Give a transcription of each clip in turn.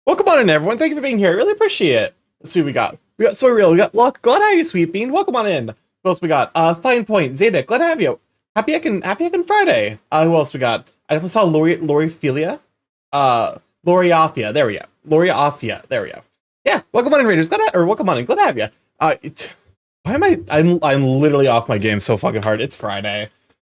Welcome on in, everyone. Thank you for being here. I really appreciate it. Let's see what we got. We got So Real. We got Luck. Glad to have you, Sweet Bean. Welcome on in. Who else we got? Fine Point. Zeta. Glad to have you. Happy Ekin Friday. Who else we got? I definitely saw Lori Philia. Lori Afia. There we go. Lori Afia. There we go. Yeah. Welcome on in, Raiders. Welcome on in. Glad to have you. Why am I'm literally off my game so fucking hard. It's Friday.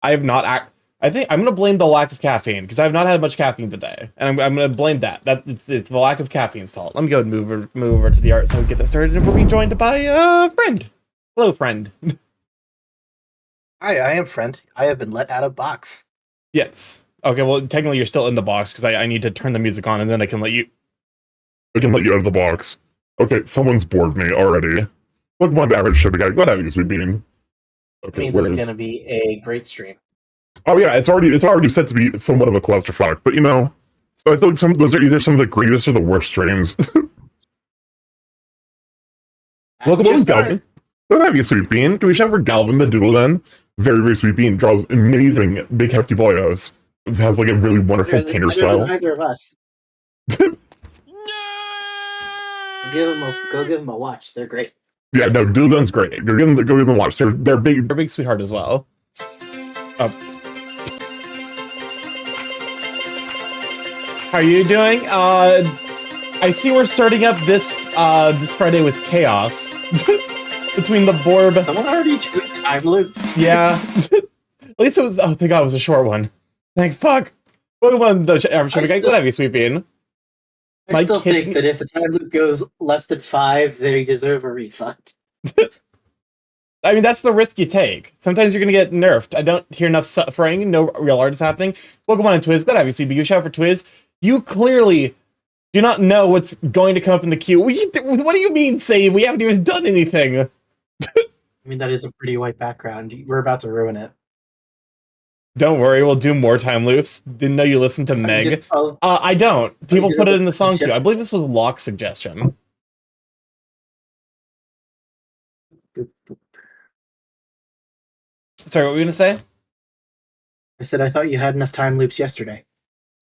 I have not I think I'm gonna blame the lack of caffeine because I've not had much caffeine today, and I'm gonna blame that. It's the lack of caffeine's fault. Let me go and move over to the art so we get that started. And we're being joined by a friend. Hello, friend. Hi, I am friend. I have been let out of box. Yes. Okay. Well, technically, you're still in the box because I need to turn the music on, and then I can let you. I can let you out of the box. Okay, someone's bored me already. Welcome on to Average Show, guy. Glad to have you, Sweet Bean. Okay, means it's gonna be a great stream. Oh yeah, it's already set to be somewhat of a clusterfuck, but you know, so I feel like those are either some of the greatest or the worst streams. Welcome on, Galvin. Glad to have you, Sweet Bean. Can we shout for Galvin the Doodle then? Very, very sweet bean. Draws amazing, big, hefty boyos. Has like a really wonderful painter style. Neither of us. Go give him a watch. They're great. Yeah, no, Doodle's great. Go give them a watch. They're big. They're big sweetheart as well. How are you doing? I see we're starting up this Friday with chaos between the Borb. Someone already tweeted time loop. Yeah. At least it was. Oh, thank God, it was a short one. Thank fuck. Welcome on the average show. Glad to have you, Sweet Bean. I still think that if the time loop goes less than 5, they deserve a refund. I mean, that's the risk you take. Sometimes you're gonna get nerfed. I don't hear enough suffering. No real art is happening. Welcome on in, Twiz. Glad to have you, Sweet Bean. Shout out for Twiz. You clearly do not know what's going to come up in the queue. What do you mean, Save? We haven't even done anything. I mean, that is a pretty white background. We're about to ruin it. Don't worry, we'll do more time loops. Didn't know you listened to Meg. I don't. People put it in the song queue. I believe this was Locke's suggestion. Sorry, what were you gonna say? I said I thought you had enough time loops yesterday.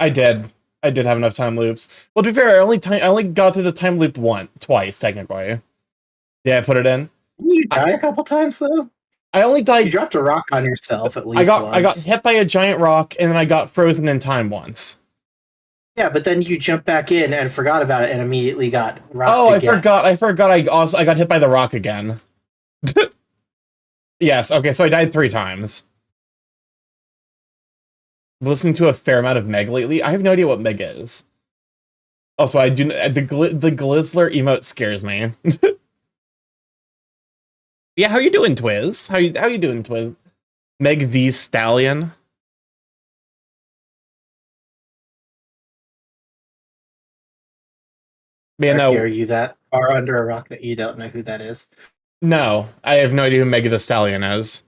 I did have enough time loops. Well, to be fair, I only got to the time loop twice, technically. Yeah, I put it in. Didn't you die a couple times, though? I only died... You dropped a rock on yourself, at least I got hit by a giant rock, and then I got frozen in time once. Yeah, but then you jumped back in and forgot about it and immediately got rocked again. I forgot I got hit by the rock again. Yes, okay, so I died 3 times. I'm listening to a fair amount of Meg lately. I have no idea what Meg is. Also, I do the Glizzler emote scares me. Yeah, how you doing, Twiz? How you doing, Twiz? Meg the Stallion. Man, no. Are you that far under a rock that you don't know who that is? No, I have no idea who Meg the Stallion is.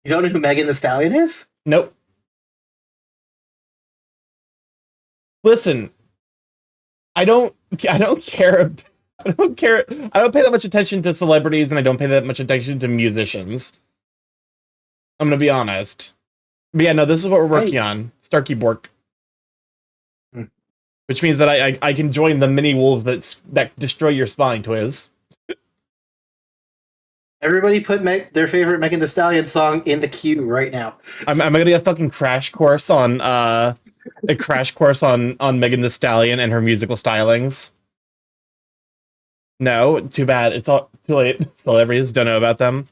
You don't know who Megan the Stallion is? Nope. Listen, I don't care. I don't care. I don't pay that much attention to celebrities, and I don't pay that much attention to musicians. I'm gonna be honest. But yeah, no, this is what we're working on. StarkyMorph. Which means that I can join the mini wolves that destroy your spine, Twiz. Everybody put their favorite Megan Thee Stallion song in the queue right now. I'm gonna get a fucking crash course on Megan Thee Stallion and her musical stylings. No, too bad. It's all too late. Celebrities don't know about them.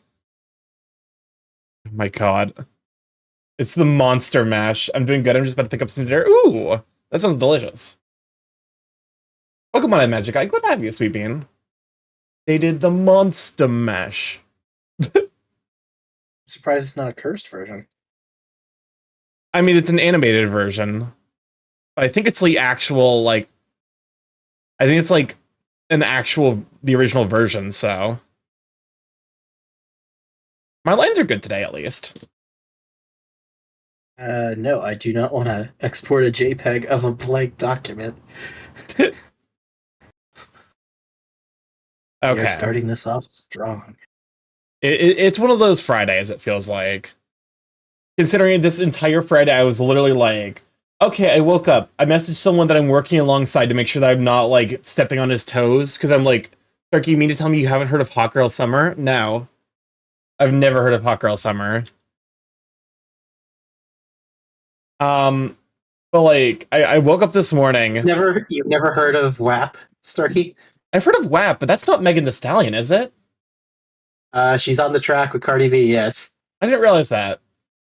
Oh my God. It's the Monster Mash. I'm doing good. I'm just about to pick up some dinner. Ooh, that sounds delicious. Welcome on in, Magic Eye. Glad to have you, Sweet Bean. They did the Monster Mash. I'm surprised it's not a cursed version. I mean, it's an animated version. I think it's the actual, like... I think it's, like, the original version, so... My lines are good today, at least. No, I do not want to export a JPEG of a blank document. Okay. You're starting this off strong. It's one of those Fridays, it feels like. Considering this entire Friday, I was literally like, Okay, I woke up. I messaged someone that I'm working alongside to make sure that I'm not, like, stepping on his toes, because I'm like, Starky, you mean to tell me you haven't heard of Hot Girl Summer? No. I've never heard of Hot Girl Summer. But, like, I woke up this morning. You've never heard of WAP, Starky? I've heard of WAP, but that's not Megan Thee Stallion, is it? She's on the track with Cardi B, yes. I didn't realize that.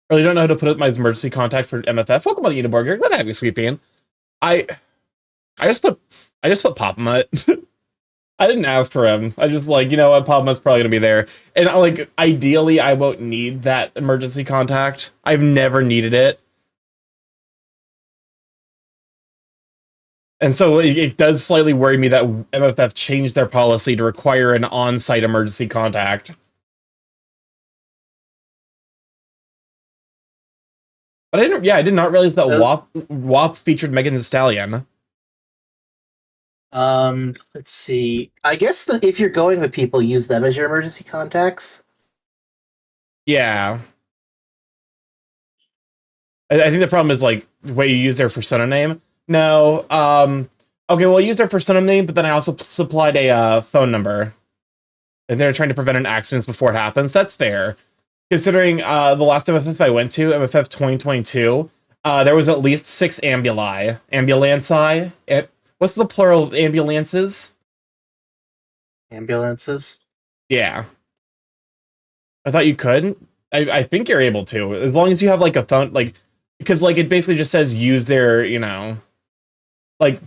Really don't know how to put my emergency contact for MFF. Welcome on Uniborger. Glad to have you, Sweet Bean. I just put Papa Mutt. I didn't ask for him. I just like, you know what, Papa Mutt's probably gonna be there. And like ideally I won't need that emergency contact. I've never needed it. And so it does slightly worry me that MFF changed their policy to require an on-site emergency contact. But I did not realize that WAP featured Megan Thee Stallion. Let's see. I guess if you're going with people, use them as your emergency contacts. Yeah. I think the problem is like the way you use their persona name. No, okay, well I used their persona name, but then I also supplied a phone number. And they're trying to prevent an accident before it happens. That's fair. Considering the last MFF I went to, MFF 2022, there was at least 6 ambuli. Ambulanci. What's the plural of ambulances? Ambulances? Yeah. I thought you could. I think you're able to. As long as you have like a phone, like, because like it basically just says use their, you know, like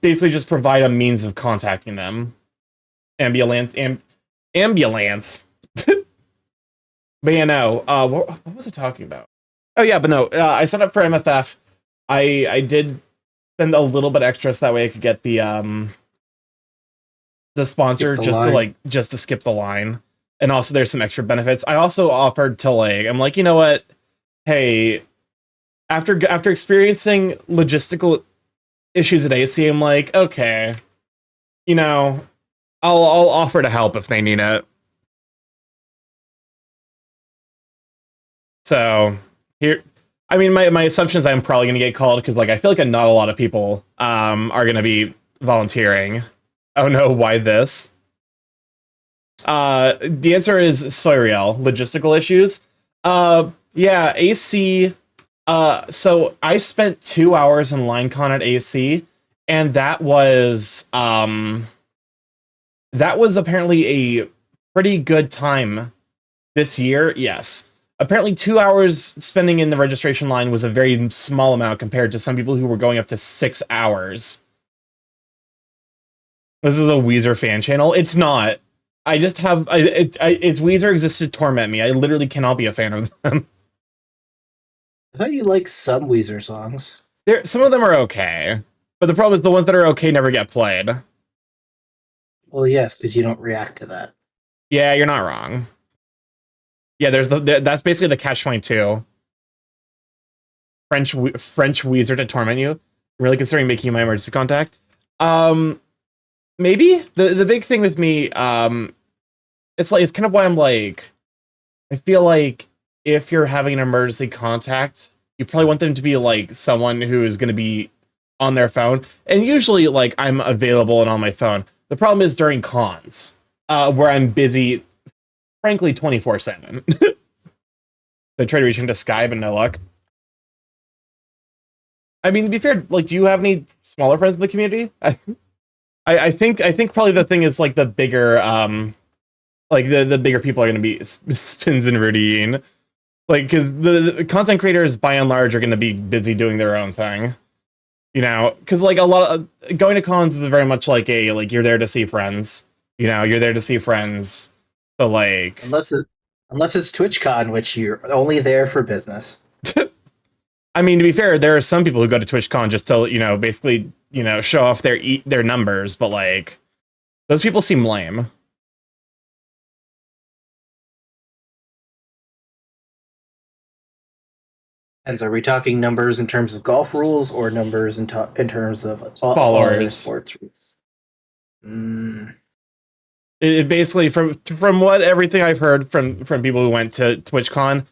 basically just provide a means of contacting them. Ambulance. But yeah, no. What was I talking about? Oh yeah, but no. I signed up for MFF. I did spend a little bit extra so that way I could get the sponsor just to skip the line. And also there's some extra benefits. I also offered to like, I'm like, you know what? Hey, after experiencing logistical issues at AC, I'm like, okay, you know, I'll offer to help if they need it. So here, I mean, my assumption is I'm probably going to get called because like I feel like not a lot of people are going to be volunteering. Oh no, why this? The answer is Soiriel, logistical issues. Yeah, AC. So I spent 2 hours in LineCon at AC, and that was apparently a pretty good time this year. Yes. Apparently 2 hours spending in the registration line was a very small amount compared to some people who were going up to 6 hours. This is a Weezer fan channel. It's not. I just have... it's Weezer exists to torment me. I literally cannot be a fan of them. I thought you liked some Weezer songs. Some of them are okay. But the problem is the ones that are okay never get played. Well, yes, because you don't react to that. Yeah, you're not wrong. Yeah, that's basically the catch-22. French Weezer to torment you. I'm really considering making you my emergency contact. Maybe the big thing with me, it's kind of why I'm like, I feel like if you're having an emergency contact, you probably want them to be like someone who is going to be on their phone, and usually like I'm available and on my phone. The problem is during cons, where I'm busy. Frankly, 24/7. I tried to reach into Sky, but no luck. I mean, to be fair, like, do you have any smaller friends in the community? I think probably the thing is like the bigger, like the bigger people are going to be Spins and Rudy. Like, because the content creators by and large are going to be busy doing their own thing. You know, because like a lot of going to cons is very much like you're there to see friends. You know, you're there to see friends. But like, unless it's TwitchCon, which you're only there for business. I mean, to be fair, there are some people who go to TwitchCon just to, you know, basically, you know, show off their numbers, but like, those people seem lame. And so are we talking numbers in terms of golf rules or numbers in terms of followers? Sports rules? It basically, from what everything I've heard from people who went to TwitchCon,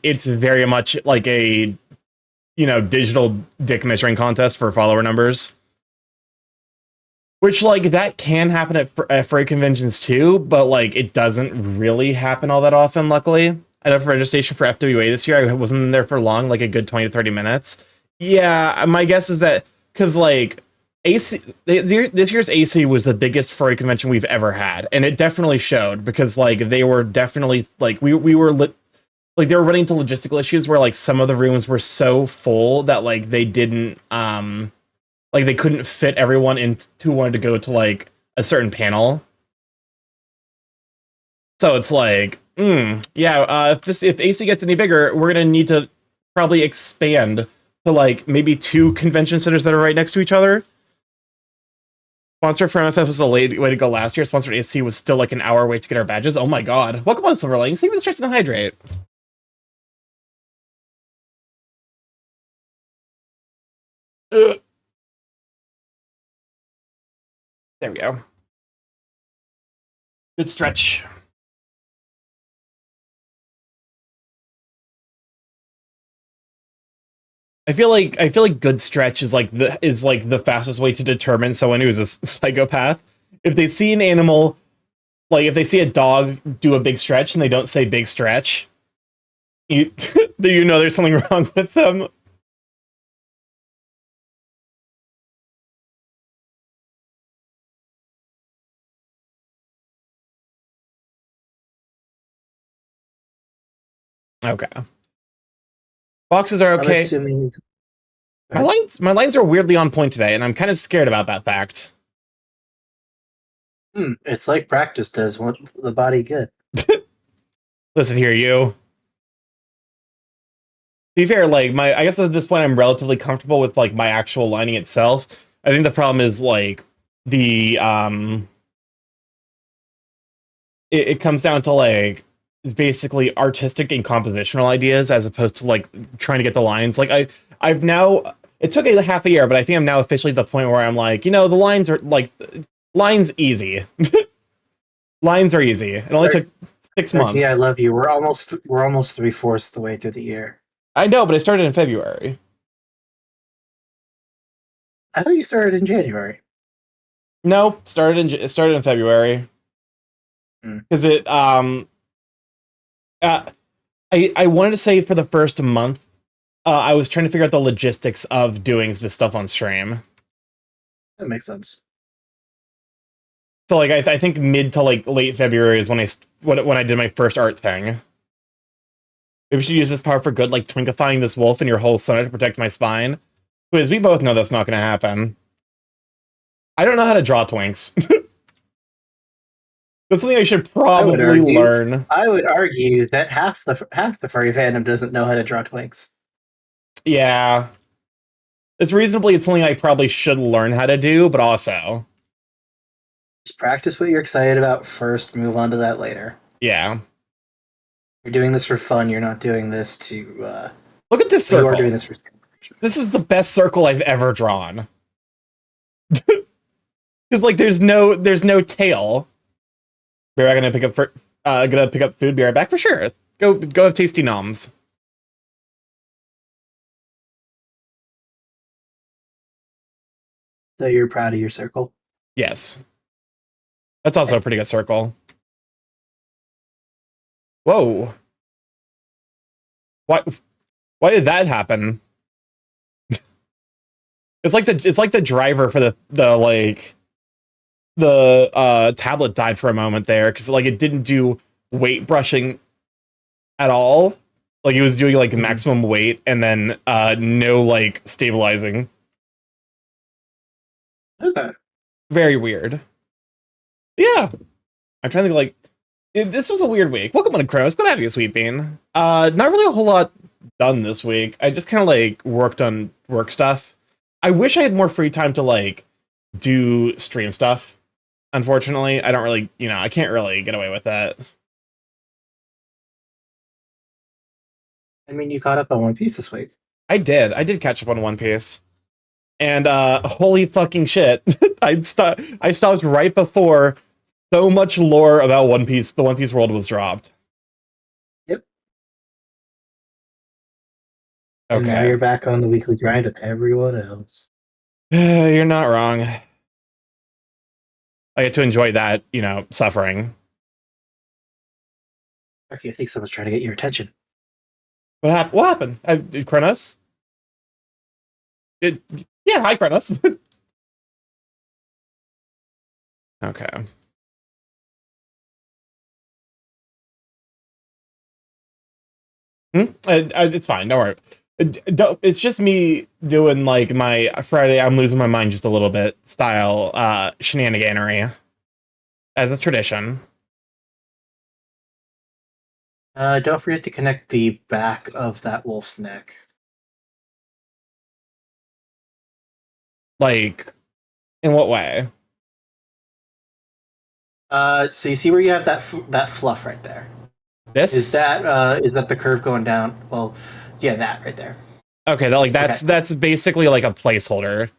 it's very much like you digital dick measuring contest for follower numbers. Which, like, that can happen at furry conventions too, but, like, it doesn't really happen all that often, luckily. I know for registration for FWA this year, I wasn't in there for long, like a good 20 to 30 minutes. Yeah, my guess is that, because, like, this year's AC was the biggest furry convention we've ever had, and it definitely showed, because, like, they were definitely, like, we were, like, they were running into logistical issues where, like, some of the rooms were so full that, like, they didn't, like, they couldn't fit everyone in who wanted to go to, like, a certain panel. So it's like, yeah, if AC gets any bigger, we're gonna need to probably expand to, like, maybe 2 convention centers that are right next to each other. Sponsored for MFF was a late way to go last year. Sponsored AC was still, like, an hour wait to get our badges. Oh my god. Welcome on, Silverlings. Thank you for the stretch and the hydrate. Ugh. There we go. Good stretch. I feel like good stretch is like the fastest way to determine someone who's a psychopath. If they see an animal, like if they see a dog do a big stretch and they don't say big stretch, you know there's something wrong with them. Okay. Boxes are okay. I'm assuming... My lines are weirdly on point today, and I'm kind of scared about that fact. It's like practice does what the body good. Listen here, you. To be fair, like, I guess at this point I'm relatively comfortable with, like, my actual lining itself. I think the problem is, like, the it comes down to, like, basically artistic and compositional ideas as opposed to, like, trying to get the lines. Like, I've now, it took a half a year, but I think I'm now officially at the point where I'm like, the lines are, like, lines easy. Lines are easy. It only took 6 months. Yeah, I love you. We're almost 3/4 the way through the year. I know, but I started in February. I thought you started in January. No, started in February. Because it I wanted to say for the first month, I was trying to figure out the logistics of doing this stuff on stream. That makes sense. So, like, I think mid to, like, late February is when I did my first art thing. Maybe we should use this power for good, like twinkifying this wolf in your whole stomach to protect my spine. Because we both know that's not going to happen. I don't know how to draw twinks. That's something I should probably learn. I would argue that half the furry fandom doesn't know how to draw twinks. Yeah. It's something I probably should learn how to do, but also... Just practice what you're excited about first, move on to that later. Yeah. You're doing this for fun, you're not doing this to... Look at this circle. You are doing this for... This is the best circle I've ever drawn. Because, like, there's no tail. Be right, gonna pick up food. Be right back for sure. Go have tasty noms. So you're proud of your circle? Yes. That's also a pretty good circle. Whoa. Why did that happen? It's like the driver for the tablet died for a moment there because, like, it didn't do weight brushing at all. Like, it was doing, like, maximum weight and then no, like, stabilizing. Okay. Very weird. Yeah. I'm trying to think, like, this was a weird week. Welcome on Crow. It's good to have you, Sweet Bean. Not really a whole lot done this week. I just kind of, like, worked on work stuff. I wish I had more free time to, like, do stream stuff. Unfortunately, I don't really, I can't really get away with that. I mean, you caught up on One Piece this week. I did catch up on One Piece. And holy fucking shit. I stopped right before so much lore about One Piece, the One Piece world was dropped. Yep. And now Okay. you're back on the weekly grind with everyone else. You're not wrong. I get to enjoy that, suffering. Okay, I think someone's trying to get your attention. What happened? Kronos? Yeah, hi, Kronos. Okay. It's fine. Don't worry. It's just me doing like my Friday. I'm losing my mind just a little bit style shenaniganery as a tradition. Don't forget to connect the back of that wolf's neck. Like, in what way? So you see where you have that fluff right there? This Is that the curve going down? Well, yeah, that right there. Okay, that's basically like a placeholder.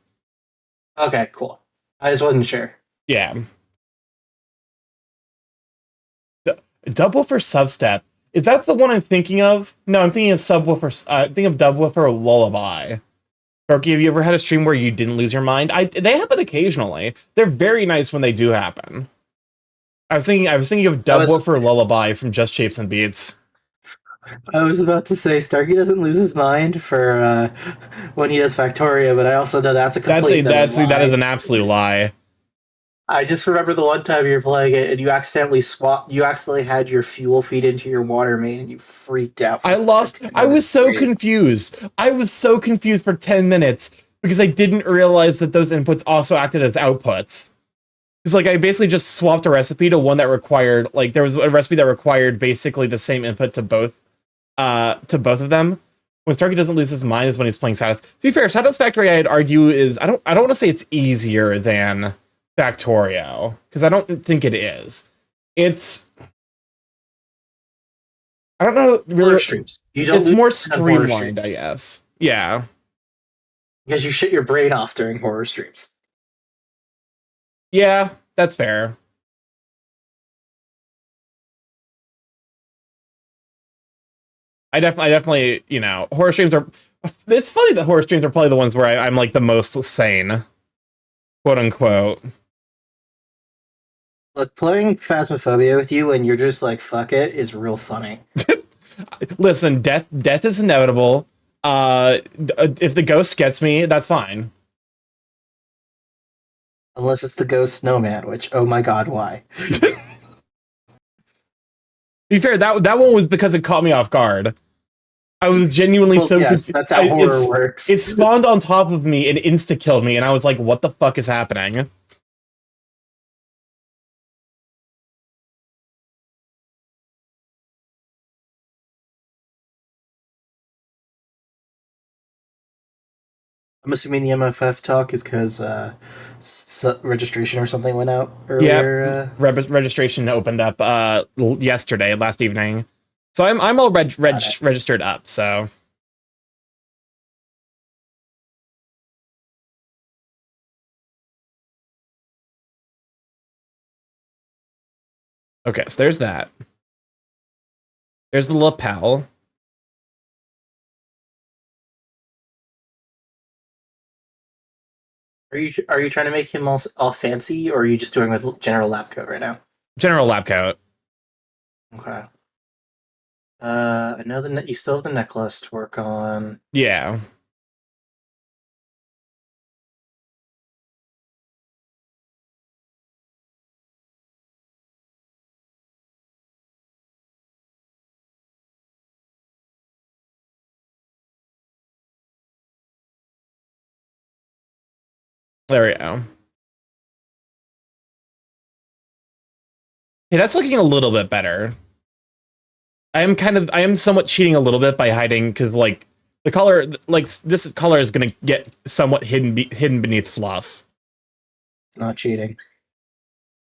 Okay, cool. I just wasn't sure. Yeah. Double for substep. Is that the one I'm thinking of? No, I'm thinking of subwoofer. Think of Dubwoofer Lullaby. Berkey, have you ever had a stream where you didn't lose your mind? They happen occasionally. They're very nice when they do happen. I was thinking of Dubwoofer Lullaby from Just Shapes and Beats. I was about to say Starky doesn't lose his mind for when he does Factoria, but I also know that's a complete lie. That is an absolute lie. I just remember the one time you were playing it and you accidentally had your fuel feed into your water main and you freaked out. I was so confused. I was so confused for 10 minutes because I didn't realize that those inputs also acted as outputs. It's like I basically just swapped a recipe to one that required, like, there was a recipe that required basically the same input to both of them. When Starky doesn't lose his mind is when he's playing Saddles. To be fair, Saddles Factory, I'd argue, is I don't want to say it's easier than Factorio, because I don't think it is. It's, I don't know really. Streams. It's more streamlined, I guess. Yeah. Because you shit your brain off during horror streams. Yeah, that's fair. I definitely, horror streams are. It's funny that horror streams are probably the ones where I'm like the most sane, quote unquote. Look, playing Phasmophobia with you when you're just like fuck it is real funny. Listen, death is inevitable. If the ghost gets me, that's fine. Unless it's the ghost snowman, which oh my god, why? To be fair, that one was because it caught me off guard. I was genuinely confused. That's how horror works. It spawned on top of me and insta-killed me, and I was like, what the fuck is happening? I'm assuming the MFF talk is because registration or something went out earlier. Yeah, registration opened up last evening, so I'm all registered up. So okay, so there's that. There's the lapel. Are you trying to make him all fancy, or are you just doing with general lab coat right now? General lab coat. Okay. I know that you still have the necklace to work on. Yeah. There we go. Hey, that's looking a little bit better. I am somewhat cheating a little bit by hiding, because like the color, like this color is gonna get somewhat hidden beneath fluff. Not cheating.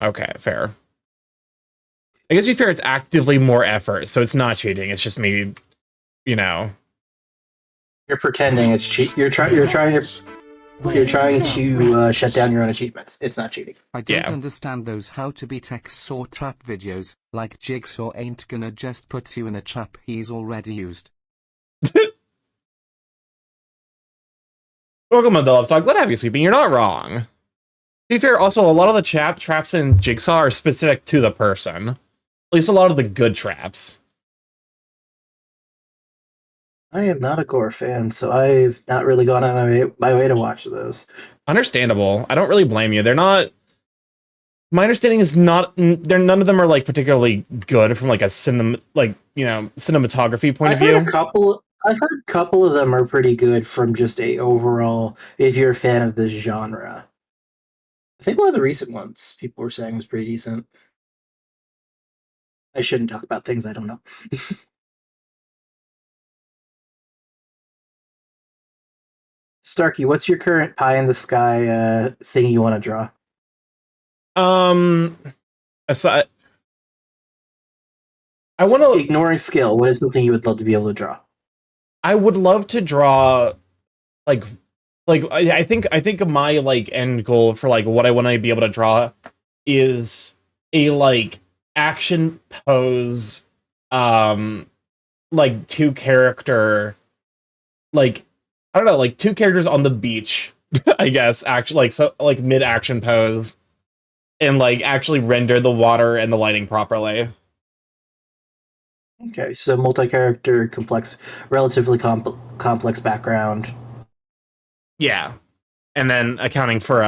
Okay, fair. I guess to be fair, it's actively more effort, so it's not cheating. It's just me, You're pretending it's cheat. You're trying to shut down your own achievements. It's not cheating. I don't understand those how to beat X or trap videos, like Jigsaw ain't gonna just put you in a trap he's already used. Welcome to the Love Talk. Glad to have you, Sweeping. You're not wrong. To be fair, also, a lot of the traps in Jigsaw are specific to the person. At least a lot of the good traps. I am not a gore fan, so I've not really gone out my way to watch those. Understandable. I don't really blame you. They're not... My understanding is not... None of them are, like, particularly good from, like, a cinematography point of view. I've heard a couple of them are pretty good from just a overall, if you're a fan of this genre. I think one of the recent ones people were saying was pretty decent. I shouldn't talk about things I don't know. Starky, what's your current pie in the sky thing you want to draw? Aside... I want to... Ignoring skill, what is something you would love to be able to draw? I would love to draw, like I think my like end goal for like what I want to be able to draw is a like action pose, like two character, like I don't know, like two characters on the beach, I guess. Actually, like so like mid action pose, and like actually render the water and the lighting properly. Okay, so multi-character, complex, relatively complex background. Yeah, and then accounting for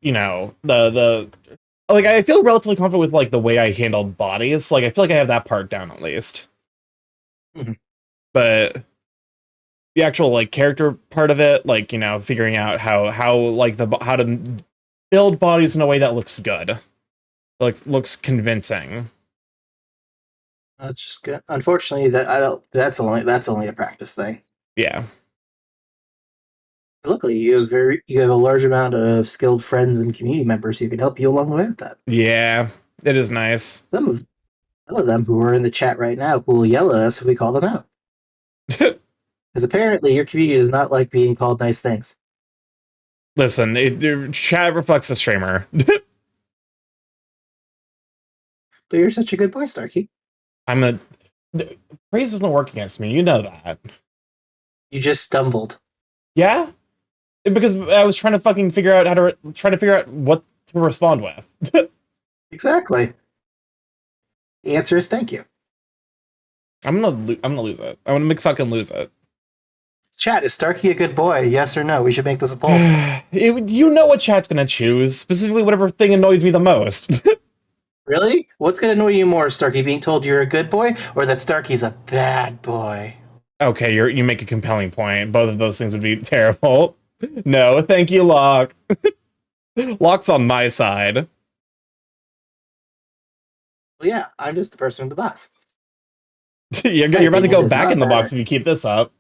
you know, the like I feel relatively confident with like the way I handled bodies. Like I feel like I have that part down at least. Mhm. But the actual like character part of it, like, you know, figuring out how like how to build bodies in a way that looks good, looks convincing. That's just good. Unfortunately, that's only a practice thing. Yeah. Luckily, you have a large amount of skilled friends and community members who can help you along the way with that. Yeah, it is nice. Some of them who are in the chat right now who will yell at us if we call them out. Because apparently your community does not like being called nice things. Listen, chat reflects the streamer. But you're such a good boy, Starkey. Praise doesn't work against me. You know that. You just stumbled. Yeah, because I was trying to fucking figure out what to respond with. Exactly. The answer is thank you. I'm gonna lose it. I'm gonna fucking lose it. Chat, is Starkey a good boy? Yes or no? We should make this a poll. You know what chat's gonna choose, specifically whatever thing annoys me the most. Really? What's going to annoy you more, Starkey, being told you're a good boy or that Starkey's a bad boy? Okay, you make a compelling point. Both of those things would be terrible. No, thank you, Locke. Locke's on my side. Well, yeah, I'm just the person in the box. You're about to go back in the box if you keep this up.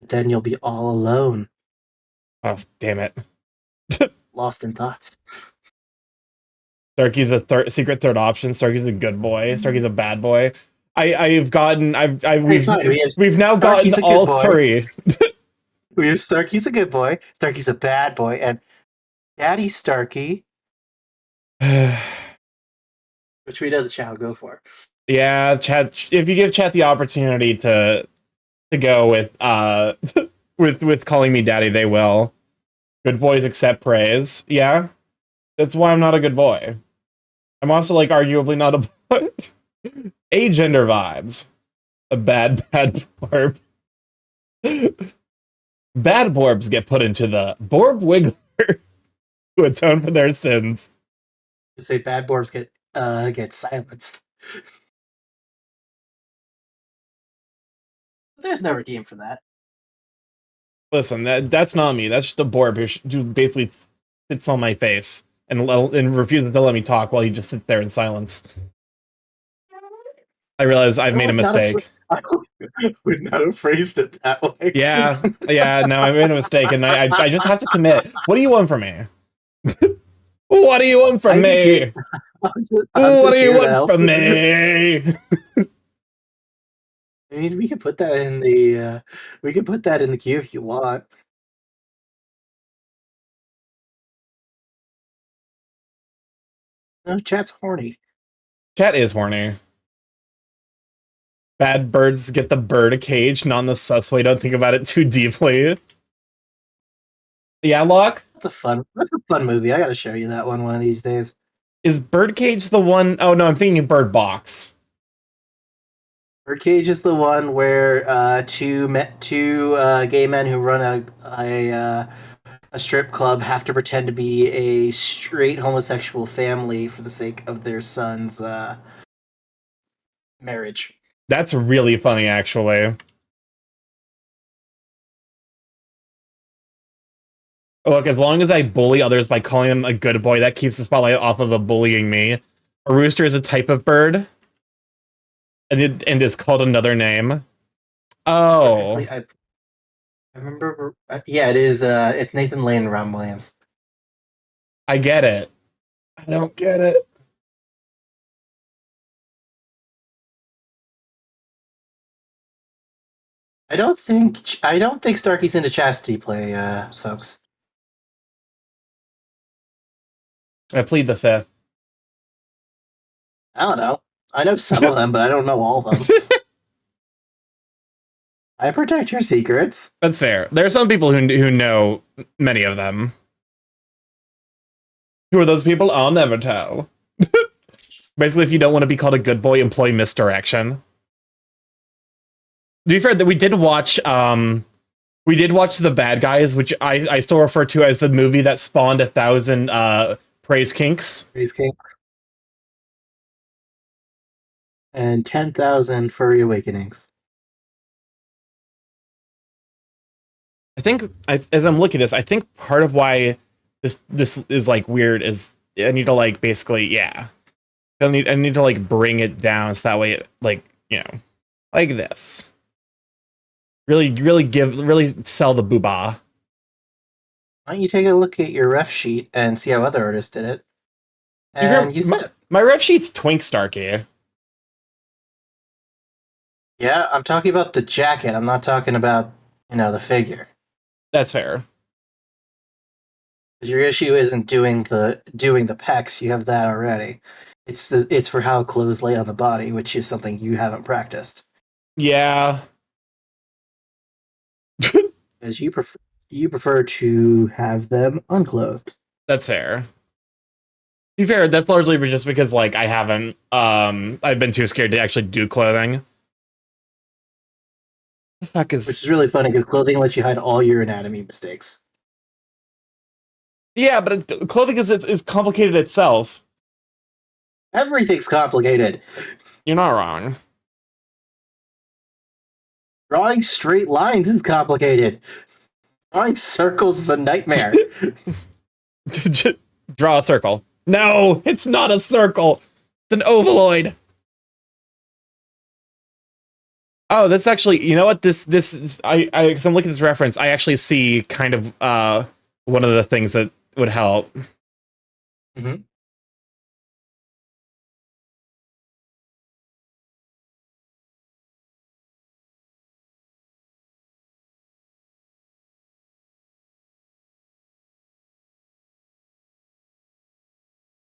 Then you'll be all alone. Oh, damn it. Lost in thoughts. Starkey's a secret third option. Starkey's a good boy. Starkey's a bad boy. We've now gotten all three. We have Starkey's a good boy, Starkey's a bad boy, and Daddy Starkey, which we know the chat will go for. Yeah, chat. If you give chat the opportunity to go with with calling me daddy, they will. Good boys accept praise. Yeah, that's why I'm not a good boy. I'm also like arguably not a boy. Agender vibes. A bad borb. Bad borbs get put into the Borb Wiggler to atone for their sins. To say bad borbs get silenced. There's no redeem for that. Listen, that's not me. That's just a Borb who basically sits on my face and refuses to let me talk while he just sits there in silence. I realize I've made a mistake. I would not have phrased it that way. Yeah, no, I made a mistake, and I just have to commit. What do you want from me? What do you want from me? What do you want from me? I mean, we could put that in the queue if you want. No, chat's horny. Chat is horny. Bad birds get the bird cage, not in the sus way. Don't think about it too deeply. Yeah, Locke? That's a fun movie. I gotta show you that one of these days. Is Birdcage the one? Oh no, I'm thinking Bird Box. Birdcage is the one where two gay men who run a strip club have to pretend to be a straight homosexual family for the sake of their son's marriage. That's really funny, actually. Look, as long as I bully others by calling them a good boy, that keeps the spotlight off of bullying me. A rooster is a type of bird, and is called another name. Oh, I remember. Yeah, it is. It's Nathan Lane and Ron Williams. I get it. I don't get it. I don't think Starky's into chastity play, folks. I plead the fifth. I don't know. I know some of them, but I don't know all of them. I protect your secrets. That's fair. There are some people who know many of them. Who are those people? I'll never tell. Basically, if you don't want to be called a good boy, employ misdirection. To be fair, that we did watch The Bad Guys, which I still refer to as the movie that spawned 1,000 praise kinks. Praise kinks. And 10,000 furry awakenings. I think, as I'm looking at this, I think part of why this is like weird is I need to like basically, yeah. I need to like bring it down so that way it, like, you know, like this. Really sell the boobah. Why don't you take a look at your ref sheet and see how other artists did it? And use that. My ref sheet's Twink Starky. Yeah, I'm talking about the jacket. I'm not talking about, the figure. That's fair. Your issue isn't doing the pecs. You have that already. It's for how clothes lay on the body, which is something you haven't practiced. Yeah. As you prefer to have them unclothed. That's fair. To be fair, that's largely just because like I haven't I've been too scared to actually do clothing. The fuck is... Which is really funny because clothing lets you hide all your anatomy mistakes. Yeah, but clothing is complicated itself. Everything's complicated. You're not wrong. Drawing straight lines is complicated. Drawing circles is a nightmare. Draw a circle. No, it's not a circle. It's an ovaloid. Oh, that's actually, you know what? This is, cause I'm looking at this reference. I actually see kind of one of the things that would help. Mm-hmm.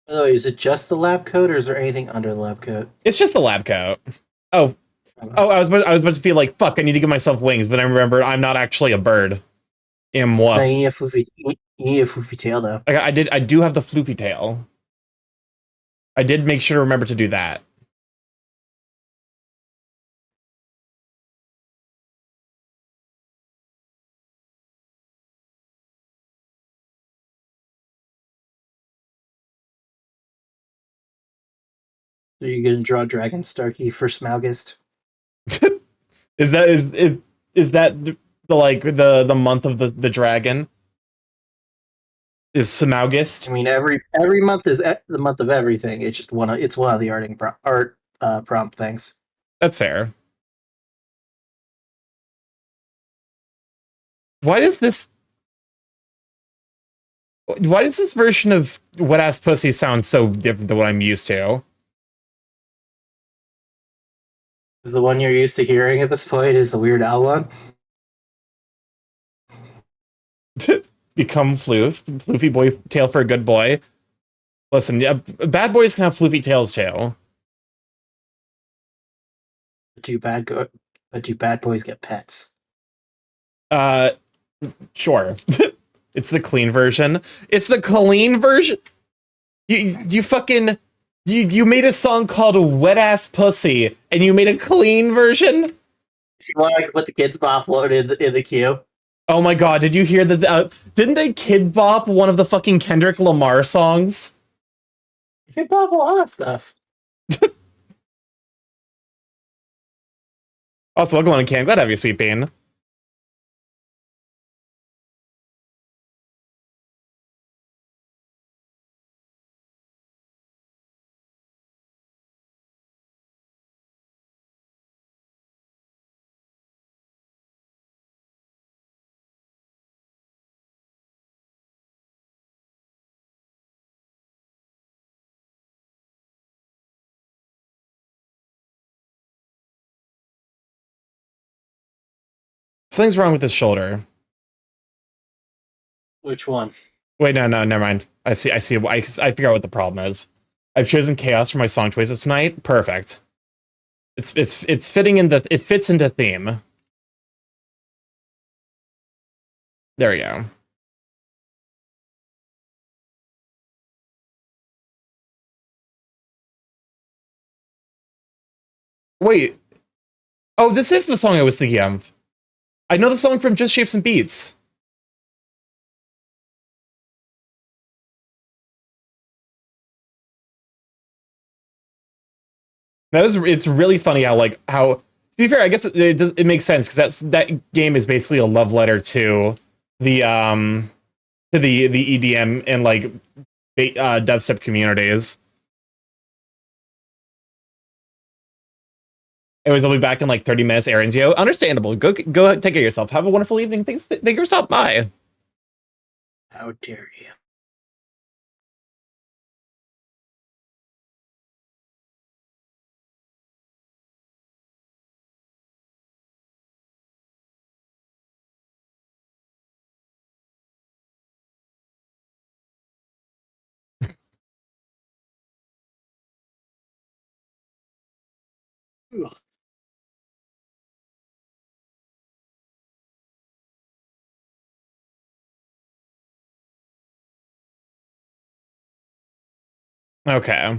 By the way, is it just the lab coat, or is there anything under the lab coat? It's just the lab coat. Oh, I was about to feel like, fuck, I need to give myself wings, but I remember I'm not actually a bird. No, you need a floofy tail, though. I do have the floopy tail. I did make sure to remember to do that. So you're gonna draw Dragon Starky for Smaugust? Is that the month of the dragon? Is Smaugust? I mean, every month is the month of everything. It's just one of the art prompt things. That's fair. Why does this version of Wet Ass Pussy sound so different than what I'm used to? Is the one you're used to hearing at this point is the Weird Al one? Become floofy boy tail for a good boy. Listen, yeah, bad boys can have floofy tails too. But do bad boys get pets? Uh, sure. It's the clean version. It's the clean version. You fucking you made a song called "Wet Ass Pussy" and you made a clean version. If you want, I can put the Kids Bop one in the queue. Oh my god! Did you hear that? Didn't they kid bop one of the fucking Kendrick Lamar songs? Kid Bop a lot of stuff. Also, welcome on, Cam. Glad to have you, Sweet Bean. Something's wrong with his shoulder. Which one? Wait, no, never mind. I see. I figure out what the problem is. I've chosen chaos for my song choices tonight. Perfect. It's fitting in it fits into theme. There we go. Wait. Oh, this is the song I was thinking of. I know the song from Just Shapes and Beats. It's really funny how to be fair, I guess it makes sense because that game is basically a love letter to the EDM and dubstep communities. Anyways, I'll be back in like 30 minutes, errands. Understandable. Go take care of yourself. Have a wonderful evening. Thank you for stopping by. How dare you? Ugh. Okay.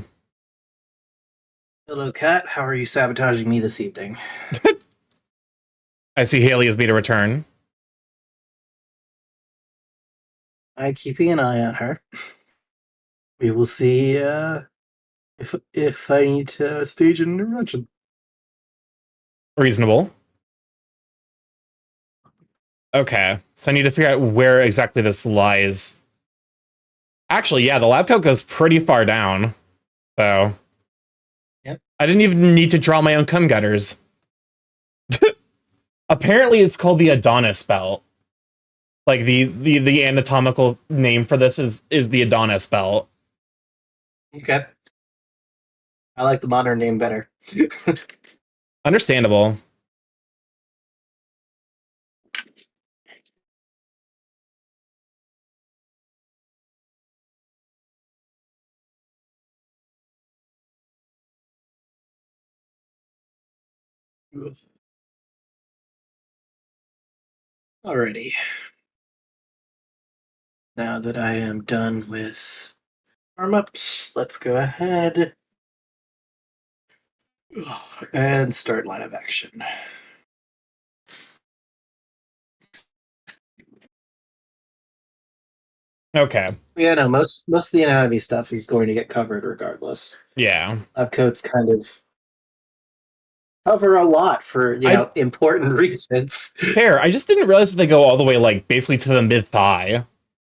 Hello, Kat. How are you sabotaging me this evening? I see Haley has made a return. I'm keeping an eye on her. We will see if I need to stage an intervention. Reasonable. Okay, so I need to figure out where exactly this lies. Actually, yeah, the lab coat goes pretty far down. So, yep. I didn't even need to draw my own cum gutters. Apparently, it's called the Adonis belt. Like the anatomical name for this is the Adonis belt. Okay. I like the modern name better. Understandable. Alrighty. Now that I am done with warm-ups, let's go ahead and start line of action. Okay. Yeah, no, most of the anatomy stuff is going to get covered regardless. Yeah. Lab coats kind of cover a lot for important reasons. Fair. I just didn't realize that they go all the way basically to the mid thigh,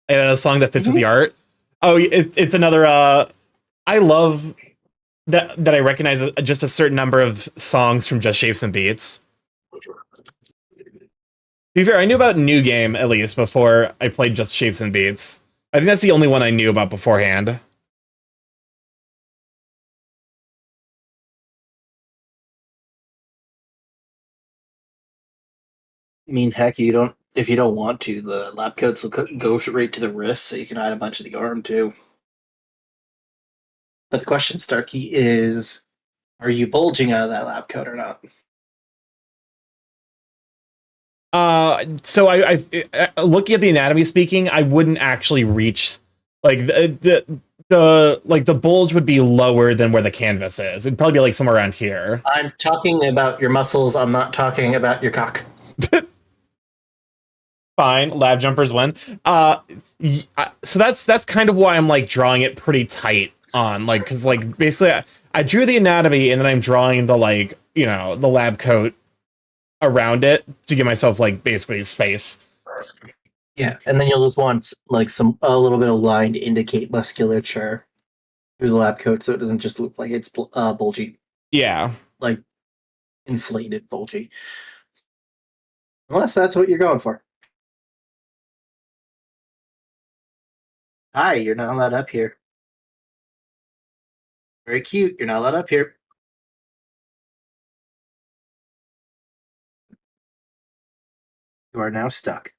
and a song that fits with the art. Oh, it's another. I love that I recognize just a certain number of songs from Just Shapes and Beats. To be fair, I knew about New Game at least before I played Just Shapes and Beats. I think that's the only one I knew about beforehand. I mean, heck, if you don't want to, the lab coats will go right to the wrist, so you can hide a bunch of the arm too. But the question, Starkey, is: are you bulging out of that lab coat or not? So looking at the anatomy speaking, I wouldn't actually reach like the bulge would be lower than where the canvas is. It'd probably be like somewhere around here. I'm talking about your muscles. I'm not talking about your cock. Fine, lab jumpers win. So that's kind of why I'm like drawing it pretty tight on like because like basically I drew the anatomy and then I'm drawing the like the lab coat around it to give myself like basically space. Yeah, and then you'll just want like a little bit of line to indicate musculature through the lab coat, so it doesn't just look like it's bulgy, Yeah. like inflated bulgy. Unless that's what you're going for. Hi, you're not allowed up here. Very cute. You're not allowed up here. You are now stuck.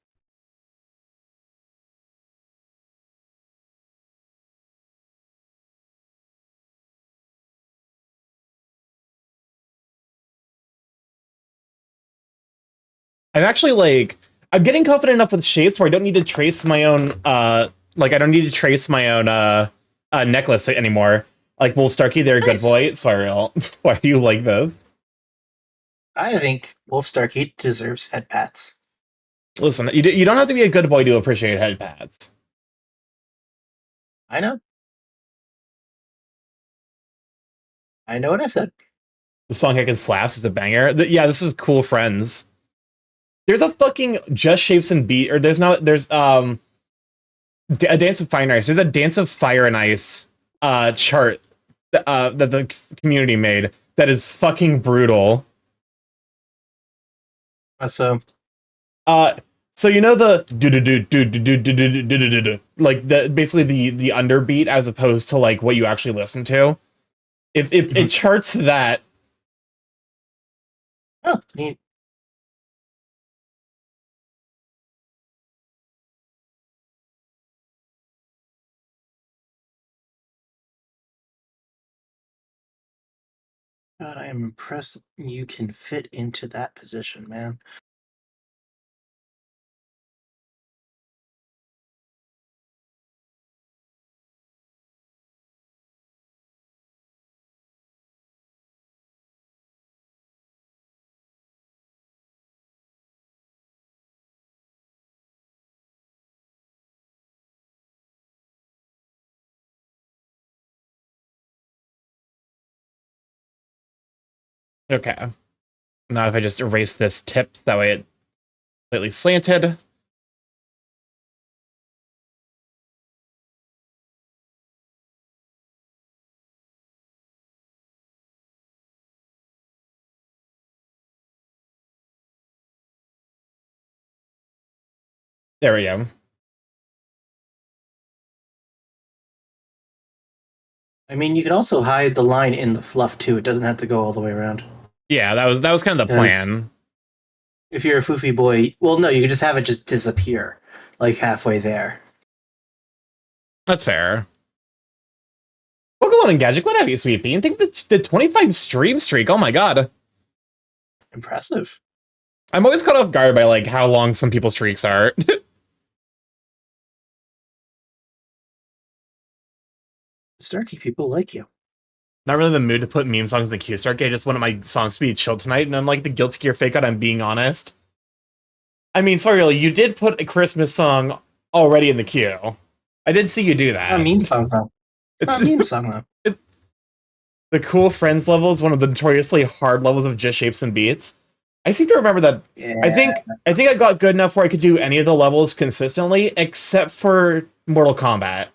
I'm actually like I'm getting confident enough with shapes where I don't need to trace my own like I don't need to trace my own necklace anymore. Like Wolf Starky, they're a good Nice. boy. Sorry, why do you like this? I think Wolf Starkey deserves head pats. Listen, you don't have to be a good boy to appreciate head pads. I know. I know what I said. The song Heckin' Slaps is a banger. Yeah, this is Cool Friends. There's a fucking Just Shapes and Beat, or there's a Dance of Fire and Ice. There's a Dance of Fire and Ice chart that the community made that is fucking brutal. So So you know the like the basically the underbeat as opposed to like what you actually listen to. If it charts that. Oh, neat. God, I am impressed you can fit into that position, man. Okay. Now if I just erase this tip, that way it slightly slanted. There we go. I mean, you can also hide the line in the fluff too. It doesn't have to go all the way around. Yeah, that was kind of the plan. If you're a foofy boy, well, no, you can just have it just disappear, like halfway there. That's fair. Pokemon and Gadget, glad to have you, Sweet Bean. Think the 25 stream streak. Oh my god. Impressive. I'm always caught off guard by like how long some people's streaks are. Starky people like you. Not really in the mood to put meme songs in the queue, Starky. I just wanted my songs to be chill tonight, and I'm like the Guilty Gear fake out, I'm being honest. I mean, sorry, really, you did put a Christmas song already in the queue. I did see you do that. A meme song though. It's Not a meme song though. The Cool Friends level is one of the notoriously hard levels of Just Shapes and Beats. I seem to remember that. Yeah. I think I got good enough where I could do any of the levels consistently, except for Mortal Kombat.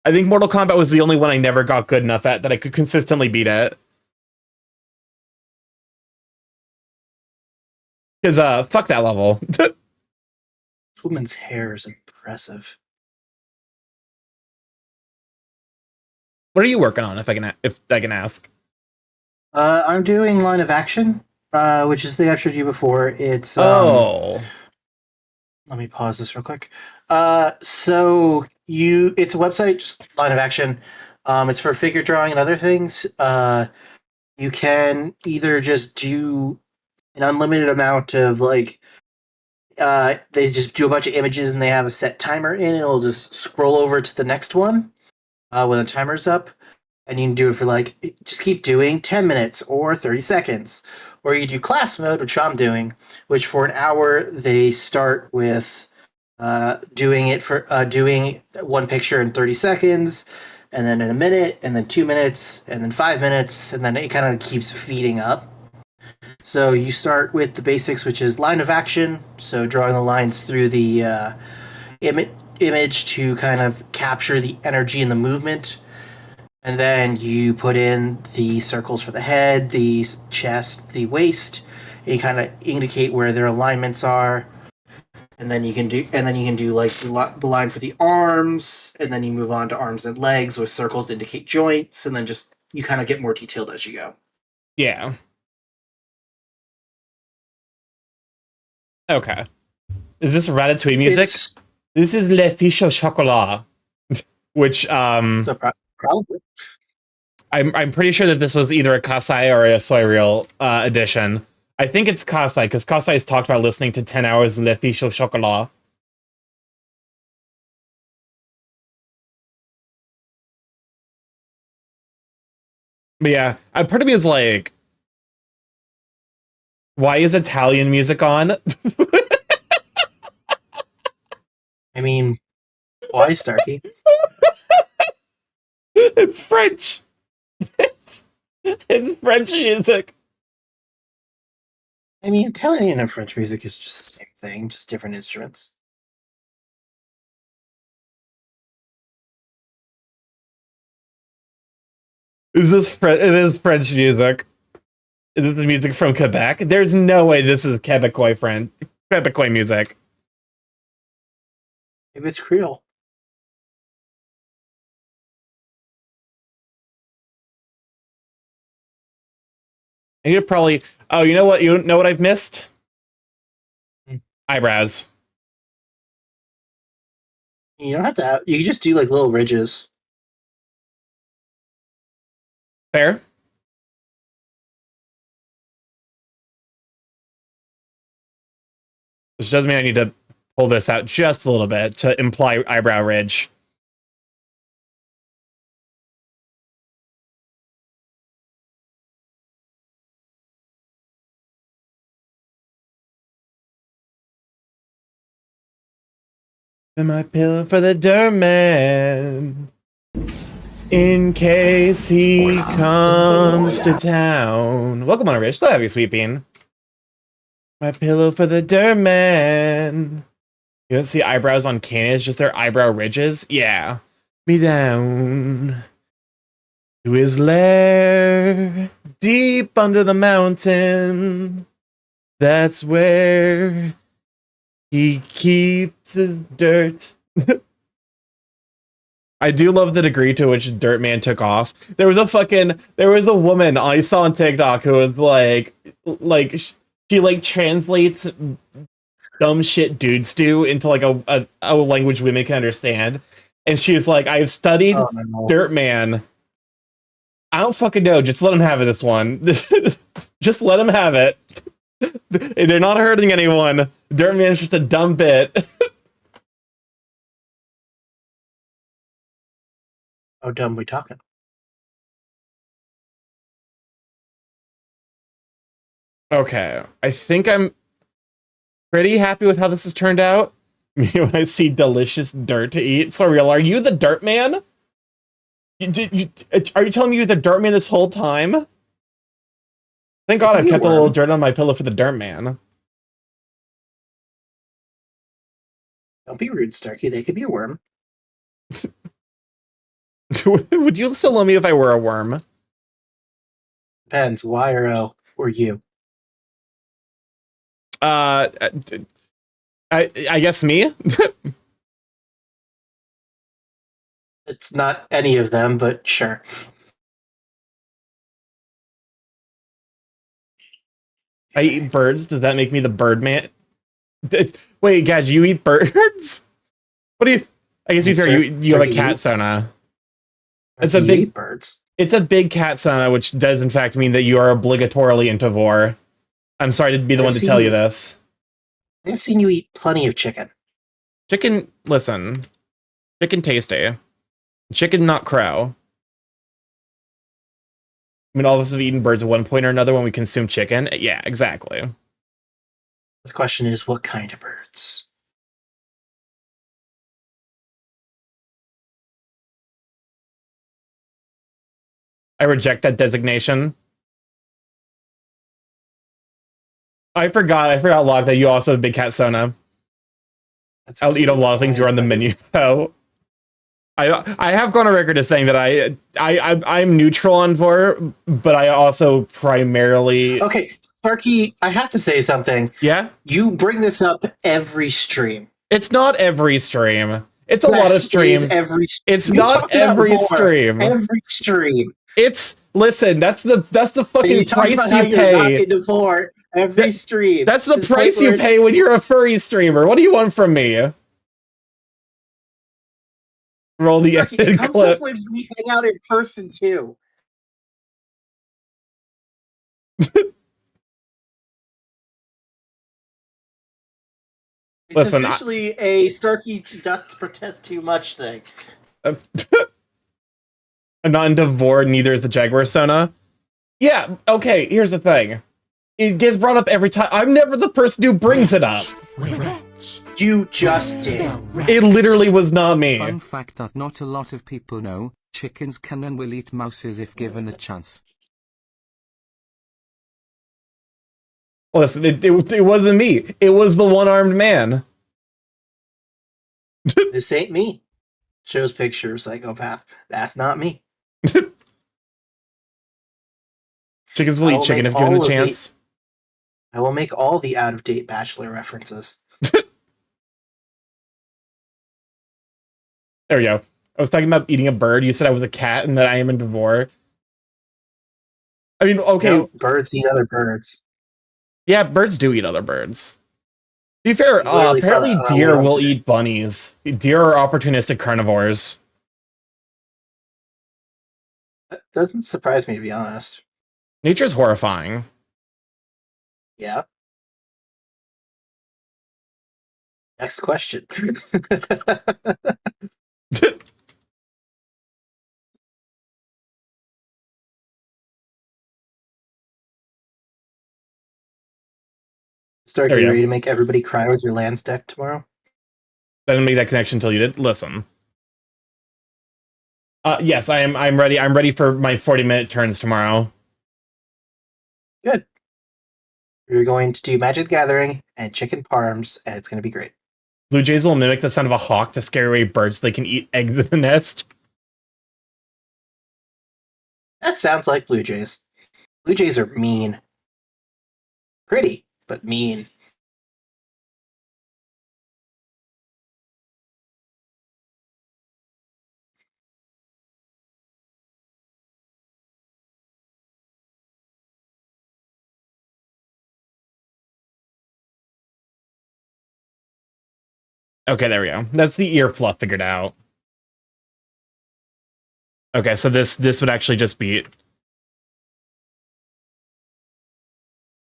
I think Mortal Kombat was the only one I never got good enough at that I could consistently beat it. Because fuck that level. This woman's hair is impressive. What are you working on, if I can ask? I'm doing line of action, which is the thing I've showed you before. It's Oh. Let me pause this real quick. So it's a website, just line of action. It's for figure drawing and other things. You can either just do an unlimited amount of like they just do a bunch of images and they have a set timer in. It'll just scroll over to the next one when the timer's up, and you can do it for like just keep doing 10 minutes or 30 seconds, or you do class mode, which I'm doing, which for an hour they start with doing one picture in 30 seconds, and then in a minute, and then 2 minutes, and then 5 minutes, and then it kind of keeps feeding up. So you start with the basics, which is line of action, so drawing the lines through the image to kind of capture the energy and the movement. And then you put in the circles for the head, the chest, the waist, and you kind of indicate where their alignments are. And then you can do like the line for the arms, and then you move on to arms and legs with circles to indicate joints, and then just you kind of get more detailed as you go. Yeah. Okay. Is this Ratatouille music? This is Le Fiche au Chocolat, which probably. I'm pretty sure that this was either a Kasai or a Soy Real edition. I think it's Kasai, because Kasai has talked about listening to 10 hours in Le Fiche au Chocolat. But yeah, part of me is like, why is Italian music on? I mean, why, Starky? It's French. It's French music. I mean, Italian and French music is just the same thing, just different instruments. It is French music. Is this the music from Quebec? There's no way this is Quebecois music. Maybe it's Creole. I need to probably. Oh, you know what? You know what I've missed? Eyebrows. You don't have to. You can just do like little ridges. Fair. Which does mean I need to pull this out just a little bit to imply eyebrow ridge. And my pillow for the dirt man, in case he comes to town. Welcome on, Rich. Glad to have you, Sweet Bean. My pillow for the dirt man. You don't see eyebrows on canids, just their eyebrow ridges? Yeah. Me down to his lair, deep under the mountain. That's where he keeps his dirt. I do love the degree to which Dirt Man took off. There was a woman I saw on TikTok who was like she like translates dumb shit dude stew into like a language women can understand. And she was like, I've studied Dirt Man. I don't fucking know. Just let him have it this one. Just let him have it. They're not hurting anyone. Dirt Man's just a dumb bit. How dumb we talking? Okay. I think I'm pretty happy with how this has turned out. When I see delicious dirt to eat. So real, are you the Dirt Man? Are you telling me you're the Dirt Man this whole time? Thank God I've kept a little dirt on my pillow for the Dirt Man. Don't be rude, Starky. They could be a worm. Would you still love me if I were a worm? Depends. Y or O or U. I guess me. It's not any of them, but sure. I eat birds. Does that make me the bird man? Wait, Gaj, you eat birds? What do you? I guess you have a cat sauna. It's a big birds. It's a big cat sauna, which does in fact mean that you are obligatorily into vor. I'm sorry to be the one to tell you this. I've seen you eat plenty of chicken. Chicken, listen. Chicken tasty. Chicken not crow. I mean, all of us have eaten birds at one point or another when we consume chicken. Yeah, exactly. The question is, what kind of birds? I reject that designation. I forgot, Locke, that you also have Big Cat Sona. I'll eat a lot of things you're on the menu, though. I have gone on record as saying that I'm neutral on vor, but I also primarily... Okay, Starky, I have to say something. Yeah? You bring this up every stream. It's not every stream. It's a lot of streams. It's not every stream. Every stream. It's... Listen, that's the fucking price you pay. Every stream. That's the price you pay when you're a furry streamer. What do you want from me? Roll the edited clip. When we hang out in person too. It's Listen, officially a Starky doth protest too much thing. I'm not into vor, neither is the Jaguar Sona. Yeah, okay, here's the thing. It gets brought up every time. I'm never the person who brings it up. You just did. It literally was not me. Fun fact that not a lot of people know, chickens can and will eat mouses if given a chance. Listen, it wasn't me. It was the one-armed man. This ain't me. Shows picture of psychopath. That's not me. Chickens will eat chicken if given the chance. I will make all the out-of-date Bachelor references. There we go. I was talking about eating a bird. You said I was a cat and that I am into vor. I mean, okay. No, birds eat other birds. Yeah, birds do eat other birds. To be fair, apparently deer will eat bunnies. Deer are opportunistic carnivores. That doesn't surprise me, to be honest. Nature's horrifying. Yeah. Next question. Stark, are you ready to make everybody cry with your lands deck tomorrow? I didn't make that connection until you did. Listen. Yes, I'm ready. I'm ready for my 40-minute turns tomorrow. Good. We're going to do Magic the Gathering and Chicken Parms, and it's going to be great. Blue jays will mimic the sound of a hawk to scare away birds so they can eat eggs in the nest. That sounds like blue jays. Blue jays are mean. Pretty, but mean. Okay, there we go. That's the ear fluff figured out. Okay, so this would actually just be...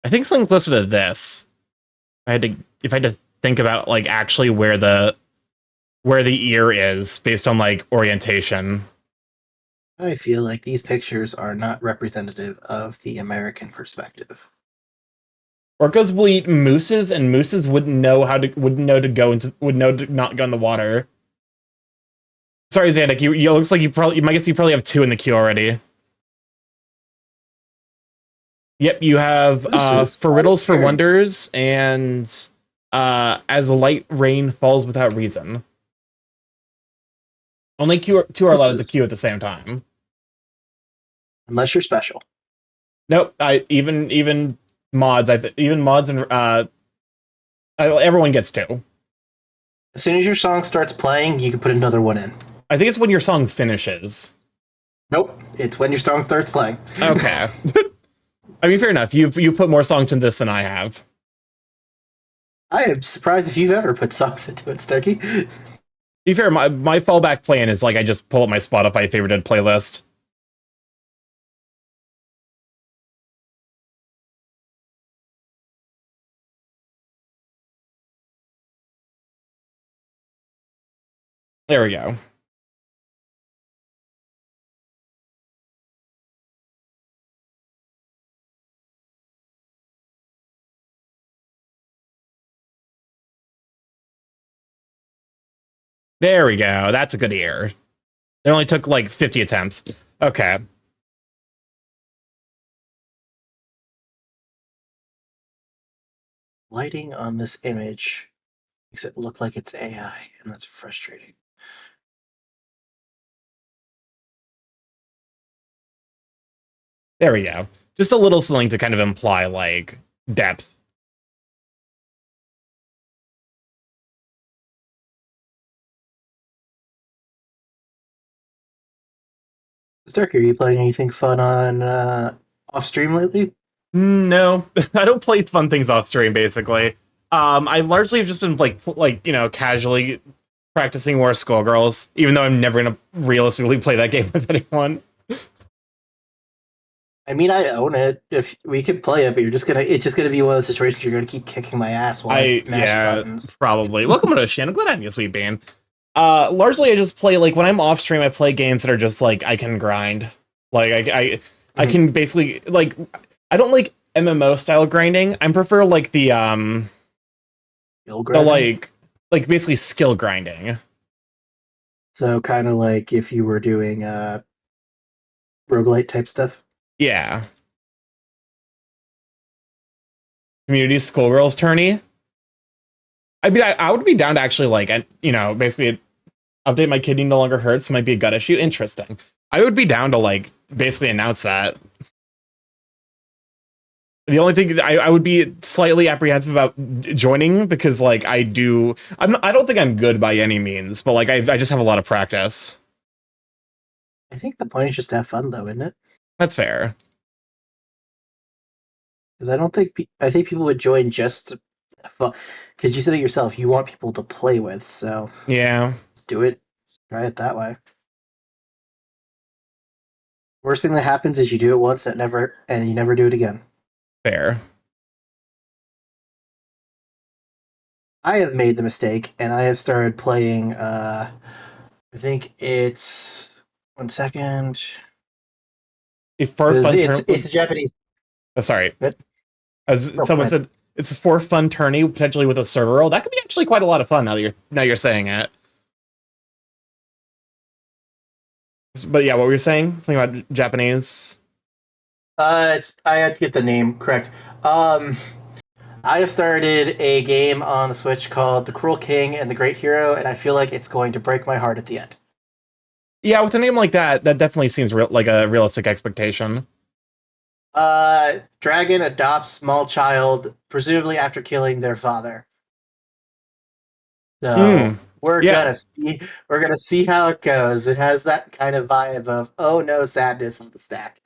I think something closer to this. If I had to think about like actually where the ear is based on like orientation. I feel like these pictures are not representative of the American perspective. Orcas will eat mooses, and mooses wouldn't know to not go in the water. Sorry, Xandic, you looks like I guess you probably have 2 in the queue already. Yep, you have for riddles for wonders and as light rain falls without reason. Only 2 are allowed at the queue at the same time. Unless you're special. Nope, even mods, even mods and everyone gets 2. As soon as your song starts playing, you can put another one in. I think it's when your song finishes. Nope, it's when your song starts playing. Okay. I mean, fair enough. You put more songs in this than I have. I am surprised if you've ever put songs into it, Starky. To be fair, my fallback plan is like I just pull up my Spotify favorited playlist. There we go. There we go. That's a good ear. It only took like 50 attempts. Okay. Lighting on this image makes it look like it's AI, and that's frustrating. There we go. Just a little something to kind of imply, like, depth. Starky, are you playing anything fun on off stream lately? No, I don't play fun things off stream, basically. I largely have just been, casually practicing more Skullgirls, even though I'm never going to realistically play that game with anyone. I mean, I own it. If we could play it, but it's just gonna be one of those situations you're gonna keep kicking my ass while I mash buttons. Probably. Welcome to Shannon. Glad I'm you, sweet bean. Largely I just play, like, when I'm off stream, I play games that are just, like, I can grind. Like, I can basically, like, I don't like MMO style grinding. I prefer, like, the like basically skill grinding. So kind of like if you were doing roguelite type stuff. Yeah. Community Skullgirls tourney. I mean, I would be down to actually, like, basically update my kidney no longer hurts. Might be a gut issue. Interesting. I would be down to, like, basically announce that. The only thing I would be slightly apprehensive about joining because, like, I don't think I'm good by any means, but, like, I just have a lot of practice. I think the point is just to have fun, though, isn't it? That's fair. Because I think people would join just because you said it yourself. You want people to play with, so yeah, let's do it. Try it that way. Worst thing that happens is you do it once and you never do it again. Fair. I have made the mistake, and I have started playing. I think it's 1 second. It's a Japanese. Oh, sorry. What? As someone said, it's a for fun tourney potentially with a server roll. That could be actually quite a lot of fun. Now you're saying it. But yeah, what were you saying? Something about Japanese. I had to get the name correct. I have started a game on the Switch called The Cruel King and the Great Hero, and I feel like it's going to break my heart at the end. Yeah, with a name like that, that definitely seems like a realistic expectation. Dragon adopts small child, presumably after killing their father. So we're gonna see how it goes. It has that kind of vibe of oh no sadness on the stack.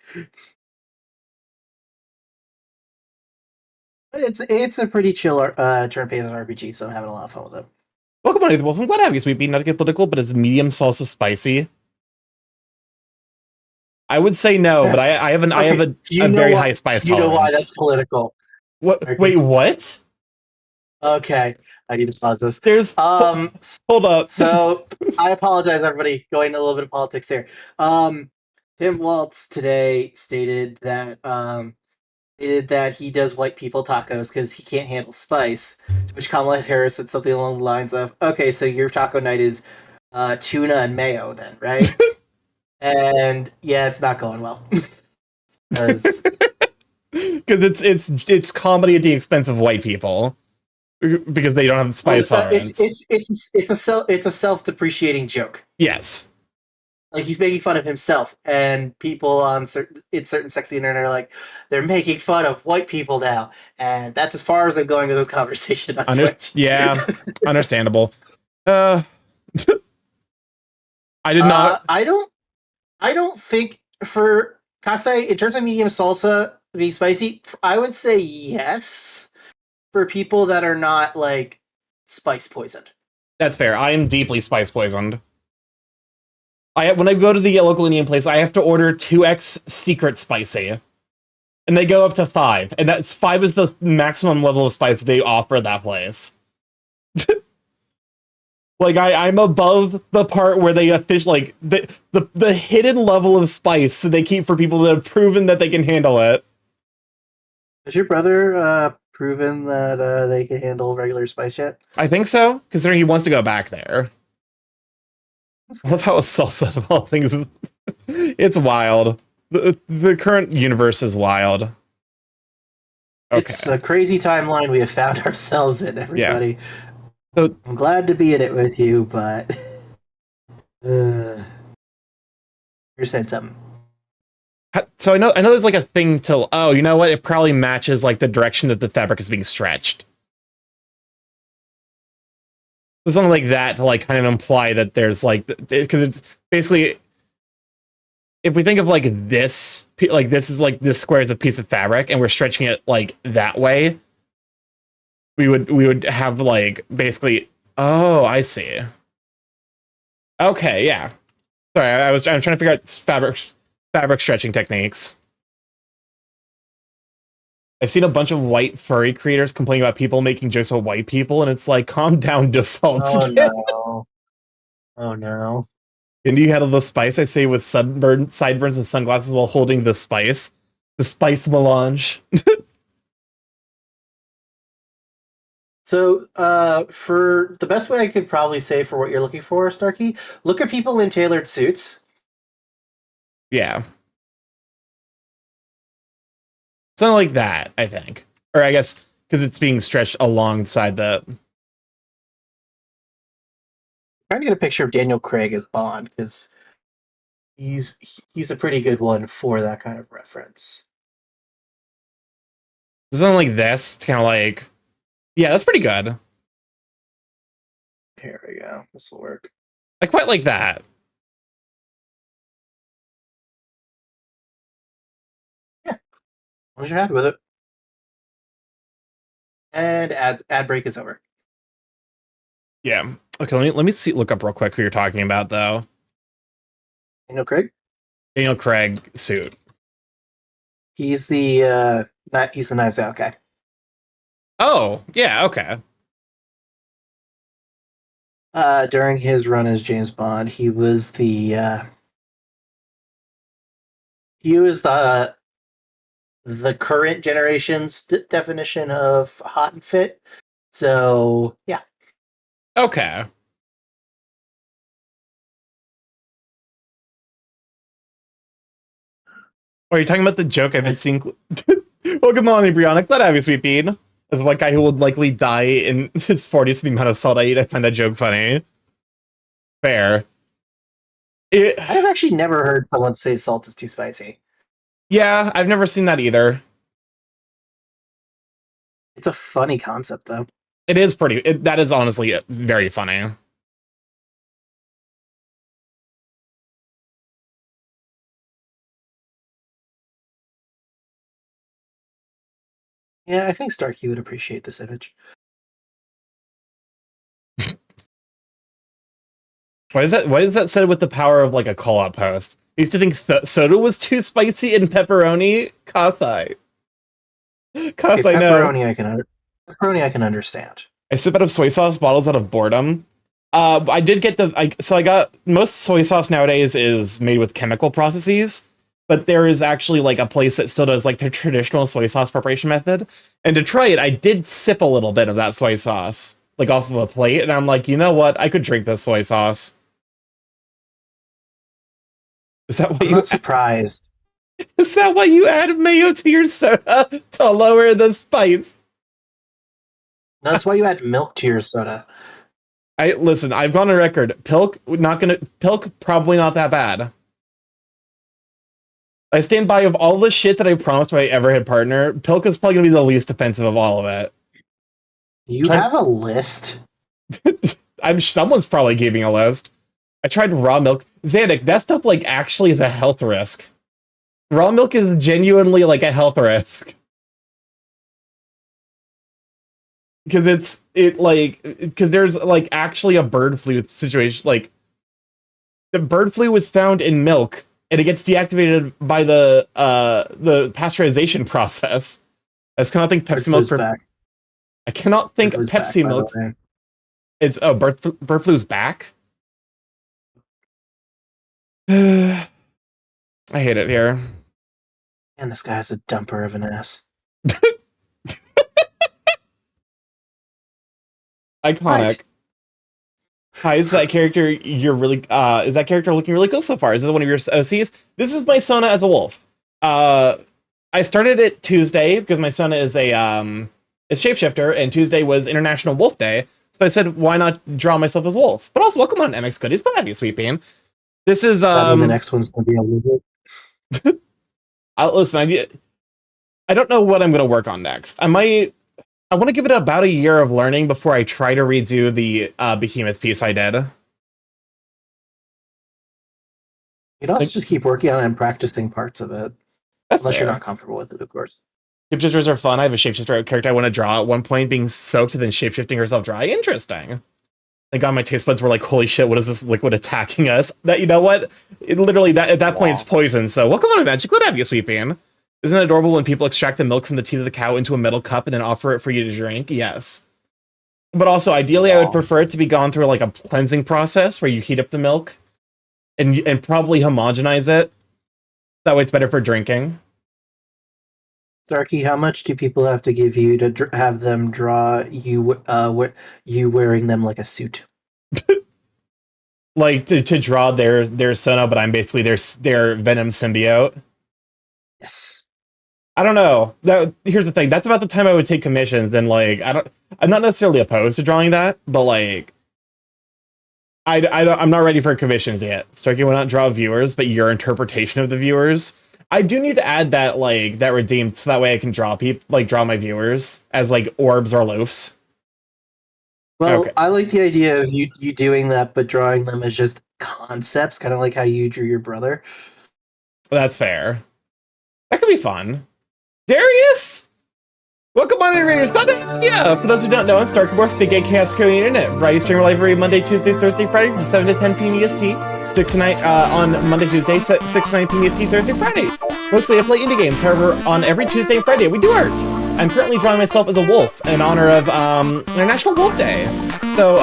But it's a pretty chill turn-based RPG, so I'm having a lot of fun with it. Welcome on, Wolf. I'm glad to have you, sweet bean. Not to get political, but is medium salsa spicy? I would say no, but I have a very high spice tolerance. Do you know why that's political? What? Wait, what? Okay, I need to pause this. There's hold up. So I apologize, everybody. Going a little bit of politics here. Tim Waltz today stated that he does white people tacos because he can't handle spice. To which Kamala Harris said something along the lines of, "Okay, so your taco night is tuna and mayo, then, right?" And yeah, it's not going well. Because it's comedy at the expense of white people because they don't have spice tolerance. It's a self-depreciating joke. Yes, like he's making fun of himself, and people in certain sections of the internet are like, they're making fun of white people now, and that's as far as I'm going with this conversation on Twitch. Yeah, understandable. I did not. I don't think for Kasai, in terms of medium salsa being spicy, I would say yes for people that are not, like, spice poisoned. That's fair. I am deeply spice poisoned. When I go to the local Indian place, I have to order 2x secret spicy. And they go up to 5. And that's 5 is the maximum level of spice that they offer at that place. Like I'm above the part where they like the hidden level of spice that they keep for people that have proven that they can handle it. Has your brother proven that they can handle regular spice yet? I think so, considering he wants to go back there. I love how a salsa of all things. It's wild. The current universe is wild. Okay. It's a crazy timeline we have found ourselves in, everybody. So, I'm glad to be in it with you, but you're saying something. so I know there's like a thing to. Oh, you know what? It probably matches like the direction that the fabric is being stretched. So something like that to like kind of imply that there's like because it's basically if we think of like this is like this square is a piece of fabric and we're stretching it like that way. We would have like basically. Oh, I see. Okay, yeah. Sorry, I'm trying to figure out fabric stretching techniques. I've seen a bunch of white furry creators complaining about people making jokes about white people, and it's like, calm down, defaults. Oh no! Oh no! And you handle the spice, I say, with sideburns and sunglasses while holding the spice melange. So, for the best way I could probably say for what you're looking for, Starky, look at people in tailored suits. Yeah. Something like that, I think. Or I guess, because it's being stretched alongside the... Trying to get a picture of Daniel Craig as Bond, because he's a pretty good one for that kind of reference. Something like this, kind of like... Yeah, that's pretty good. Here we go. This will work. I quite like that. Yeah. As long as you're happy with it. And ad break is over. Yeah. Okay, let me see. Look up real quick who you're talking about, though. Daniel Craig? Daniel Craig suit. He's the Knives Out guy. Oh, yeah, okay. During his run as James Bond, he was the current generation's definition of hot and fit. So yeah. Okay. Are you talking about the joke I've been seeing? Well, good morning, Brianna. Glad to have you, sweet bean. As one guy who would likely die in his 40s for the amount of salt I eat, I find that joke funny. Fair. I've actually never heard someone say salt is too spicy. Yeah, I've never seen that either. It's a funny concept, though. It is pretty. That is honestly very funny. Yeah, I think Starkey would appreciate this image. Why is that said with the power of like a call-out post? I used to think soda was too spicy and pepperoni. Kasai. Okay, I know. Pepperoni I can understand. I sip out of soy sauce bottles out of boredom. I did get I got most soy sauce nowadays is made with chemical processes, but there is actually like a place that still does like the traditional soy sauce preparation method. And to try it, I did sip a little bit of that soy sauce, like off of a plate, and I'm like, you know what? I could drink this soy sauce. Is that what I'm not surprised. Is that why you add mayo to your soda to lower the spice? No, that's why you add milk to your soda. Listen, I've gone on record. Pilk probably not that bad. I stand by of all the shit that I promised my Everhead partner, Pilk is probably gonna be the least offensive of all of it. You have a list? Someone's probably giving a list. I tried raw milk. Xandic, that stuff like actually is a health risk. Raw milk is genuinely like a health risk. Because there's like actually a bird flu situation. Like the bird flu was found in milk, and it gets deactivated by the pasteurization process. I just cannot think Pepsi milk. I cannot think Pepsi milk. It's bird flu's back. I hate it here. And this guy has a dumper of an ass. Iconic. Right. Hi, is that character is that character looking really cool so far? Is this one of your OCs? This is my Sona as a wolf. I started it Tuesday because my Sona is a shapeshifter, and Tuesday was International Wolf Day. So I said, why not draw myself as wolf? But also, welcome on MX Goodies. Glad to have you, Sweet Bean. This is The next one's gonna be a lizard. listen, I don't know what I'm gonna work on next. I want to give it about a year of learning before I try to redo the Behemoth piece I did. You'd also just keep working on it and practicing parts of it. That's Unless fair. you're not comfortable with it, of course. Shapeshifters are fun. I have a shapeshifter character I want to draw at one point, being soaked and then shapeshifting herself dry. Interesting. Thank God my taste buds were like, holy shit, what is this liquid attacking us? That, you know what? It literally, at that point, it's poison. So welcome on Magic. Glad to have you, Sweet Bean. Isn't it adorable when people extract the milk from the teeth of the cow into a metal cup and then offer it for you to drink? Yes. But also, ideally, I would prefer it to be gone through like a cleansing process where you heat up the milk and probably homogenize it. That way it's better for drinking. Starky, how much do people have to give you to have them draw you you wearing them like a suit? Like to draw their Sona, but I'm basically their Venom symbiote. Yes. I don't know. Here's the thing. That's about the time I would take commissions. Then like I'm not necessarily opposed to drawing that, but like I'm not ready for commissions yet. Starky will not draw viewers, but your interpretation of the viewers. I do need to add that like that redeemed, so that way I can draw draw my viewers as like orbs or loafs. Well, Okay. I like the idea of you doing that, but drawing them as just concepts, kind of like how you drew your brother. That's fair. That could be fun. Darius! Welcome on in, Raiders. Yeah, for those who don't know, I'm StarkyMorph, Big Gay Chaos Crew Internet. Variety streamer live every Monday, Tuesday, Thursday, Friday from 7 to 10 p.m. EST. 6 to 9 on Monday, Tuesday, 6 to 9 p.m. EST, Thursday, Friday. Mostly I play indie games, however, on every Tuesday and Friday we do art. I'm currently drawing myself as a wolf in honor of International Wolf Day. So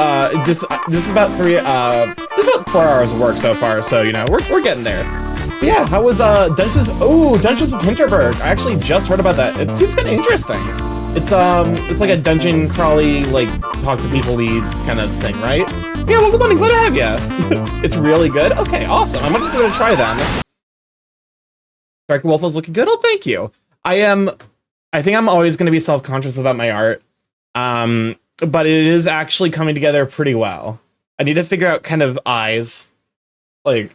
this is about 4 hours of work so far, so you know, we're getting there. But yeah, how was Dungeons of Hinterberg? I actually just heard about that. It seems kind of interesting. It's like a dungeon crawly, like talk to people lead kind of thing, right? Yeah, welcome on, glad to have you. It's really good. Okay, awesome. I'm gonna give it a try then. Starky Wolf is looking good. Oh, thank you. I think I'm always gonna be self-conscious about my art. But it is actually coming together pretty well. I need to figure out kind of eyes, but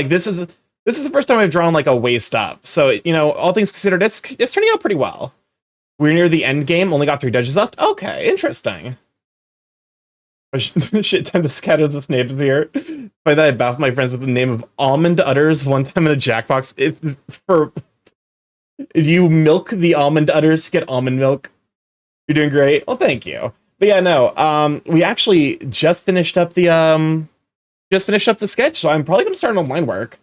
this is the first time I've drawn like a waist up. So you know, all things considered, it's turning out pretty well. We're near the end game. Only got 3 dungeons left. Okay, interesting. Shit time to scatter the snapes here. By that, I baffled my friends with the name of Almond Udders one time in a Jackbox. It's for if you milk the almond udders to get almond milk. You're doing great. Well, thank you. But yeah, no. We actually just finished up the sketch, so I'm probably gonna start an online work.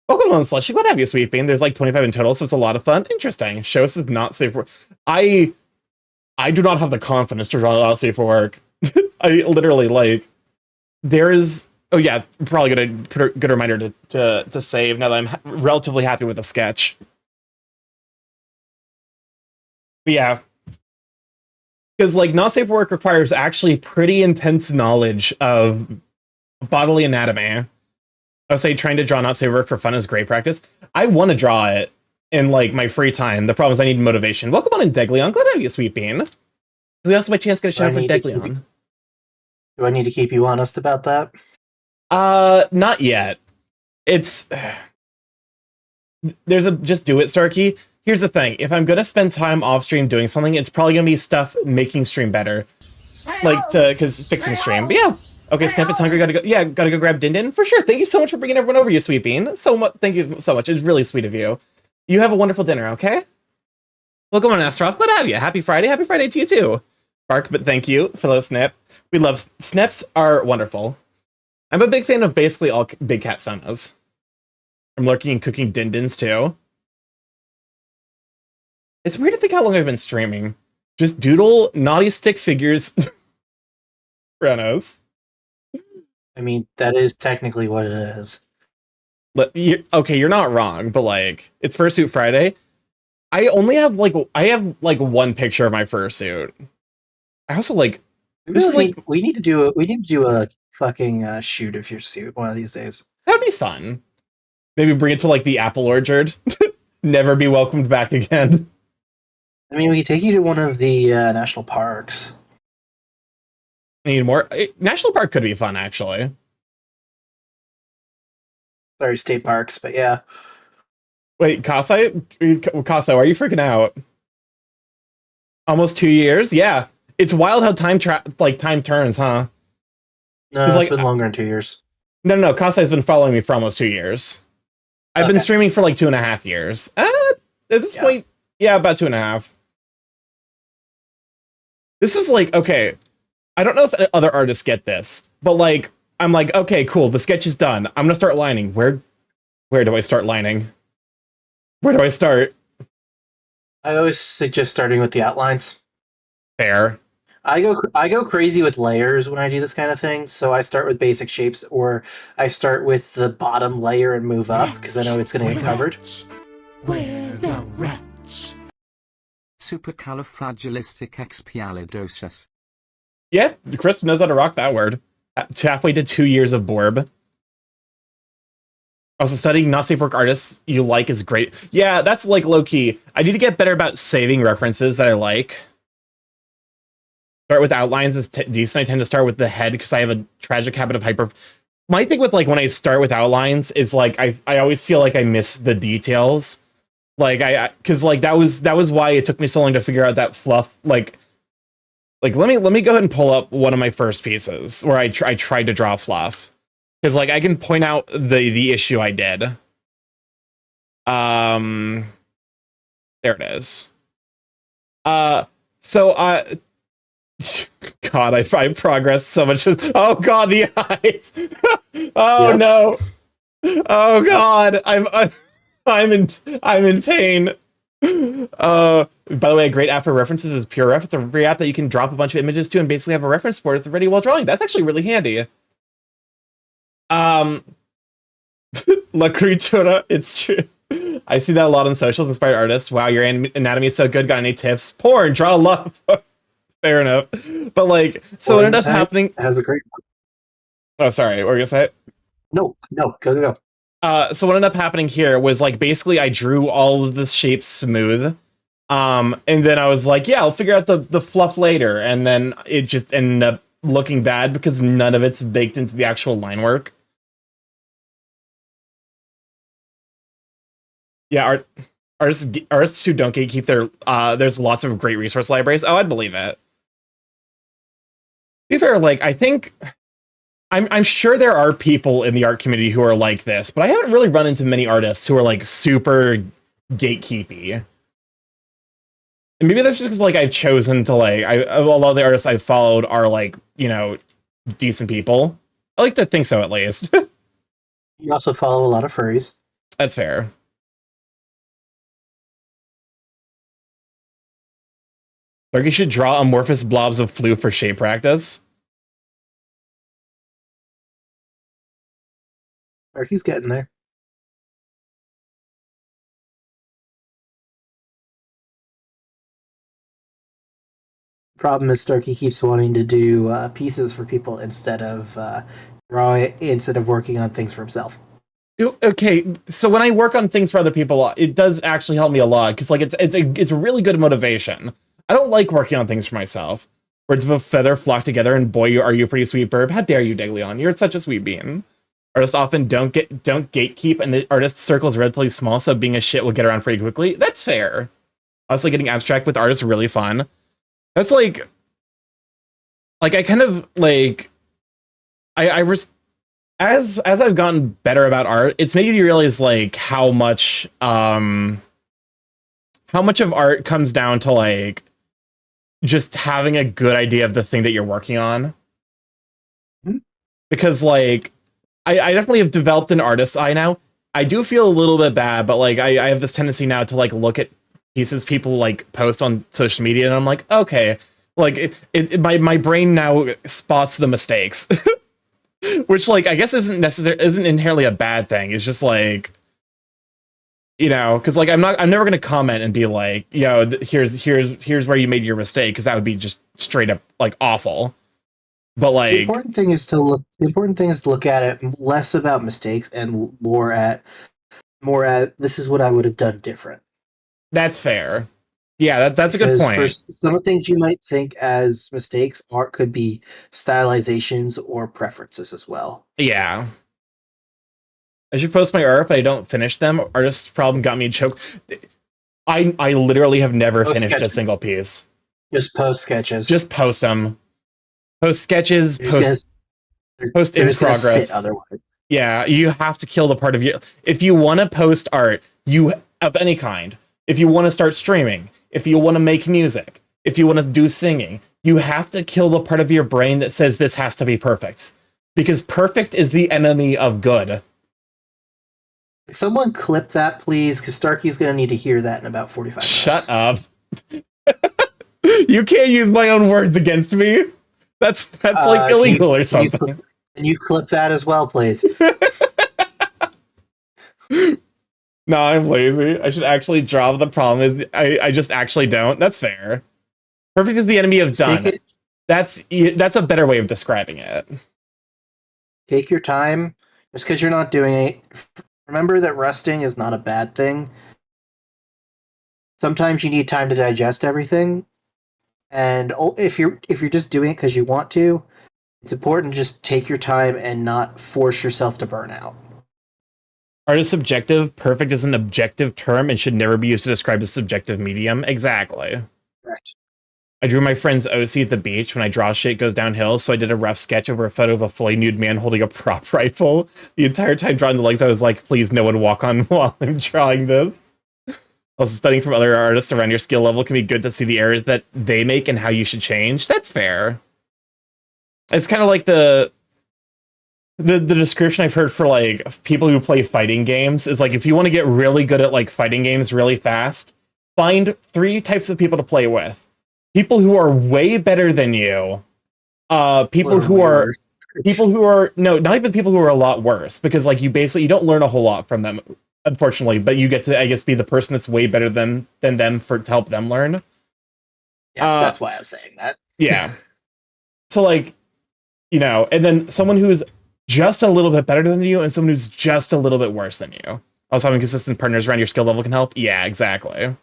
Welcome on Slushy. Glad to have you, Sweet Bean. There's like 25 in total, so it's a lot of fun. Interesting. Shos is not safe for work. I do not have the confidence to draw it out safe for work. I literally like there is. Oh yeah, probably good reminder to save now that I'm relatively happy with the sketch. But yeah, because like not safe for work requires actually pretty intense knowledge of bodily anatomy. I would say trying to draw not safe for work for fun is great practice. I want to draw it in like my free time. The problem is I need motivation. Welcome on in, Deglion. Glad to have you, Sweet Bean. We also by chance get a shout out for Deglion. Do I need to keep you honest about that? Not yet. It's just do it, Starky. Here's the thing. If I'm gonna spend time off stream doing something, it's probably gonna be stuff making stream better. Because fixing stream. But yeah. Okay, Snap is hungry. Gotta go grab Din Din. For sure. Thank you so much for bringing everyone over, you Sweet Bean. Thank you so much. It's really sweet of you. You have a wonderful dinner, okay? Welcome on, Astaroth. Glad to have you. Happy Friday. Happy Friday to you too. Bark, but thank you for those Snap. We love Snaps are wonderful. I'm a big fan of basically all Big Cat Sonas. I'm lurking and cooking Din Dins too. It's weird to think how long I've been streaming. Just doodle naughty stick figures. Renos. I mean, that is technically what it is. Okay, you're not wrong, but like it's Fursuit Friday. I only have like one picture of my fursuit. I also like this is like We need to do a fucking shoot of your suit one of these days. that'd be fun. Maybe bring it to like the apple orchard. Never be welcomed back again. I mean, we could take you to one of the national parks. Need more? National Park could be fun, actually. Sorry, state parks, but yeah. Wait, Kasai, why are you freaking out? Almost 2 years? Yeah, it's wild how time turns, huh? No, it's been longer than 2 yees. No. Kasai's been following me for almost 2 years. I've been streaming for like 2.5 years. At this point, yeah, about 2.5. This is like, okay, I don't know if other artists get this, but like, I'm like, okay, cool, the sketch is done. I'm gonna start lining. Where do I start lining? Where do I start? I always suggest starting with the outlines. Fair. I go crazy with layers when I do this kind of thing. So I start with basic shapes, or I start with the bottom layer and move up because I know it's going to get covered. Where the rats? Supercalifragilisticexpialidocious. Yeah, Chris knows how to rock that word. Halfway to 2 years of Borb. Also, studying not safe work artists you like is great. Yeah, that's like low-key. I need to get better about saving references that I like. Start with outlines is decent. I tend to start with the head because I have a tragic habit of hyper. My thing with like when I start with outlines is like I always feel like I miss the details. Like because like that was why it took me so long to figure out that fluff. Like let me go ahead and pull up one of my first pieces where I tried to draw fluff, because like I can point out the issue I did. There it is. God, I progressed so much. Oh God, the eyes. Oh yep. No. Oh God, I'm in pain. By the way, a great app for references is Pure Ref. It's a free app that you can drop a bunch of images to and basically have a reference for it ready while drawing. That's actually really handy. La Critura, it's true. I see that a lot on socials. Inspired artists. Wow, your anatomy is so good. Got any tips? Porn, draw a lot. Fair enough. But like, so what ended up happening has a great one. Oh, sorry, what were you gonna say? No, go. So what ended up happening here was like basically I drew all of the shapes smooth. And then I was like, yeah, I'll figure out the fluff later, and then it just ended up looking bad because none of it's baked into the actual line work. Yeah, artists who don't gatekeep their there's lots of great resource libraries. Oh, I'd believe it. To be fair, like I think I'm sure there are people in the art community who are like this, but I haven't really run into many artists who are like super gatekeepy. And maybe that's just because like I've chosen to like a lot of the artists I've followed are like, you know, decent people. I like to think so, at least. You also follow a lot of furries. That's fair. Like you should draw amorphous blobs of flu for shape practice. He's getting there. Problem is, Starky keeps wanting to do pieces for people instead of working on things for himself. Okay, so when I work on things for other people, it does actually help me a lot because like it's a really good motivation. I don't like working on things for myself. Birds of a feather flock together, and boy, are you a pretty sweet bird. How dare you, Deglion? You're such a sweet bean. Artists often don't gatekeep, and the artist circle is relatively small, so being a shit will get around pretty quickly. That's fair. Honestly, getting abstract with artists is really fun. That's like I kind of like as I've gotten better about art, it's making me realize like how much of art comes down to like just having a good idea of the thing that you're working on. Mm-hmm. Because like I definitely have developed an artist's eye now. I do feel a little bit bad, but like I have this tendency now to like look at pieces people like post on social media, and I'm like, okay, Like my brain now spots the mistakes, which like I guess isn't inherently a bad thing. It's just like, you know, because like I'm never gonna comment and be like, yo, here's where you made your mistake, because that would be just straight up like awful. But The like, important thing is to look. The important thing is to look at it less about mistakes and more at this is what I would have done different. that's fair. Yeah, that's a good Because point. for some of the things you might think as mistakes could be stylizations or preferences as well. Yeah. I should post my art, but I don't finish them. Artist's problem got me choked. I literally have never Post finished a sketches. single piece. Just post sketches. Just post them. Post sketches, They're just post they're in just gonna sit progress. otherwise. Yeah, you have to kill the part of you. If you want to post art, you of any kind, if you want to start streaming, if you want to make music, if you want to do singing, you have to kill the part of your brain that says this has to be perfect. Because perfect is the enemy of good. Can someone clip that, please? Because Starky's gonna need to hear that in about 45 minutes. Shut up. You can't use my own words against me. That's like illegal or something. Can you clip that as well, please? No, I'm lazy. I should actually draw. The problem is I just actually don't. That's fair. Perfect is the enemy of done. That's a better way of describing it. Take your time. Just because you're not doing it, remember that resting is not a bad thing. Sometimes you need time to digest everything, and if you're just doing it because you want to, it's important to just take your time and not force yourself to burn out. Art is subjective. Perfect is an objective term and should never be used to describe a subjective medium. Exactly. Correct. I drew my friend's OC at the beach. When I draw shit, it goes downhill, so I did a rough sketch over a photo of a fully nude man holding a prop rifle. The entire time drawing the legs, I was like, please, no one walk on while I'm drawing this. Also, studying from other artists around your skill level can be good to see the errors that they make and how you should change. That's fair. It's kind of like the description I've heard for like people who play fighting games is like, if you want to get really good at like fighting games really fast, find 3 types of people to play with. People who are way better than you, people who are no, not even people who are a lot worse, because like you don't learn a whole lot from them, unfortunately, but you get to, I guess, be the person that's way better than them to help them learn. Yes, that's why I'm saying that. Yeah. So like, you know, and then someone who's just a little bit better than you and someone who's just a little bit worse than you. Also, having consistent partners around your skill level can help. Yeah, exactly.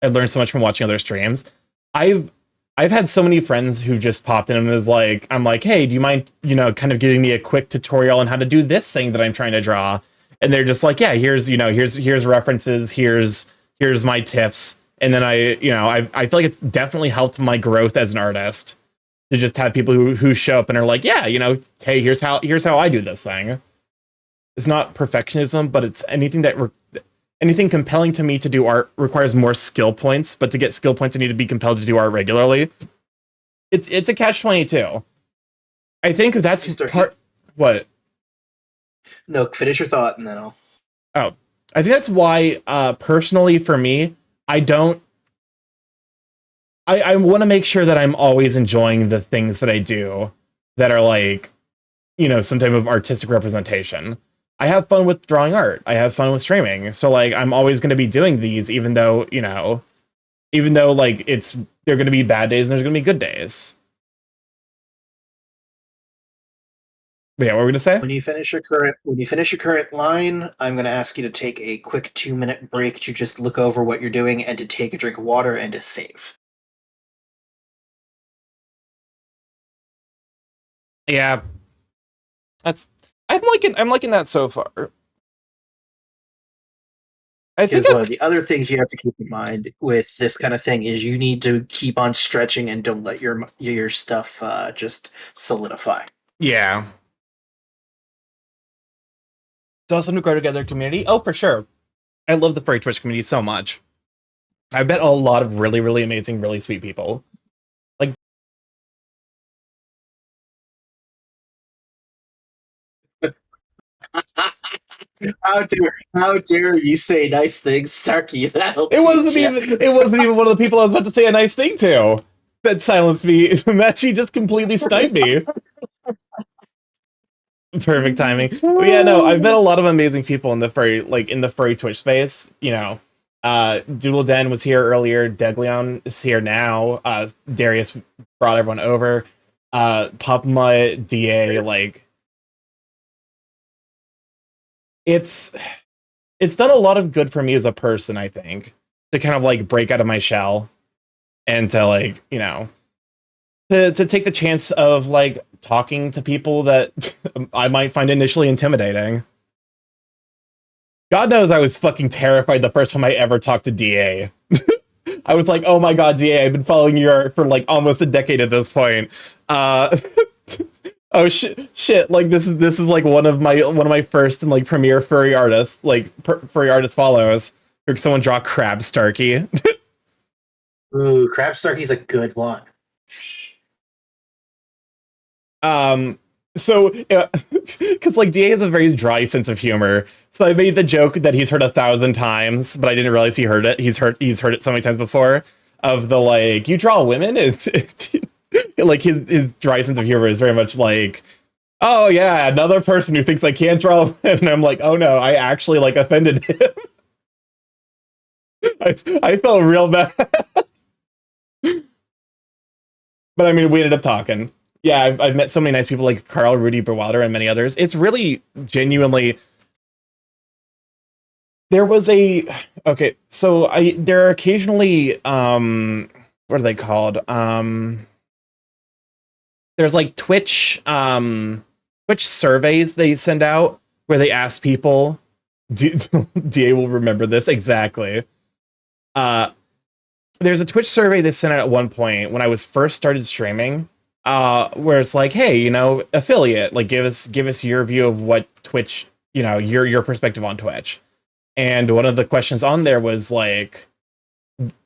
I've learned so much from watching other streams. I've had so many friends who just popped in and was like, I'm like, hey, do you mind, you know, kind of giving me a quick tutorial on how to do this thing that I'm trying to draw? And they're just like, yeah, here's references, here's my tips. And then I feel like it's definitely helped my growth as an artist to just have people who show up and are like, yeah, you know, hey, here's how I do this thing. It's not perfectionism, but it's anything compelling to me to do art requires more skill points, but to get skill points, I need to be compelled to do art regularly. It's a catch-22. I think that's part... What? No, finish your thought and then I'll... Oh. I think that's why, personally, for me, I want to make sure that I'm always enjoying the things that I do that are like, you know, some type of artistic representation. I have fun with drawing art. I have fun with streaming. So like, I'm always going to be doing these, even though like they're going to be bad days and there's going to be good days. But yeah, what were we going to say? When you finish your current line, I'm going to ask you to take a quick 2-minute break to just look over what you're doing and to take a drink of water and to save. Yeah. I'm liking that so far. I think one of the other things you have to keep in mind with this kind of thing is you need to keep on stretching and don't let your stuff just solidify. Yeah. It's awesome to grow together community. Oh, for sure. I love the furry Twitch community so much. I've met a lot of really, really amazing, really sweet people. Like, How dare you say nice things, Starky? That'll It wasn't teach ya. even one of the people I was about to say a nice thing to that silenced me. That she just completely sniped me. Perfect timing. But yeah, no, I've met a lot of amazing people in the furry Twitch space. You know, Doodle Den was here earlier. Deglion is here now. Darius brought everyone over. Pop Mutt, DA, like it's done a lot of good for me as a person, I think, to kind of like break out of my shell and to like, you know, to take the chance of like talking to people that I might find initially intimidating. God knows I was fucking terrified the first time I ever talked to DA. I was like, oh my god, DA, I've been following you for like almost a decade at this point. Oh shit! Like this is like one of my first and like premier furry artists, like furry artist follows. Or someone draw Crab Starky. Ooh, Crab Starky's a good one. So because like DA has a very dry sense of humor, so I made the joke that he's heard 1,000 times, but I didn't realize he heard it. He's heard it so many times before. Of the like, you draw women, and like his dry sense of humor is very much like, oh yeah, another person who thinks I can't draw women. And I'm like, oh no, I actually like offended him. I felt real bad. But I mean, we ended up talking. Yeah, I've met so many nice people like Carl, Rudy Berwalder, and many others. It's really genuinely. There was a so there are occasionally what are they called? There's like Twitch surveys they send out where they ask people. DA will remember this exactly. There's a Twitch survey they sent out at one point when I was first started streaming. Where it's like, hey, you know, affiliate, like give us your view of what Twitch, you know, your perspective on Twitch. And one of the questions on there was like,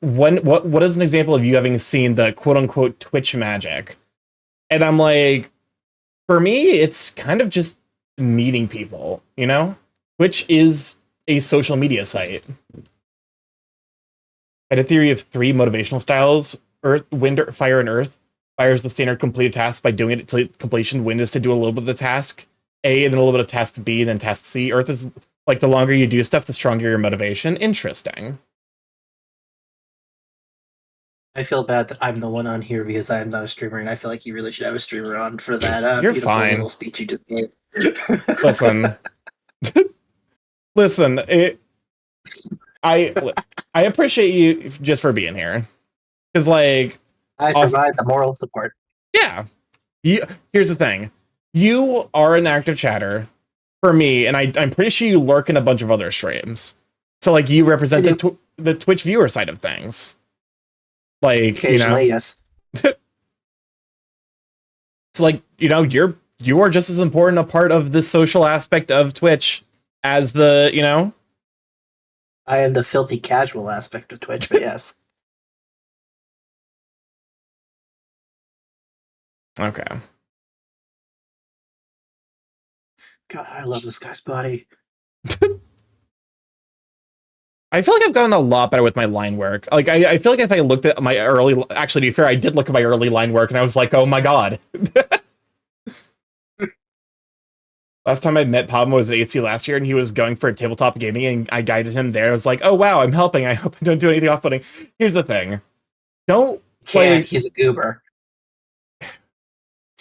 what is an example of you having seen the quote unquote Twitch magic? And I'm like, for me, it's kind of just meeting people, you know? Twitch is a social media site. I had a theory of 3 motivational styles: Earth, Wind, Fire, and Earth. Fire is the standard completed task by doing it to completion. Wind is to do a little bit of the task A, and then a little bit of task B, and then task C. Earth is like the longer you do stuff, the stronger your motivation. Interesting. I feel bad that I'm the one on here because I am not a streamer, and I feel like you really should have a streamer on for that You're beautiful fine. little speech you just gave. Listen. Listen, I appreciate you just for being here. Because, like... I provide the moral support. Yeah. Here's the thing. You are an active chatter for me, and I'm pretty sure you lurk in a bunch of other streams. So, like, you represent the Twitch viewer side of things. Like, occasionally, you know, yes. So, like, you know, you are just as important a part of the social aspect of Twitch as the, you know... I am the filthy casual aspect of Twitch, but yes. Okay. God, I love this guy's body. I feel like I've gotten a lot better with my line work. Like, I feel like if I looked at my early... Actually, to be fair, I did look at my early line work, and I was like, oh my god. Last time I met Pablo was at AC last year, and he was going for a tabletop gaming, and I guided him there. I was like, oh wow, I'm helping. I hope I don't do anything off-putting. Here's the thing. Don't play... He's a goober.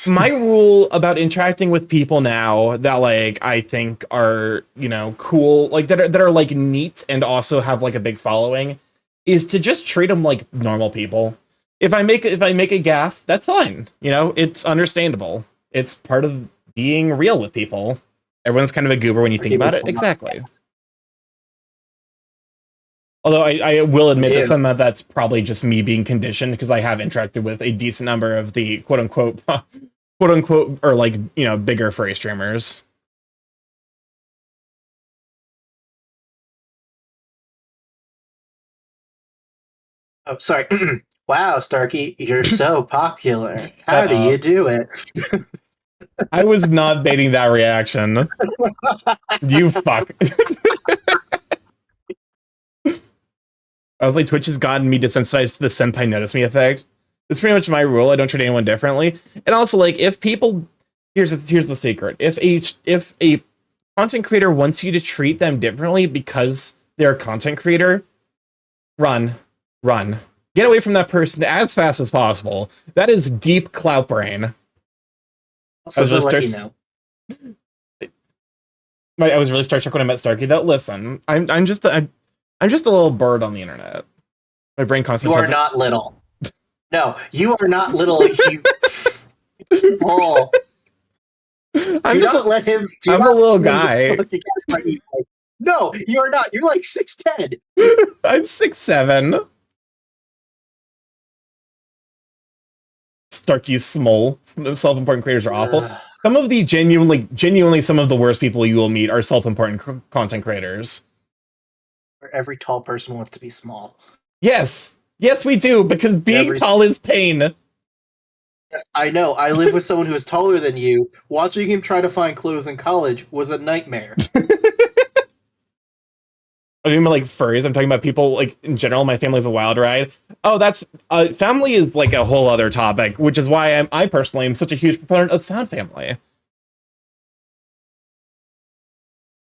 My rule about interacting with people now that, like, I think are, you know, cool, like, that are like, neat and also have, like, a big following, is to just treat them like normal people. If I make a gaffe, that's fine. You know, it's understandable. It's part of being real with people. Everyone's kind of a goober when you think about it. Exactly. Although I will admit that some of that's probably just me being conditioned, because I have interacted with a decent number of the quote-unquote, or, like, you know, bigger furry streamers. Oh, sorry. Wow, Starky, you're so popular. How do you do it? I was not baiting that reaction. You fuck. I was like, Twitch has gotten me desensitized to the senpai notice me effect. It's pretty much my rule. I don't treat anyone differently. And also, like, if people, here's the secret. If a content creator wants you to treat them differently because they're a content creator, run. Get away from that person as fast as possible. That is deep clout brain. Also, to let you know. I was really starstruck when I met Starky. Though, listen, I'm just a little bird on the internet. My brain constantly. You are not little. No, you are not little. You ball. I'm let him. I'm a little guy. No, you are not. You're like 6'10". I'm 6'7". Starky's small. Self-important creators are awful. Some of the genuinely some of the worst people you will meet are self-important content creators. Where every tall person wants to be small. Yes, we do, because being tall is pain. Yes, I know. I live with someone who is taller than you. Watching him try to find clothes in college was a nightmare. I don't mean like furries. I'm talking about people like in general. My family's a wild ride. Oh, that's family is like a whole other topic, which is why I personally am such a huge proponent of found family.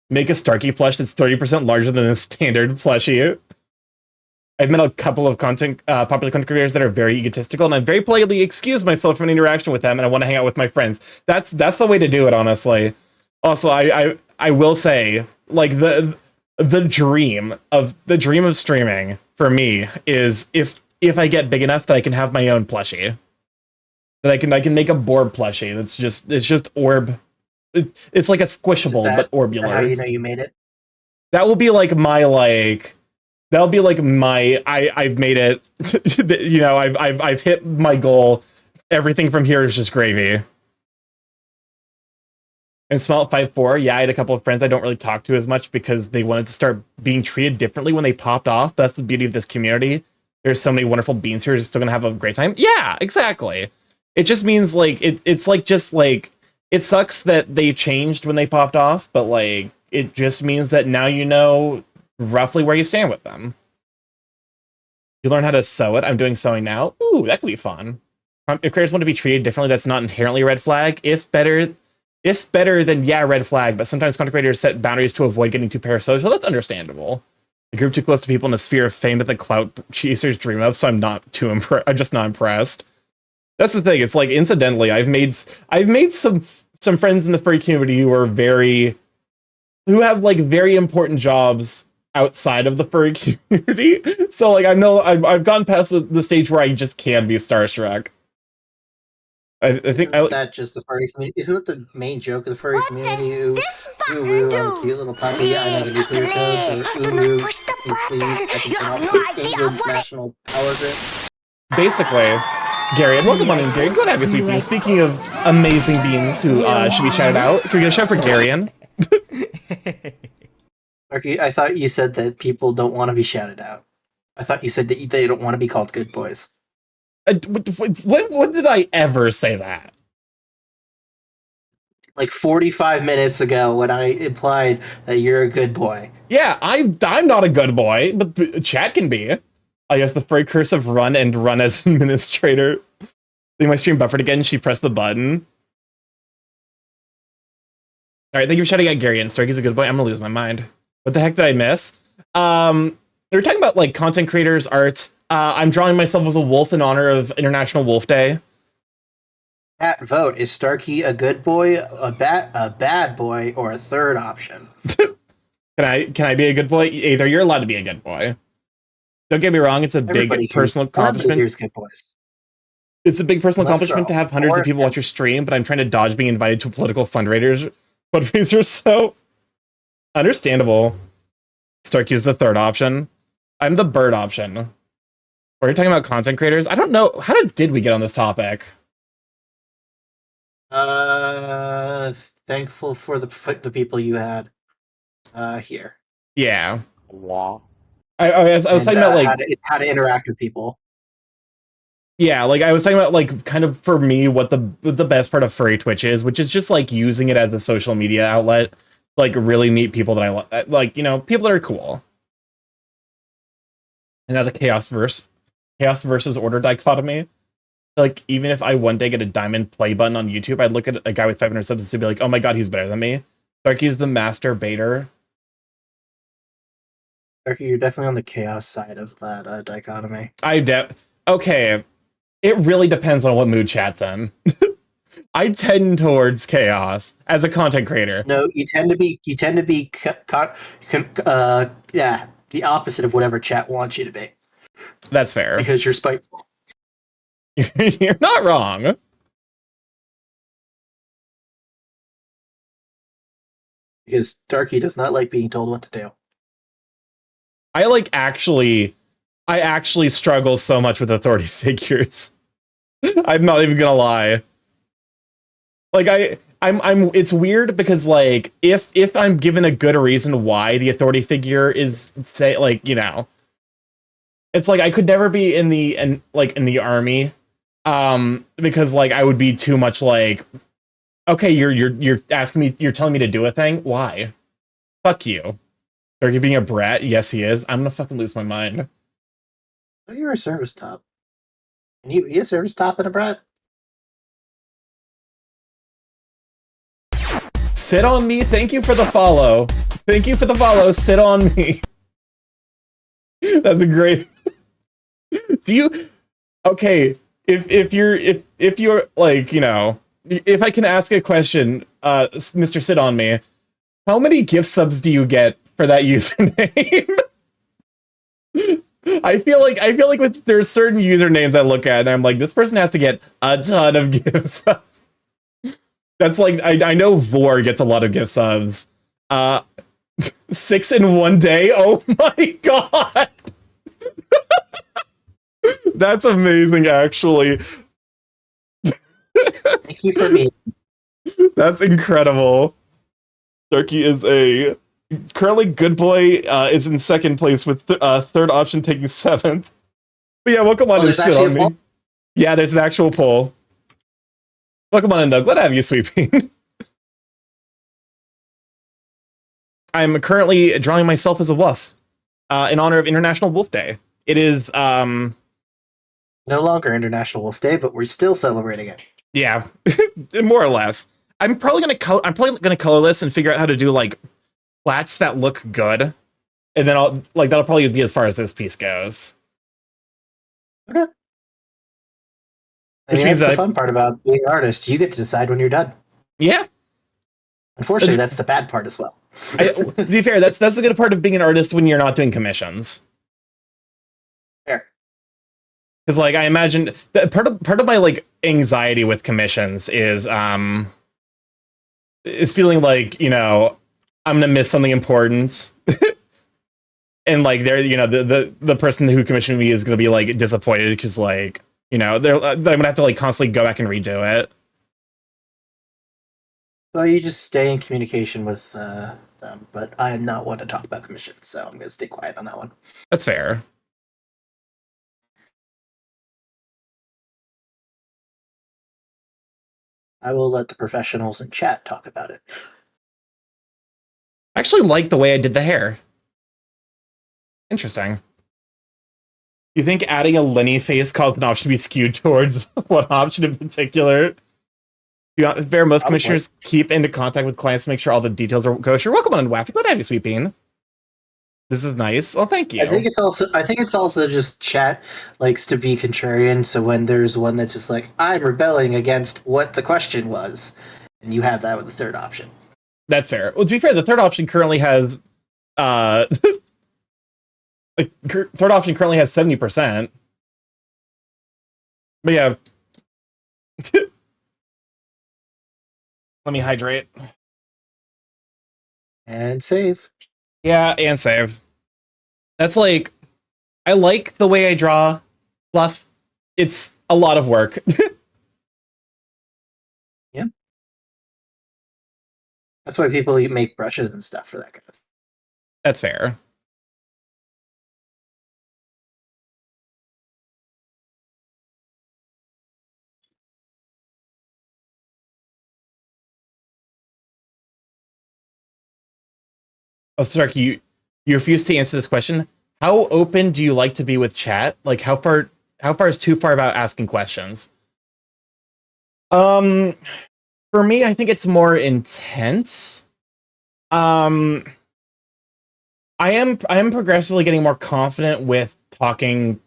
Make a Starky plush that's 30% larger than a standard plushie. I've met a couple of popular content creators that are very egotistical, and I very politely excuse myself from an interaction with them, and I want to hang out with my friends. That's the way to do it, honestly. Also, I will say, like, the dream of streaming for me is if I get big enough that I can have my own plushie, that I can make a Borb plushie. It's just orb. It's like a squishable but orbular. How do you know you made it? That will be like my like. That'll be like my I've made it. You know, I've hit my goal. Everything from here is just gravy. And Smell at 5'4", yeah, I had a couple of friends I don't really talk to as much because they wanted to start being treated differently when they popped off. That's the beauty of this community. There's so many wonderful beings here who are still gonna have a great time. Yeah, exactly. It just means like it's like just like it sucks that they changed when they popped off, but like it just means that now you know roughly where you stand with them. You learn how to sew it. I'm doing sewing now. Ooh, that could be fun. If creators want to be treated differently, that's not inherently a red flag. If better, then yeah, red flag. But sometimes content creators set boundaries to avoid getting too parasocial. That's understandable. A group too close to people in a sphere of fame that the clout chasers dream of. So I'm I'm just not impressed. That's the thing. It's like incidentally, I've made some friends in the furry community who have like very important jobs outside of the furry community. So like I've gone past the stage where I just can be starstruck. I think that just the furry community. Isn't that the main joke of the furry community? Ooh, I'm a cute little puppy. I know the nuclear codes. Or please, I can turn off England's national power grid. Basically, Gary, and welcome on in, Gary. Glad to have you, sweet bean. Speaking of amazing beings who should be shouted out, can we get a shout for Garian? I thought you said that people don't want to be shouted out. I thought you said that they don't want to be called good boys. When did I ever say that? Like 45 minutes ago when I implied that you're a good boy. Yeah, I'm not a good boy, but chat can be. I guess the furry curse of run as administrator. I think my stream buffered again. She pressed the button. All right, thank you for shouting out Gary and Starky's a good boy. I'm gonna lose my mind. What the heck did I miss? We were talking about like content creators, art. I'm drawing myself as a wolf in honor of International Wolf Day. At vote, is Starky a good boy, a bad boy, or a third option? Can I be a good boy? Either you're allowed to be a good boy. Don't get me wrong, it's a big personal accomplishment. Here's good boys. It's a big personal accomplishment to have hundreds of people watch your stream, but I'm trying to dodge being invited to political fundraisers, so understandable. Starky is the third option. I'm the bird option. We're talking about content creators. I don't know. How did we get on this topic? Thankful for the people you had here. Yeah. I was talking about like how to interact with people. Yeah, like I was talking about, like kind of for me, what the best part of furry Twitch is, which is just like using it as a social media outlet, like really meet people that I like, you know, people that are cool. And now the chaos versus order dichotomy. Like even if I one day get a diamond play button on YouTube, I'd look at a guy with 500 subs to be like, oh my god, he's better than me. Starky's the master baiter. Starky, you're definitely on the chaos side of that dichotomy. Okay. It really depends on what mood chat's in. I tend towards chaos as a content creator. No, you tend to be yeah, the opposite of whatever chat wants you to be. That's fair. Because you're spiteful. You're not wrong. Because Darky does not like being told what to do. I actually struggle so much with authority figures. I'm not even gonna lie. Like I'm it's weird because like if I'm given a good reason why the authority figure is, say, like, you know, it's like I could never be in the army, because like I would be too much like, okay, you're asking me, you're telling me to do a thing, why? Fuck you. Are you being a brat? Yes, he is. I'm gonna fucking lose my mind. Oh, you're a service top. And you a service top and a brat? Sit on me. Thank you for the follow. Thank you for the follow. Sit on me. That's a great. Do you? Okay. If you're like, you know, if I can ask a question, Mr. Sit on me, how many gift subs do you get for that username? I feel like with there's certain usernames I look at and I'm like, this person has to get a ton of gift subs. That's like I know Vor gets a lot of gift subs. 6 in one day. Oh my god. That's amazing, actually. Thank you for me. That's incredible. Turkey is a currently good boy, is in second place with third option taking seventh. But yeah, welcome on and sit on me. Yeah, there's an actual poll. Welcome on in, Doug. Glad to have you, Sweeping. I'm currently drawing myself as a wolf, in honor of International Wolf Day. It is no longer International Wolf Day, but we're still celebrating it. Yeah, more or less. I'm probably gonna color this and figure out how to do like flats that look good, and then that'll probably be as far as this piece goes. Okay. Which means that's the fun part about being an artist. You get to decide when you're done. Yeah. Unfortunately, that's the bad part as well. To be fair, that's the good part of being an artist when you're not doing commissions. Fair. Because like I imagine that part of my like anxiety with commissions is feeling like, you know, I'm gonna miss something important. And like they're, you know, the person who commissioned me is gonna be like disappointed because like, you know, I'm gonna have to like constantly go back and redo it. Well, you just stay in communication with them, but I am not one to talk about commissions, so I'm gonna stay quiet on that one. That's fair. I will let the professionals in chat talk about it. I actually like the way I did the hair. Interesting. You think adding a Lenny face caused an option to be skewed towards one option in particular? Bear, most commissioners keep into contact with clients to make sure all the details are kosher. Welcome on, Waffy. Glad to have you, Sweet Bean. This is nice. Oh, thank you. I think it's also just chat likes to be contrarian. So when there's one that's just like, I'm rebelling against what the question was, and you have that with the third option. That's fair. Well, to be fair, the third option currently has third option currently has 70%. But yeah. Let me hydrate. And save. Yeah, and save. That's like, I like the way I draw fluff. It's a lot of work. Yeah. That's why people make brushes and stuff for that kind of thing. That's fair. Oh, Stark, you refuse to answer this question. How open do you like to be with chat? Like, how far is too far about asking questions? For me, I think it's more intense. I am progressively getting more confident with talking,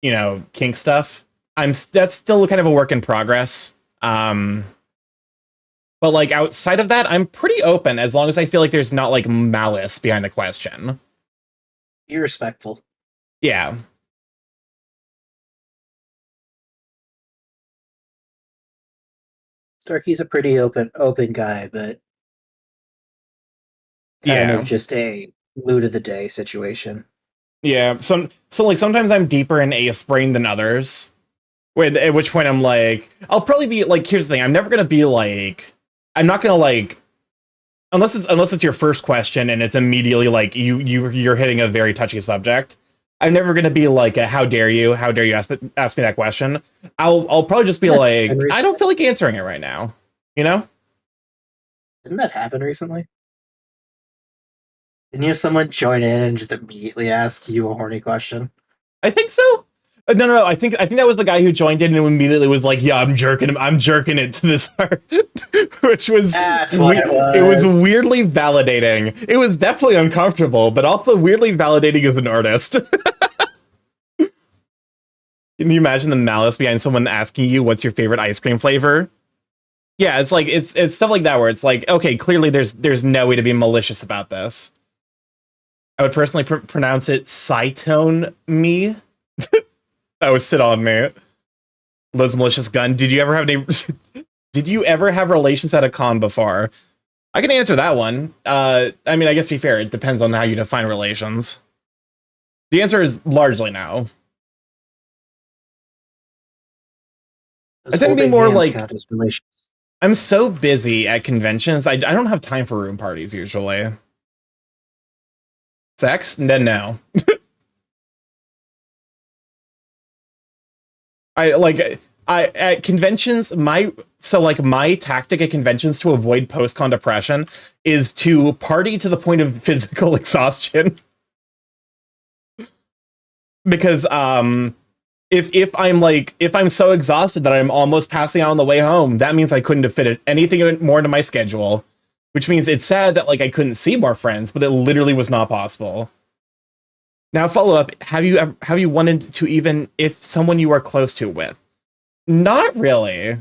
kink stuff. That's still kind of a work in progress. But like outside of that, I'm pretty open as long as I feel like there's not like malice behind the question. Be respectful. Yeah. Starky's a pretty open guy, but kind of just a mood of the day situation. Yeah. Sometimes I'm deeper in ace brain than others. At which point I'm like, I'll probably be like, here's the thing, I'm never gonna be like, I'm not gonna like, unless it's your first question and it's immediately like you're hitting a very touchy subject. I'm never gonna be like, how dare you ask me that question. I'll probably just be like, I don't feel like answering it right now. Didn't that happen recently? Didn't you have someone join in and just immediately ask you a horny question? I think so. No. I think that was the guy who joined in and immediately was like, "Yeah, I'm jerking it to this heart," which was That's what it was. It was weirdly validating. It was definitely uncomfortable, but also weirdly validating as an artist. Can you imagine the malice behind someone asking you what's your favorite ice cream flavor? Yeah, it's like it's stuff like that where it's like, okay, clearly there's no way to be malicious about this. I would personally pronounce it Cytone me. That was sit on me. Liz malicious gun. Did you ever have any? Did you ever have relations at a con before? I can answer that one. I mean, I guess to be fair, it depends on how you define relations. The answer is largely no. I tend to be more like, I'm so busy at conventions. I don't have time for room parties usually. Sex? Then no. I at conventions, my tactic at conventions to avoid post-con depression is to party to the point of physical exhaustion. Because if I'm so exhausted that I'm almost passing out on the way home, that means I couldn't have fit anything more into my schedule. Which means it's sad that like I couldn't see more friends, but it literally was not possible. Now, follow up. Have you wanted to, even if someone you are close to with? Not really.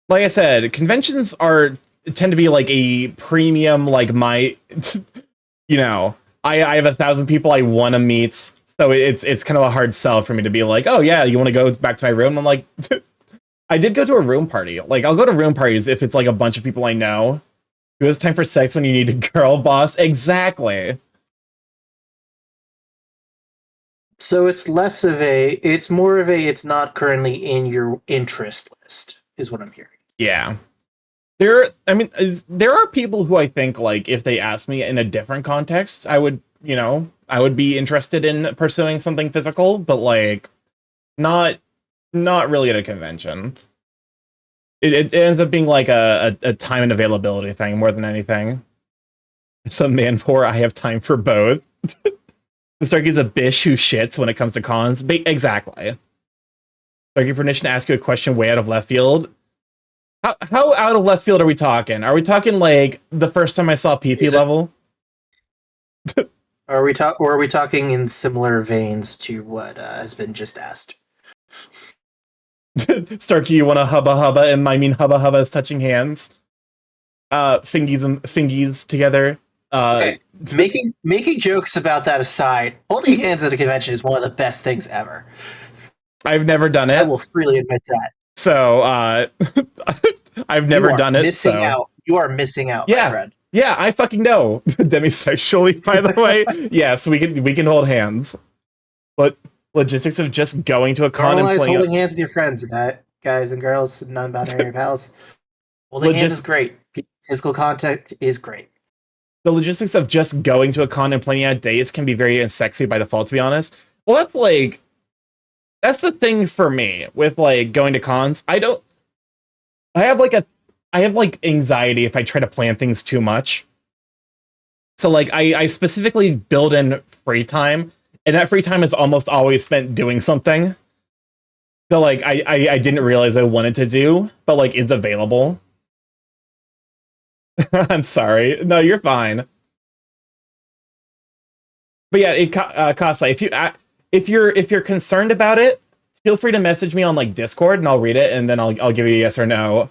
Like I said, conventions tend to be like a premium, like I have 1,000 people I want to meet, so it's kind of a hard sell for me to be like, oh yeah, you want to go back to my room? I'm like, I did go to a room party. Like I'll go to room parties if it's like a bunch of people I know. It was time for sex when you need a girl, boss. Exactly. So it's more of a, it's not currently in your interest list, is what I'm hearing. Yeah. There are people who I think, like, if they asked me in a different context, I would be interested in pursuing something physical, but, like, not really at a convention. It ends up being, like, a time and availability thing more than anything. It's a man for, I have time for both. The Starky's a bish who shits when it comes to cons. Exactly. Starky permission to ask you a question way out of left field. How out of left field are we talking? Are we talking like the first time I saw PP level? Are we talking in similar veins to what has been just asked? Starky, you want a hubba hubba, and I mean hubba hubba is touching hands. Fingies together. Okay. Making jokes about that aside, holding hands at a convention is one of the best things ever. I've never done it. I will freely admit that. So, I've never done it. Missing out. You are missing out, yeah, my friend. Yeah, I fucking know. Demisexually, by the way. Yes, we can hold hands. But logistics of just going to a con and playing holding hands with your friends, guys and girls, non-binary pals. Holding hands is great. Physical contact is great. The logistics of just going to a con and playing out days can be very unsexy by default, to be honest. Well, that's the thing for me with like going to cons. I have anxiety if I try to plan things too much. So like I specifically build in free time, and that free time is almost always spent doing something. So like I didn't realize I wanted to do, but like is available. I'm sorry. No, you're fine. But yeah, Kasa, if you're concerned about it, feel free to message me on like Discord, and I'll read it, and then I'll give you a yes or no.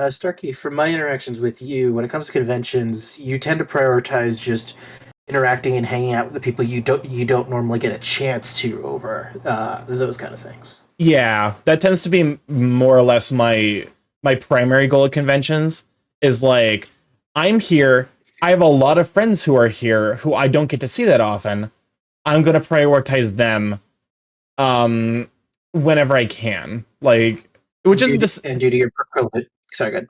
Starkey, from my interactions with you, when it comes to conventions, you tend to prioritize just interacting and hanging out with the people you don't normally get a chance to over those kind of things. Yeah, that tends to be more or less my primary goal at conventions. Is like, I'm here. I have a lot of friends who are here who I don't get to see that often. I'm gonna prioritize them, whenever I can. Like, which isn't just and due to your privilege. Sorry, good.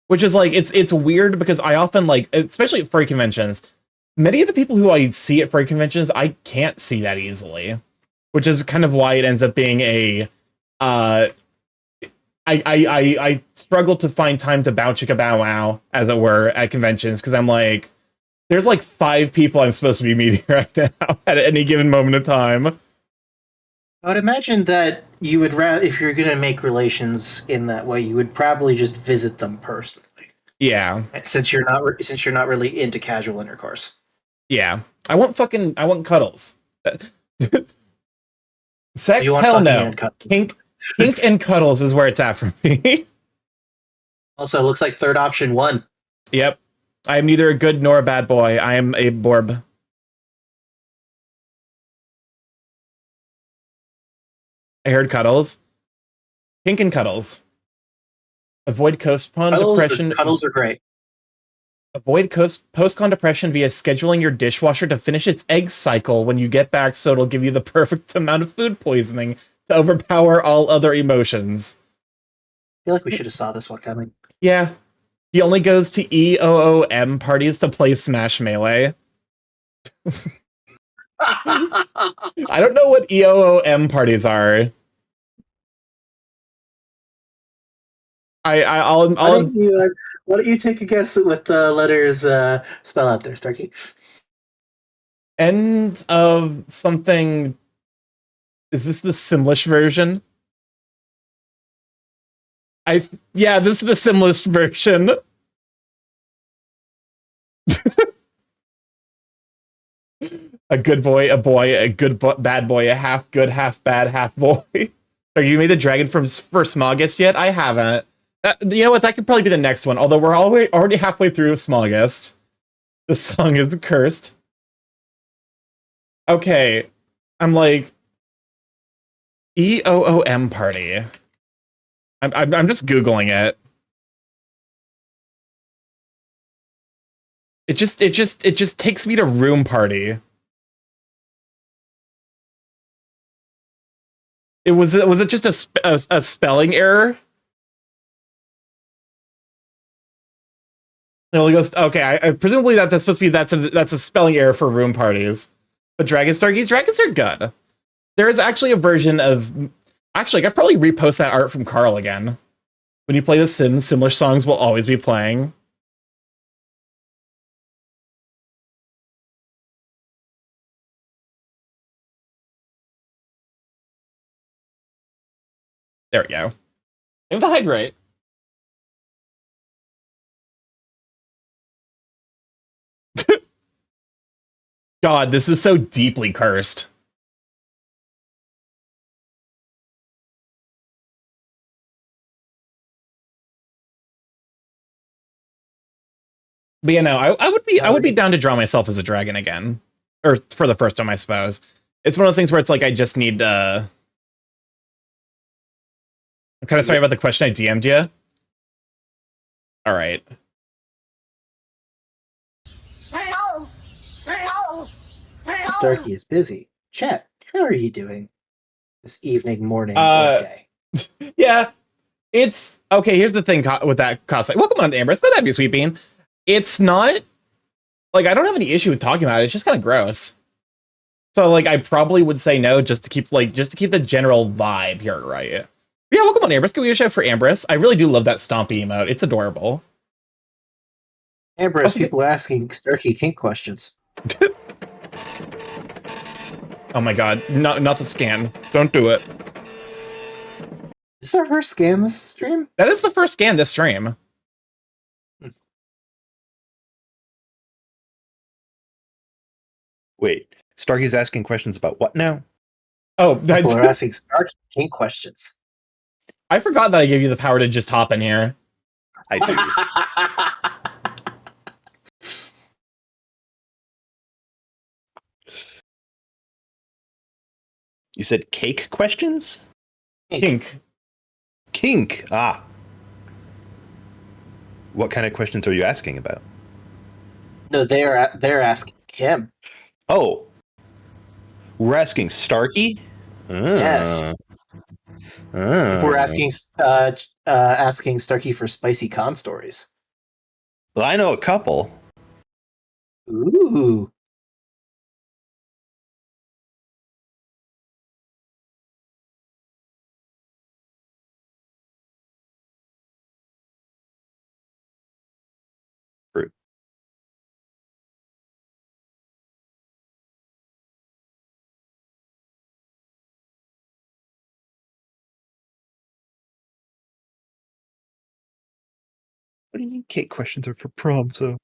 Which is like, it's weird because I often like, especially at furry conventions, many of the people who I see at furry conventions I can't see that easily, which is kind of why it ends up being a I struggle to find time to bow chicka bow wow, as it were, at conventions, because I'm like, there's like 5 people I'm supposed to be meeting right now at any given moment of time. I would imagine that you would rather, if you're going to make relations in that way, you would probably just visit them personally. Yeah. Since you're not really into casual intercourse. Yeah. I want cuddles. Sex? You want Hell fucking no. and cuddles. Kink and cuddles is where it's at for me. Also, looks like third option won. Yep. I am neither a good nor a bad boy. I am a borb. I heard cuddles. Kink and cuddles. Avoid postpone depression. Cuddles are great. Avoid post-con depression via scheduling your dishwasher to finish its egg cycle when you get back, so it'll give you the perfect amount of food poisoning to overpower all other emotions. I feel like we should have saw this one coming. Yeah. He only goes to EOOM parties to play Smash Melee. I don't know what EOOM parties are. Why don't you take a guess at what the letters spell out there, Starkey? End of something. Is this the Simlish version? Yeah, this is the Simlish version. A good boy, a boy, a good bad boy, a half good, half bad, half boy. Are you made the dragon for Smogus yet? I haven't. You know what? That could probably be the next one. Although we're already halfway through Smogus. The song is cursed. Okay, I'm like EOOM party. I'm just googling it. It just takes me to room party. Was it just a spelling error? It only goes, okay. I presumably that's supposed to be that's a spelling error for room parties. But dragons are good. There is actually a version of. Actually, I could probably repost that art from Carl again. When you play The Sims, similar songs will always be playing. There we go. And the hydrate. God, this is so deeply cursed. But you know, I would be down to draw myself as a dragon again. Or for the first time, I suppose. It's one of those things where it's like I just need I'm kind of sorry about the question I DM'd you. Alright. Starkey is busy. Chat, how are you doing this evening, morning, or day? Yeah, it's okay. Here's the thing with that cost. Welcome on, Amber. It's good to have you, Sweet Bean. It's not like I don't have any issue with talking about it. It's just kind of gross. So like I probably would say no just to keep the general vibe here, right? Yeah, welcome on, Ambrose. Can we give a shout for Ambrose? I really do love that stompy emote. It's adorable. Amber, Also, people are asking Starky Kink questions. oh my god, not the scan. Don't do it. Is this our first scan this stream? That is the first scan this stream. Wait, Starky's asking questions about what now? Oh, People are asking Starky Kink questions. I forgot that I gave you the power to just hop in here. I do. You said cake questions? Kink. Kink. Ah. What kind of questions are you asking about? No, they're asking him. Oh. We're asking Starky? Yes. We're asking asking Starky for spicy con stories. Well, I know a couple. Ooh. Fruit. What do you mean cake questions are for prom? So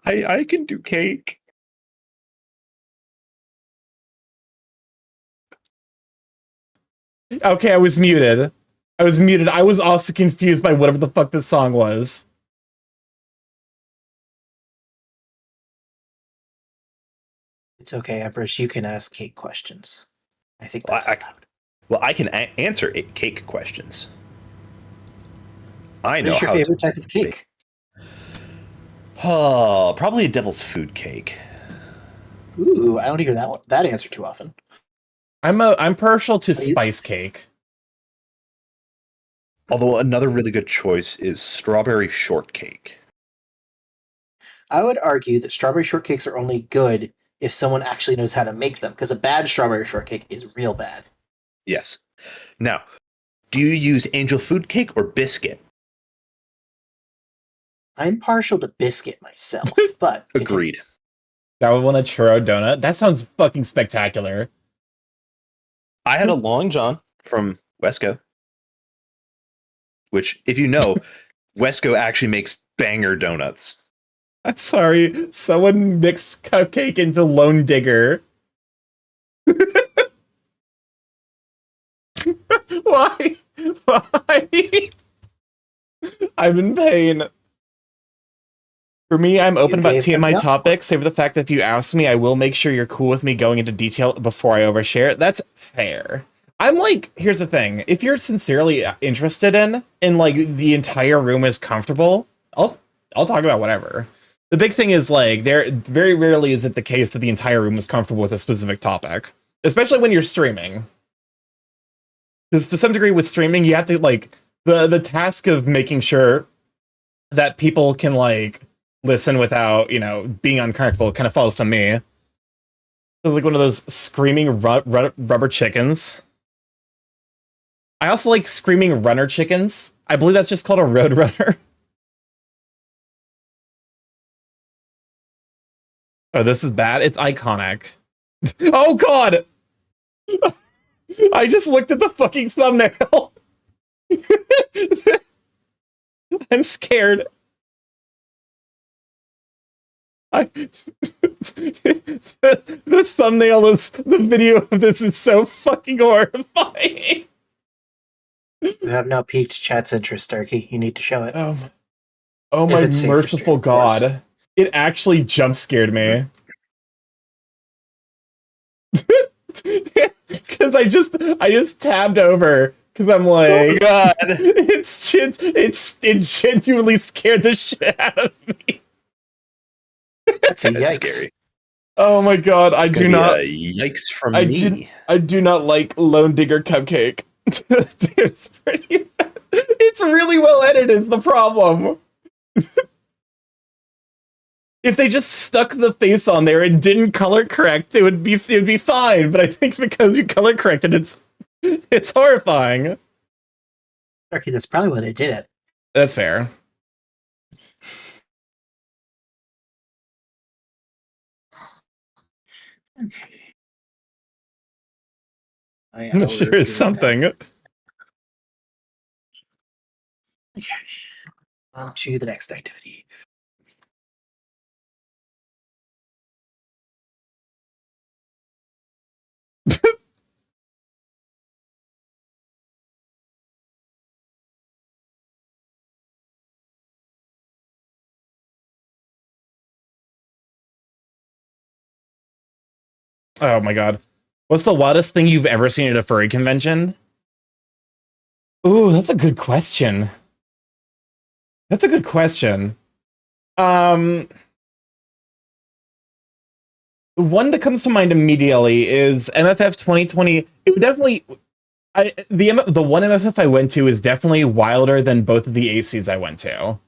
I can do cake. Okay, I was muted. I was also confused by whatever the fuck this song was. It's okay, Empress. You can ask Kate questions. I think that's allowed. Well, I can answer cake questions. I know. What's your favorite type of cake? Oh, probably a devil's food cake. Ooh, I don't hear that answer too often. I'm partial to spice cake. Although another really good choice is strawberry shortcake. I would argue that strawberry shortcakes are only good if someone actually knows how to make them, because a bad strawberry shortcake is real bad. Yes. Now, do you use angel food cake or biscuit? I'm partial to biscuit myself, but Agreed. That would want a churro donut. That sounds fucking spectacular. I had a Long John from Wesco, which, if you know, Wesco actually makes banger donuts. I'm sorry, someone mixed cupcake into Lone Digger. Why? Why? I'm in pain. For me, I'm open about TMI topics, save for the fact that if you ask me, I will make sure you're cool with me going into detail before I overshare. That's fair. I'm like, here's the thing. If you're sincerely interested in like the entire room is comfortable, I'll talk about whatever. The big thing is like there very rarely is it the case that the entire room is comfortable with a specific topic, especially when you're streaming. Because to some degree with streaming, you have to like the task of making sure that people can like listen without, you know, being uncomfortable kind of falls to me. So like one of those screaming rubber chickens. I also like screaming runner chickens. I believe that's just called a road runner. Oh, this is bad. It's iconic. Oh god! I just looked at the fucking thumbnail. I'm scared. The thumbnail is the video of this is so fucking horrifying. You have now piqued chat's interest, Starky. You need to show it. Oh my merciful god. It actually jump scared me. Because I just tabbed over because I'm like, oh god, it genuinely scared the shit out of me. That's a yikes. Scary. Oh my god, I do not. Yikes from me. I do not like Lone Digger Cupcake. It's pretty bad. It's really well edited, is the problem. If they just stuck the face on there and didn't color correct, it would be fine. But I think because you color corrected, it's horrifying. Starky, that's probably why they did it. That's fair. Okay. Sure is something. Okay. On to the next activity. Oh my god. What's the wildest thing you've ever seen at a furry convention? Ooh, that's a good question. That's a good question. One that comes to mind immediately is MFF 2020. It would definitely the one MFF I went to is definitely wilder than both of the ACs I went to.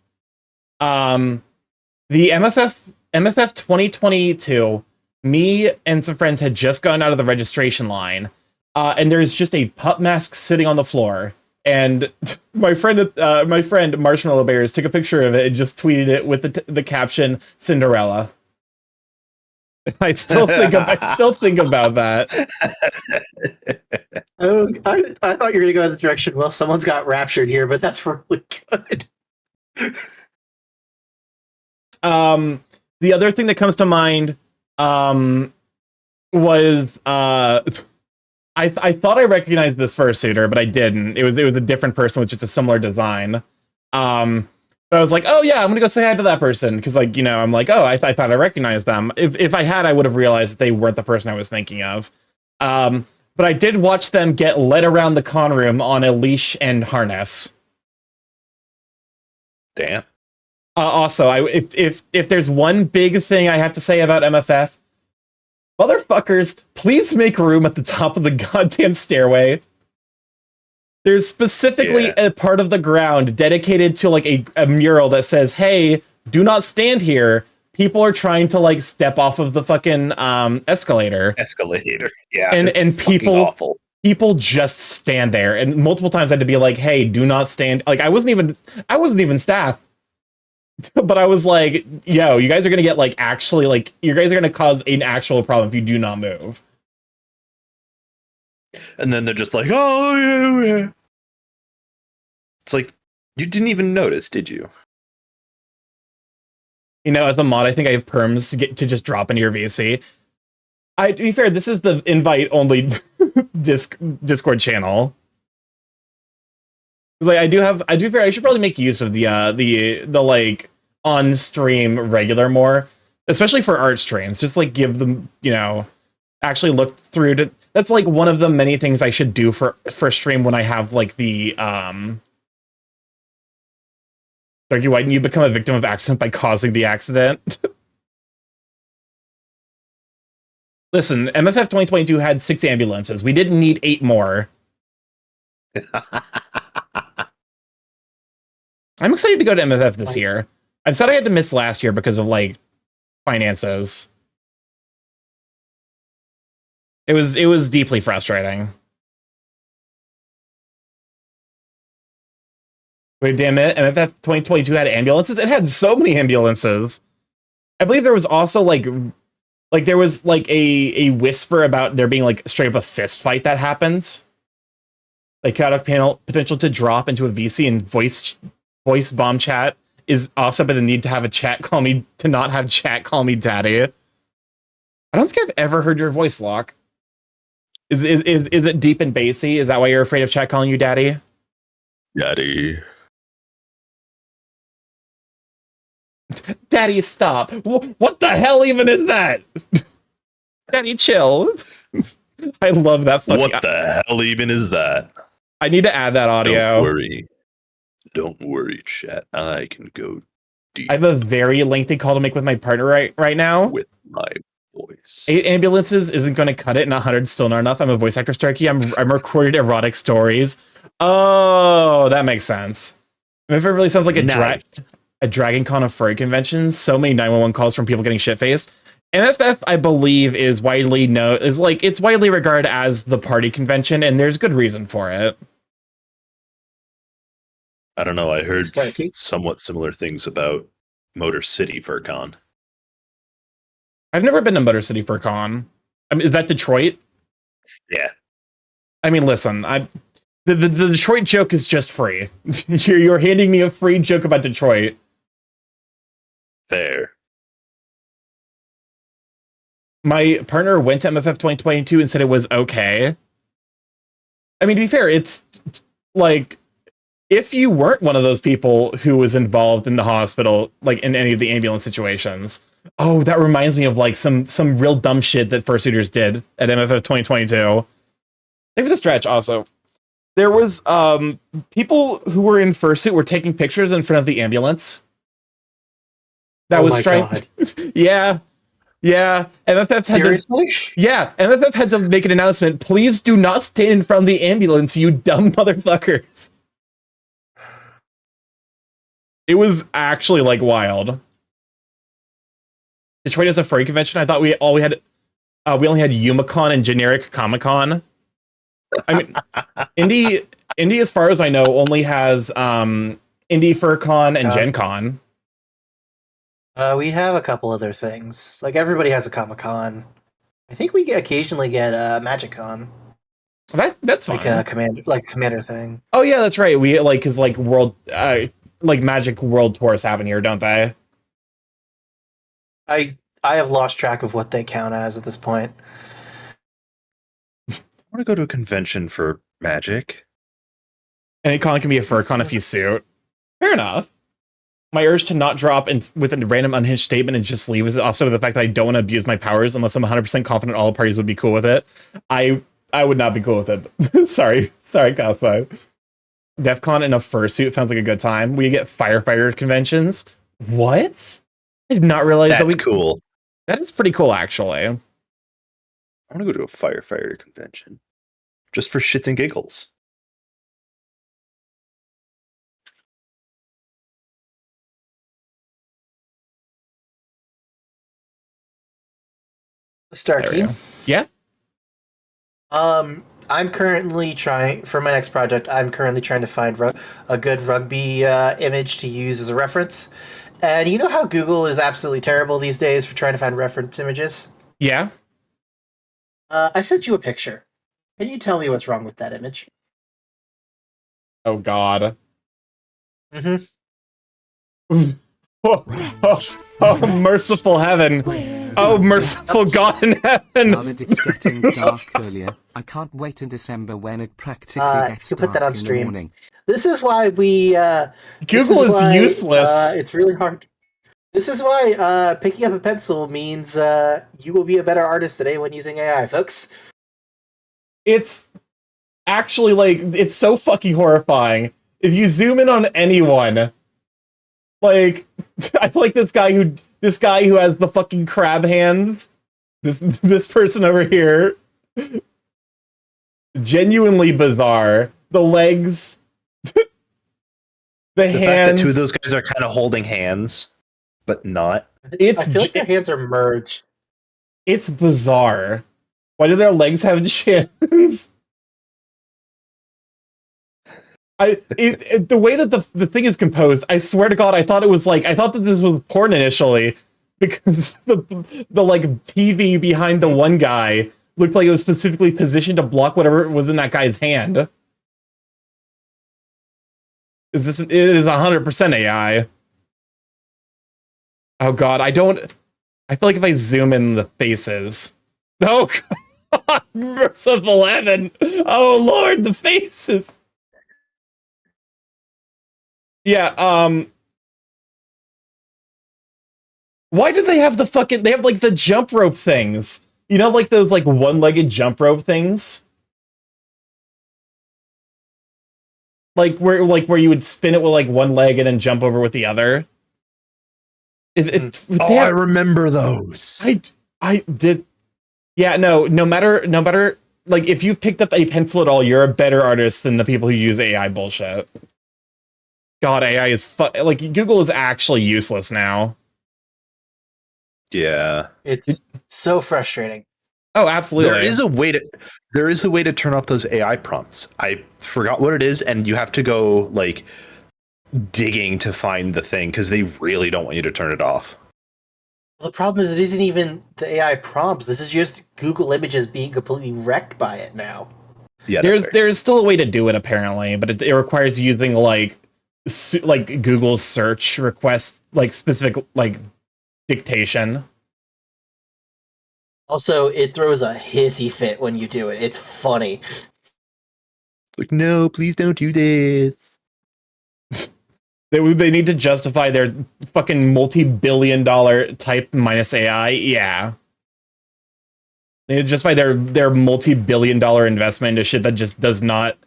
The MFF 2022, me and some friends had just gotten out of the registration line, and there's just a pup mask sitting on the floor. And my friend Marshmallow Bears took a picture of it and just tweeted it with the caption Cinderella. I still think about that. I thought you were gonna go in the direction. Well, someone's got raptured here, but that's really good. The other thing that comes to mind was I thought I recognized this fursuiter, but I didn't. It was a different person with just a similar design. But I was like, oh yeah, I'm gonna go say hi to that person because, like, I'm like, oh, I thought I recognized them. If I had, I would have realized that they weren't the person I was thinking of. But I did watch them get led around the con room on a leash and harness. Damn. Also, if there's one big thing I have to say about MFF, motherfuckers, please make room at the top of the goddamn stairway. There's specifically a part of the ground dedicated to like a mural that says, "Hey, do not stand here. People are trying to like step off of the fucking escalator." Yeah. And people just stand there. And multiple times I had to be like, "Hey, do not stand." Like I wasn't even staff. But I was like, "Yo, you guys are going to get like actually like you guys are going to cause an actual problem if you do not move." And then they're just like, oh yeah. It's like, you didn't even notice, did you? As a mod, I think I have perms to just drop into your VC. To be fair, this is the invite only Discord channel. Like I to be fair, I should probably make use of the like on stream regular more, especially for art streams. Just like give them, actually look through to. That's like one of the many things I should do for stream when I have like the Starky, why didn't you become a victim of accident by causing the accident? Listen, MFF 2022 had 6 ambulances. We didn't need 8 more. I'm excited to go to MFF this year. I've said I had to miss last year because of like finances. It was deeply frustrating. Wait, damn it, MFF 2022 had ambulances? It had so many ambulances. I believe there was also like there was like a whisper about there being like straight up a fist fight that happened. Like chaotic panel potential to drop into a VC and voice bomb chat is offset by the need to have a chat call me to not have chat call me daddy. I don't think I've ever heard your voice, Locke. Is it deep and bassy? Is that why you're afraid of chat calling you daddy? Daddy. Daddy, stop. What the hell even is that? Daddy, chill. I love that fucking... What the hell even is that? I need to add that audio. Don't worry, chat. I can go deep. I have a very lengthy call to make with my partner right now. With my voice. 8 ambulances isn't going to cut it, and 100 still not enough. I'm a voice actor, Starky. I'm recorded erotic stories. Oh, that makes sense. If it really sounds like a Dragon Con of furry conventions, so many 911 calls from people getting shit-faced. MFF, I believe, is widely it's widely regarded as the party convention, and there's good reason for it. I don't know. I heard somewhat similar things about Motor City FurCon. I've never been to Motor City FurCon. I mean, is that Detroit? Yeah. I mean, listen, the Detroit joke is just free. You're handing me a free joke about Detroit. Fair. My partner went to MFF 2022 and said it was okay. I mean, to be fair, it's like, if you weren't one of those people who was involved in the hospital, like in any of the ambulance situations, oh, that reminds me of like some real dumb shit that fursuiters did at MFF 2022. Maybe for the stretch also. There was people who were in fursuit were taking pictures in front of the ambulance. That was trying. Yeah. Yeah. MFF Seriously? MFF had to make an announcement. Please do not stand in front of the ambulance, you dumb motherfuckers. It was actually like wild. Detroit has a furry convention. I thought we only had Yumacon and generic Comic-Con. I mean, Indie, as far as I know, only has Indie FurCon and Gen Con. We have a couple other things. Like everybody has a Comic-Con. I think we occasionally get a MagicCon. That's fine. Like a commander thing. Oh yeah, that's right. We cause world Magic World Tours happen here, don't they? I have lost track of what they count as at this point. I want to go to a convention for Magic. Any con can be a FurCon if you suit. Fair enough. My urge to not drop with a random unhinged statement and just leave is offset with the fact that I don't want to abuse my powers unless I'm 100% confident all parties would be cool with it. I would not be cool with it. Sorry, Cosplay. DEF CON in a fursuit sounds like a good time. We get firefighter conventions. What? I did not realize that's cool. That is pretty cool, actually. I want to go to a firefighter convention. Just for shits and giggles. Starkey. Yeah? I'm currently trying, for my next project, to find a good rugby image to use as a reference. And you know how Google is absolutely terrible these days for trying to find reference images? Yeah. I sent you a picture. Can you tell me what's wrong with that image? Oh, God. Mm-hmm. Oh, merciful heaven. Oh, merciful God in heaven. Now that it's getting dark earlier, I can't wait in December when it practically gets you put that dark on in the stream. morning. This is why we... Google is useless. It's really hard. This is why picking up a pencil means you will be a better artist than anyone using AI, folks. It's actually, it's so fucking horrifying. If you zoom in on anyone... I feel like this guy who has the fucking crab hands, this person over here, genuinely bizarre. The legs, the hands. Fact that two of those guys are kind of holding hands, but not. I feel like their hands are merged. It's bizarre. Why do their legs have chins? The way that the thing is composed, I swear to God, I thought that this was porn initially, because the TV behind the one guy looked like it was specifically positioned to block whatever was in that guy's hand. It is 100% AI. Oh God, I feel like if I zoom in the faces. Oh God, merciful heaven. Oh Lord, the faces. Yeah, why do they have they have the jump rope things? You know, those one-legged jump rope things? Where you would spin it with one leg and then jump over with the other. I remember those. I did. Yeah, no matter if you've picked up a pencil at all, you're a better artist than the people who use AI bullshit. God, AI is Google is actually useless now. Yeah, it's so frustrating. Oh, absolutely. There is a way to turn off those AI prompts. I forgot what it is, and you have to go digging to find the thing because they really don't want you to turn it off. The problem is it isn't even the AI prompts. This is just Google Images being completely wrecked by it now. Yeah, that's fair. There's still a way to do it apparently, but it requires using like Google's search request, like specific like dictation. Also, it throws a hissy fit when you do it. It's funny. Like, no, please don't do this. They need to justify their fucking multi-billion-dollar type minus AI. Yeah. They need to justify their multi-billion-dollar investment into shit that just does not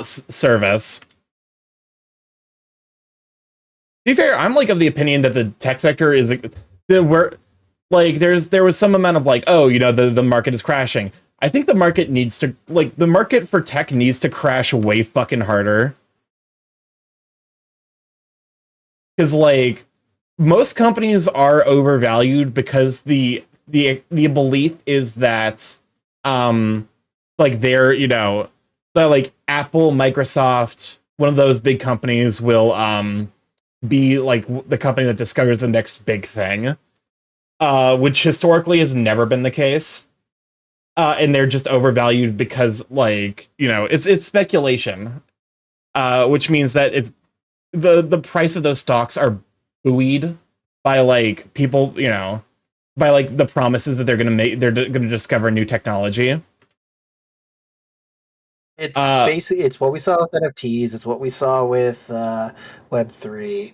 service. To be fair, I'm like of the opinion that the tech sector is there was some amount of like, oh, you know, the market is crashing. I think the market needs to the market for tech needs to crash way fucking harder. Because like most companies are overvalued because the belief is that like they're, you know, that like Apple, Microsoft, one of those big companies will be like the company that discovers the next big thing, which historically has never been the case. And they're just overvalued because, like, you know, it's speculation, which means that it's the price of those stocks are buoyed by like people, you know, by like the promises that they're gonna discover new technology. It's basically it's what we saw with NFTs. It's what we saw with Web3.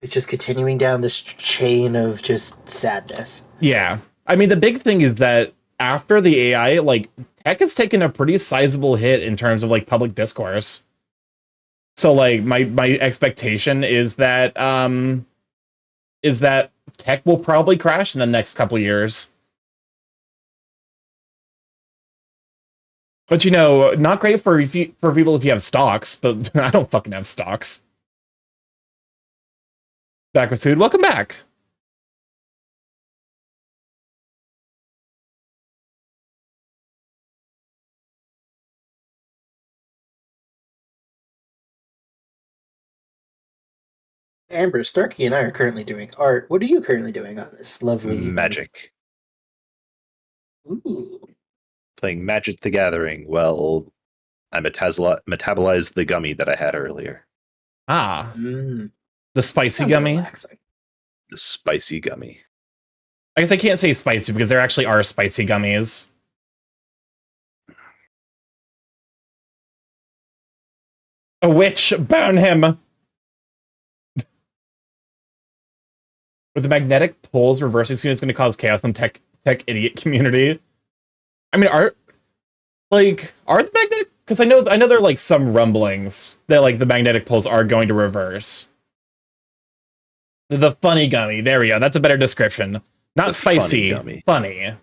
It's just continuing down this chain of just sadness. Yeah, I mean the big thing is that after the AI, like tech has taken a pretty sizable hit in terms of like public discourse. So like my expectation is that tech will probably crash in the next couple of years. But you know, not great for people if you have stocks, but I don't fucking have stocks. Back with food. Welcome back. Amber, Starky, and I are currently doing art. What are you currently doing on this lovely Magic. Ooh. Playing Magic the Gathering. Well, I metabolized the gummy that I had earlier. Ah, Mm. the spicy Sounds gummy. relaxing. The spicy gummy. I guess I can't say spicy because there actually are spicy gummies. A witch, burn him! With the magnetic poles reversing soon, it's going to cause chaos in the tech idiot community. I mean, are the magnetic? Because I know there are like some rumblings that like the magnetic poles are going to reverse. The funny gummy. There we go. That's a better description. Not The spicy. funny gummy. Funny.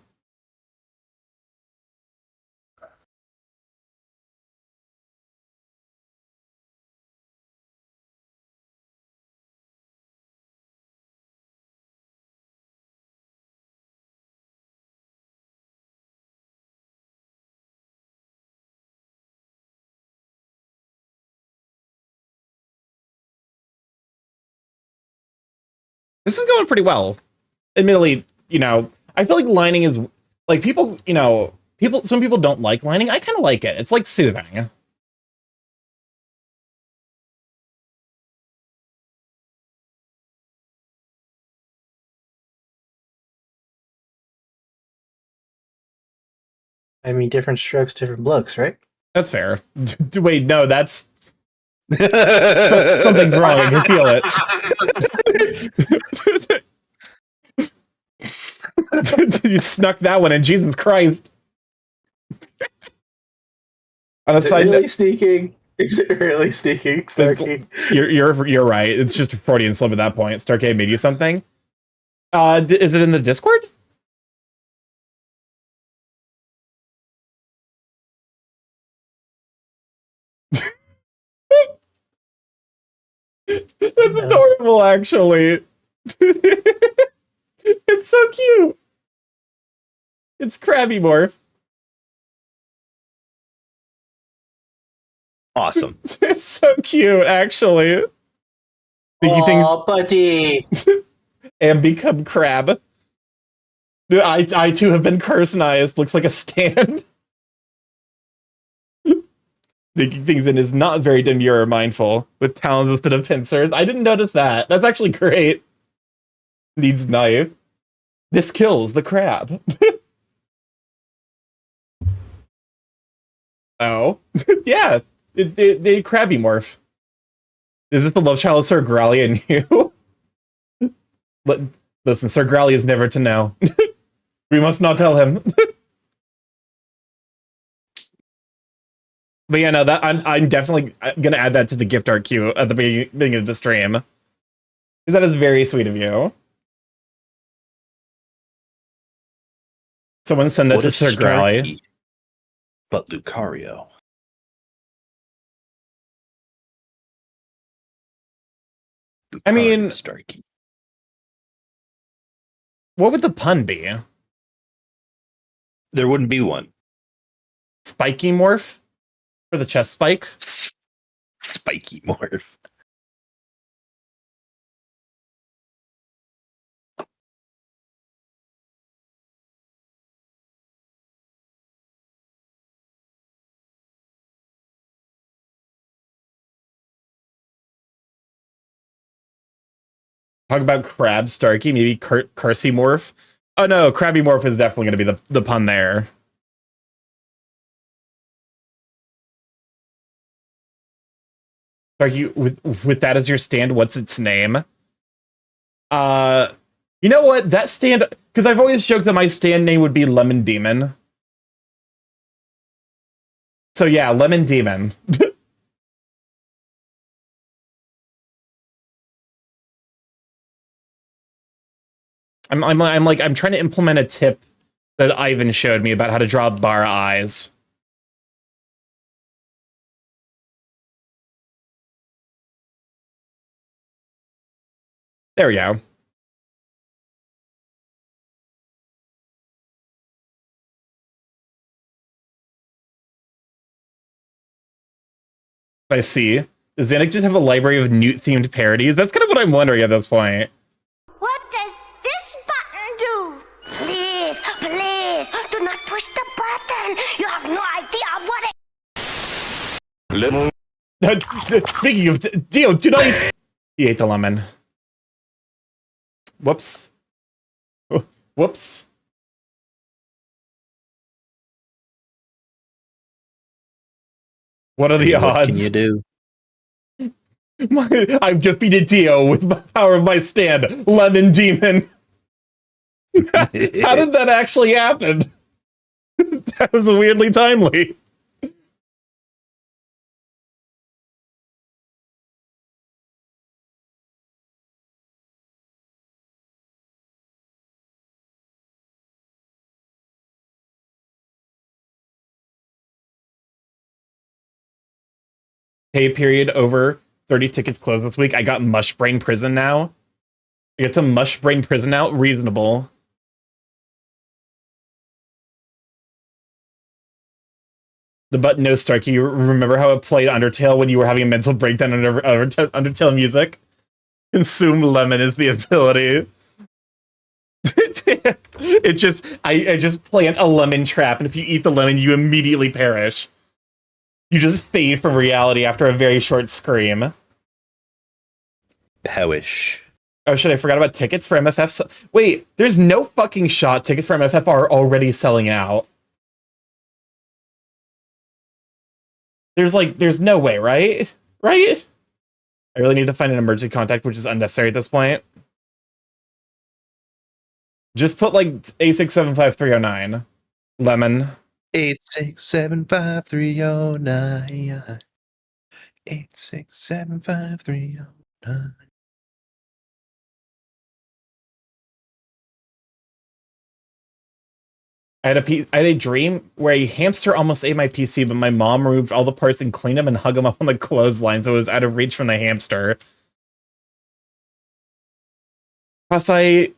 This is going pretty well. Admittedly, you know, I feel like lining is like people, you know, some people don't like lining. I kind of like it. It's like soothing. I mean, different strokes, different looks, right? That's fair. Wait, no, that's something's wrong. I can feel it. Yes. You snuck that one in. Jesus Christ. On a Is it side really note, sneaking? Is it really sneaking, Starky? you're right. It's just a Freudian slip at that point. Starcade made you something. Is it in the Discord? That's adorable, actually. It's so cute. It's StarkyMorph. Awesome. It's so cute, actually. Think he thinks Oh, buddy. and become crab. I too have been personized. Looks like a stand. Making things in is not very demure or mindful, with talons instead of pincers. I didn't notice that. That's actually great. Needs knife. This kills the crab. Oh. Yeah. They crabby morph. Is this the love child of Sir Growly and you? Listen, Sir Growly is never to know. We must not tell him. But yeah, no, that I'm definitely gonna add that to the gift art queue at the beginning of the stream. Because that is very sweet of you. Someone send that What to a Sir Growly. But Lucario. I mean, Starky. What would the pun be? There wouldn't be one. Spiky morph? For the chest spike? Spiky morph. Talk about crab Starky, maybe Cursey morph. Oh no, crabby morph is definitely going to be the pun there. Starky, with that as your stand, what's its name? You know what? That stand, because I've always joked that my stand name would be Lemon Demon. So yeah, Lemon Demon. I'm trying to implement a tip that Ivan showed me about how to draw bar eyes. There we go. I see. Does Xanac just have a library of Newt-themed parodies? That's kind of what I'm wondering at this point. What does this button do? Please, please, do not push the button. You have no idea what it... Speaking of... Dio, do not eat... He ate the lemon. Whoops. Whoops. What are the odds? What can you do? I've defeated Dio with the power of my stand, Lemon Demon. How did that actually happen? That was weirdly timely. Pay period over. 30 tickets closed this week. I got Mush Brain Prison now. I get to Mush Brain Prison now. Reasonable. The button no Starky. You remember how it played Undertale when you were having a mental breakdown under Undertale music? Consume lemon is the ability. I just plant a lemon trap, and if you eat the lemon, you immediately perish. You just fade from reality after a very short scream. Powish. Oh shit, I forgot about tickets for MFF. Wait, there's no fucking shot tickets for MFF are already selling out. There's no way, right? Right? I really need to find an emergency contact, which is unnecessary at this point. Just put like 8675309. Lemon. 8675309. 8675309. I had a dream where a hamster almost ate my PC, but my mom removed all the parts and cleaned them and hung them up on the clothesline, so it was out of reach from the hamster. Plus, I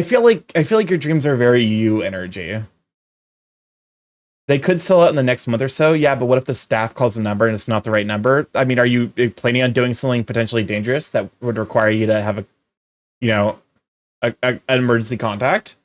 feel like your dreams are very you energy. They could sell out in the next month or so, yeah, but what if the staff calls the number and it's not the right number? I mean, are you planning on doing something potentially dangerous that would require you to have a, an emergency contact.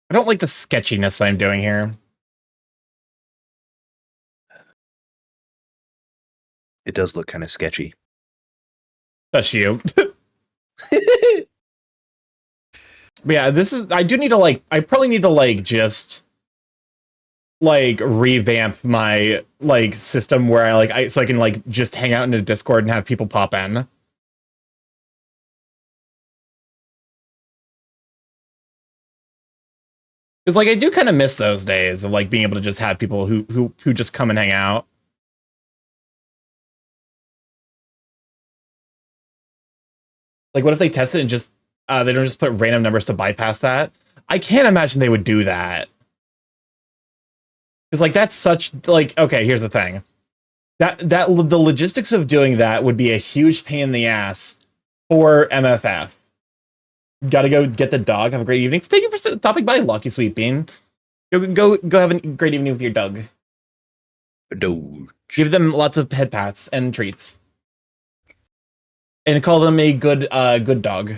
I don't like the sketchiness that I'm doing here. It does look kind of sketchy. That's you. But yeah, this is, I do need to like, I probably need to like just like revamp my like system where so I can like just hang out in a Discord and have people pop in. Because like I do kind of miss those days of like being able to just have people who just come and hang out. Like what if they test it and just they don't just put random numbers to bypass that? I can't imagine they would do that. Because like that's such like, okay, here's the thing. That the logistics of doing that would be a huge pain in the ass for MFF. Gotta go get the dog. Have a great evening. Thank you for stopping by, Lucky Sweet Bean. Go have a great evening with your dog. Doge. Give them lots of head pats and treats. And call them a good good dog.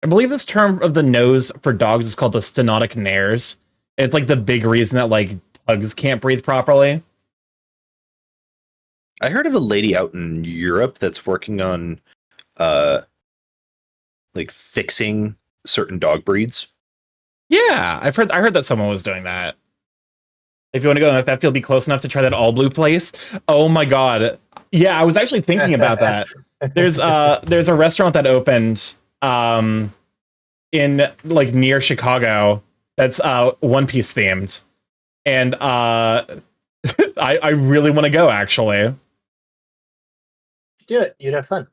I believe this term of the nose for dogs is called the stenotic nares. It's like the big reason that like pugs can't breathe properly. I heard of a lady out in Europe that's working on like fixing certain dog breeds. Yeah, I heard that someone was doing that. If you want to go, if that feel be close enough to try that all blue place. Oh my god. Yeah, I was actually thinking about that. There's a restaurant that opened in like near Chicago that's One Piece themed. And I really want to go actually. Do it. You'd have fun.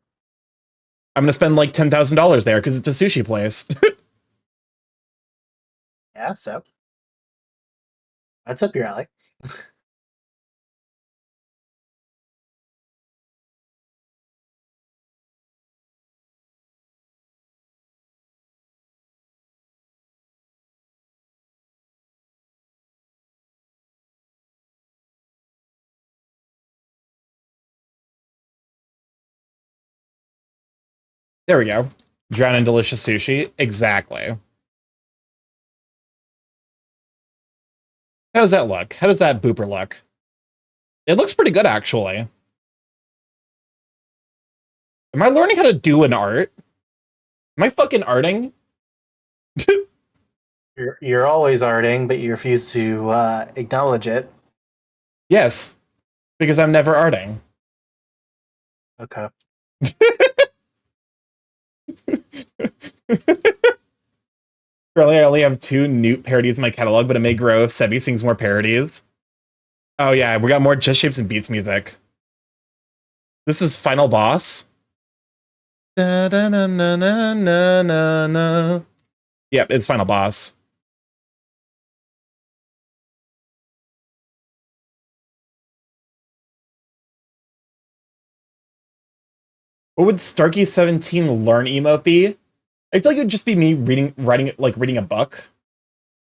I'm gonna spend like $10,000 there because it's a sushi place. Yeah, so that's up your alley. There we go. Drown in delicious sushi. Exactly. How does that look? How does that booper look? It looks pretty good, actually. Am I learning how to do an art? Am I fucking arting? You're always arting, but you refuse to acknowledge it. Yes, because I'm never arting. Okay. Currently, I only have 2 Newt parodies in my catalog, but it may grow if Sebi sings more parodies. Oh yeah, we got more Just Shapes and Beats music. This is Final Boss. Da, da, na, na, na, na, na, na. Yep, it's Final Boss. What would Starky17 learn emote be? I feel like it would just be me reading a book.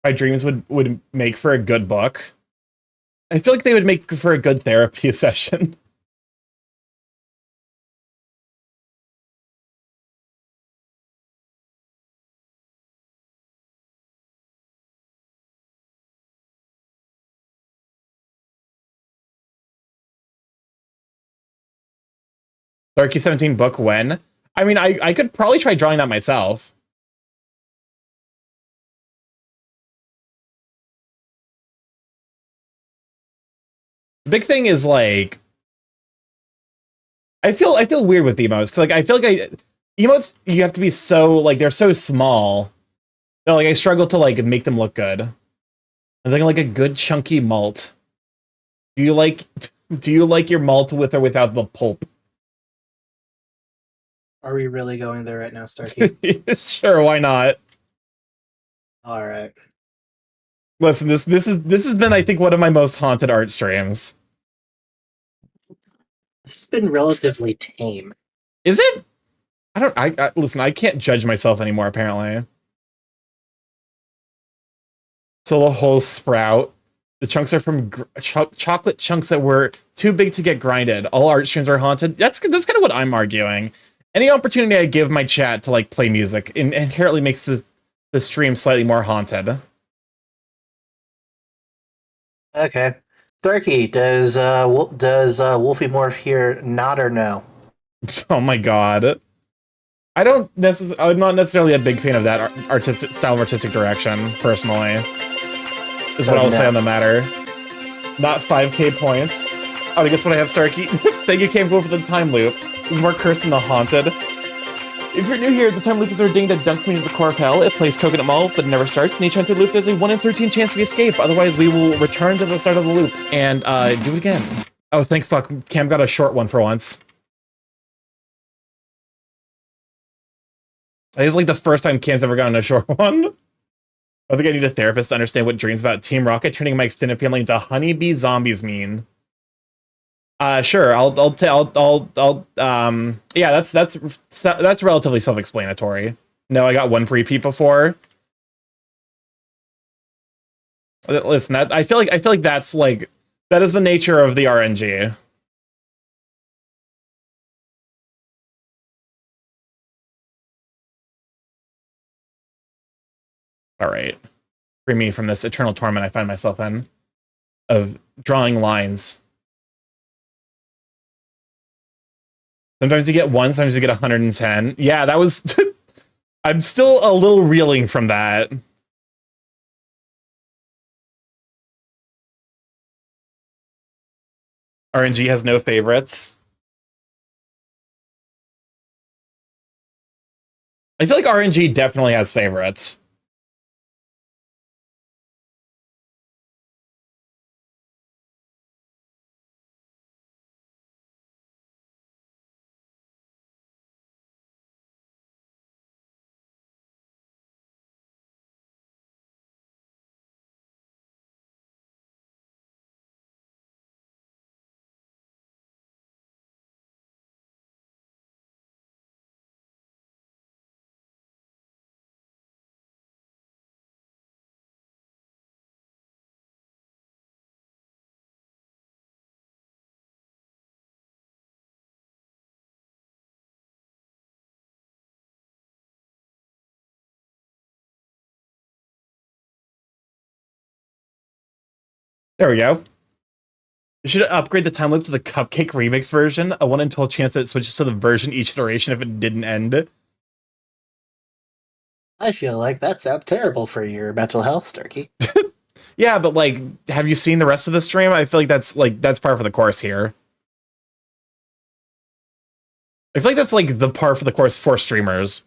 My dreams would make for a good book. I feel like they would make for a good therapy session. Starky17 book when? I mean, I could probably try drawing that myself. The big thing is like I feel weird with emotes because like I feel like emotes you have to be so like they're so small that like I struggle to like make them look good. I'm thinking like a good chunky malt. Do you like your malt with or without the pulp? Are we really going there right now, Starky? Sure, why not? All right. Listen, this has been I think one of my most haunted art streams. This has been relatively tame. Is it? I listen, I can't judge myself anymore apparently. So the whole sprout. The chunks are from chocolate chunks that were too big to get grinded. All art streams are haunted. That's kind of what I'm arguing. Any opportunity I give my chat to like play music inherently makes the stream slightly more haunted. Okay. Starky, does Wolfie Morph here nod or no? Oh my god. I'm not necessarily a big fan of that artistic direction, personally. Is what I'll say on the matter. Not 5k points. Oh, guess what I have, Starky? Thank you, Cam, for the time loop. It's more cursed than the haunted. If you're new here, the time loop is a ding that dunks me into the core of hell. It plays Coconut Mall, but it never starts. In each enchanted loop, there's a 1 in 13 chance we escape. Otherwise, we will return to the start of the loop and do it again. Oh, thank fuck. Cam got a short one for once. It's like the first time Cam's ever gotten a short one. I think I need a therapist to understand what dreams about Team Rocket turning my extended family into honeybee zombies mean. Sure. Yeah, that's relatively self-explanatory. No, I got one repeat before. Listen, I feel like that's like that is the nature of the RNG. All right. Free me from this eternal torment I find myself in of drawing lines. Sometimes you get one, sometimes you get 110. Yeah, that was... I'm still a little reeling from that. RNG has no favorites. I feel like RNG definitely has favorites. There we go. You should upgrade the time loop to the Cupcake Remix version. A 1 in 12 chance that it switches to the version each iteration if it didn't end. I feel like that sounds terrible for your mental health, Starky. Yeah, but like, have you seen the rest of the stream? I feel like that's par for the course here. I feel like that's like the par for the course for streamers.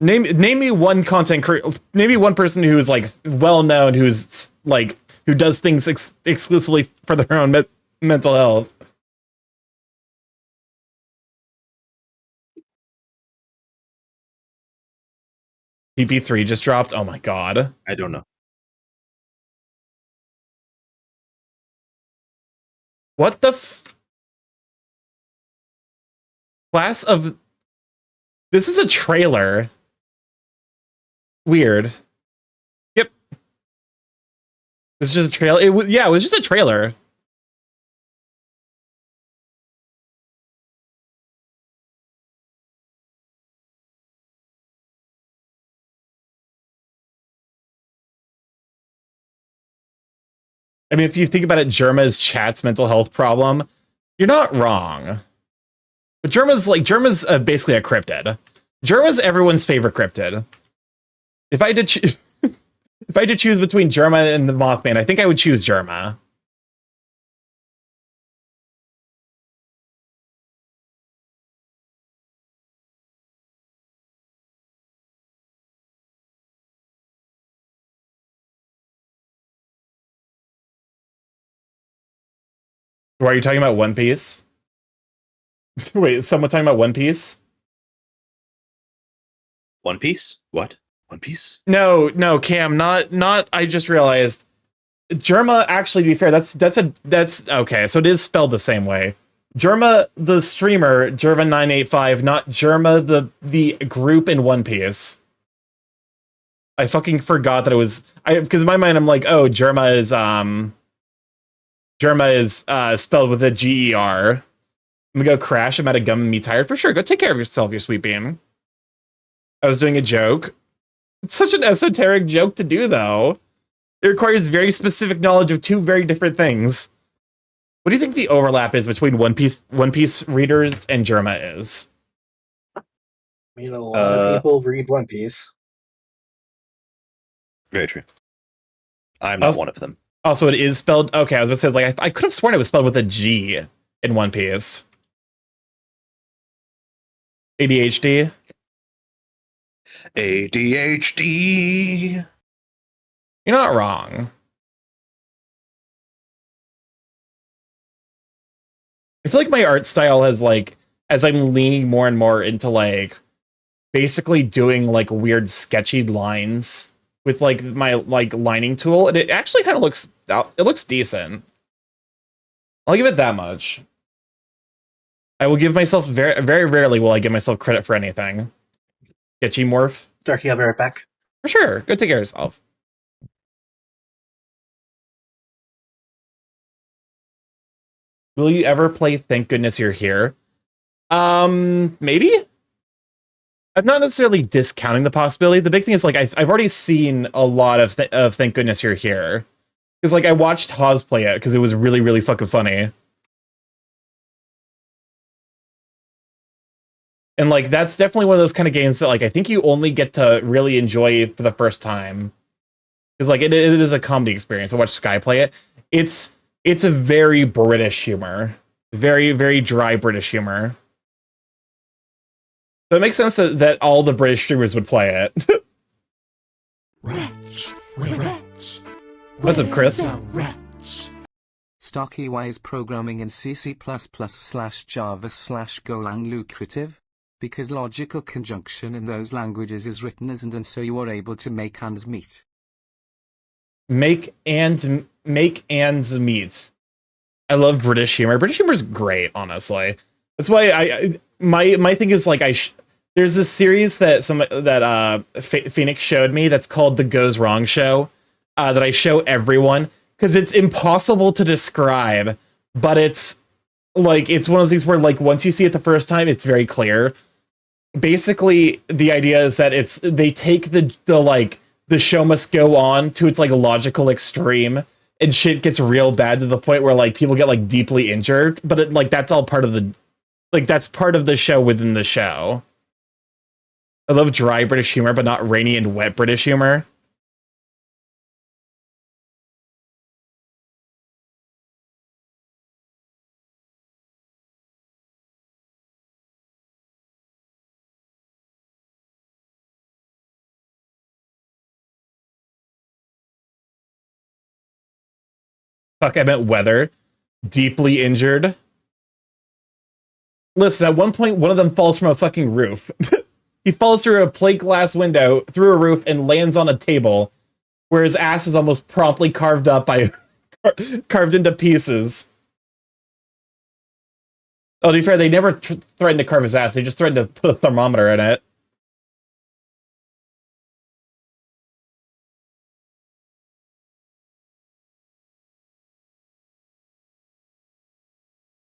Name me one name me one person who's like well known who's like who does things exclusively for their own mental health. TP3 just dropped. Oh my god. I don't know. What the class of this is a trailer. Weird. Yep. This is just a trailer. It was just a trailer. I mean, if you think about it, Germa's chat's mental health problem, you're not wrong. But Germa's basically a cryptid. Germa's everyone's favorite cryptid. If I had to if I had to choose between Germa and the Mothman, I think I would choose Germa. Why are you talking about One Piece? Wait, is someone talking about One Piece? One Piece? What? One Piece? No, Cam, not. I just realized, Germa. Actually, to be fair, that's okay. So it is spelled the same way. Germa, the streamer, Germa985, not Germa, the group in One Piece. I fucking forgot that it was. Because in my mind, I'm like, oh, Germa is spelled with a G-E-R. I'm gonna go crash. I'm out of gum and me tired for sure. Go take care of yourself, you sweet bean. I was doing a joke. It's such an esoteric joke to do, though. It requires very specific knowledge of two very different things. What do you think the overlap is between One Piece readers and Germa is? I mean, a lot of people read One Piece. Very true. I'm not one of them. Also, it is spelled... Okay, I was going to say, like, I could have sworn it was spelled with a G in One Piece. ADHD? ADHD. You're not wrong. I feel like my art style has, like, as I'm leaning more and more into, like, basically doing, like, weird sketchy lines with, like, my, like, lining tool, and it actually kind of looks... It looks decent. I'll give it that much. I will give myself... Very, very rarely will I give myself credit for anything. StarkyMorph. Starky, I'll be right back. For sure. Go take care of yourself. Will you ever play Thank Goodness You're Here? Maybe? I'm not necessarily discounting the possibility. The big thing is, like, I've already seen a lot of Thank Goodness You're Here. Because, like, I watched Haz play it because it was really, really fucking funny. And, like, that's definitely one of those kind of games that, like, I think you only get to really enjoy for the first time. Because, like, it is a comedy experience. I watched Sky play it. It's a very British humor. Very, very dry British humor. So it makes sense that all the British streamers would play it. Rats, rats. What's up, Chris? Rats. Starky, why is programming in CC++/Java/Golang lucrative? Because logical conjunction in those languages is written as and so you are able to make ends meet. Make ends meet. I love British humor. British humor is great, honestly. That's why my thing is, like, there's this series that Phoenix showed me that's called The Goes Wrong Show, that I show everyone because it's impossible to describe, but it's like, it's one of those things where, like, once you see it the first time, it's very clear. Basically, the idea is that they take the show must go on to its, like, logical extreme, and shit gets real bad to the point where, like, people get, like, deeply injured, but it, like, that's all part of the, like, that's part of the show within the show. I love dry British humor, but not rainy and wet British humor. Fuck, I meant weather. Deeply injured. Listen, at one point, one of them falls from a fucking roof. He falls through a plate glass window, through a roof, and lands on a table, where his ass is almost promptly carved up by... carved into pieces. Oh, to be fair, they never threatened to carve his ass, they just threatened to put a thermometer in it.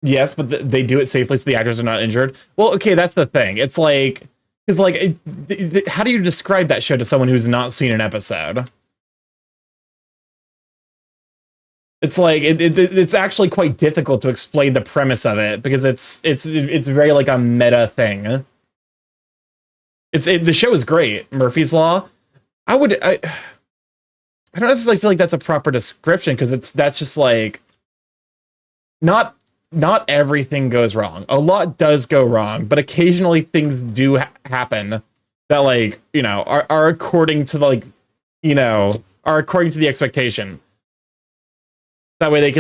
Yes, but they do it safely so the actors are not injured. Well, okay, that's the thing. It's like... Because, like, how do you describe that show to someone who's not seen an episode? It's like it's actually quite difficult to explain the premise of it because it's very like a meta thing. The show is great. Murphy's Law. I don't necessarily feel like that's a proper description because that's just like not everything goes wrong. A lot does go wrong, but occasionally things do happen that like, you know, are according to like, you know, are according to the expectation. That way they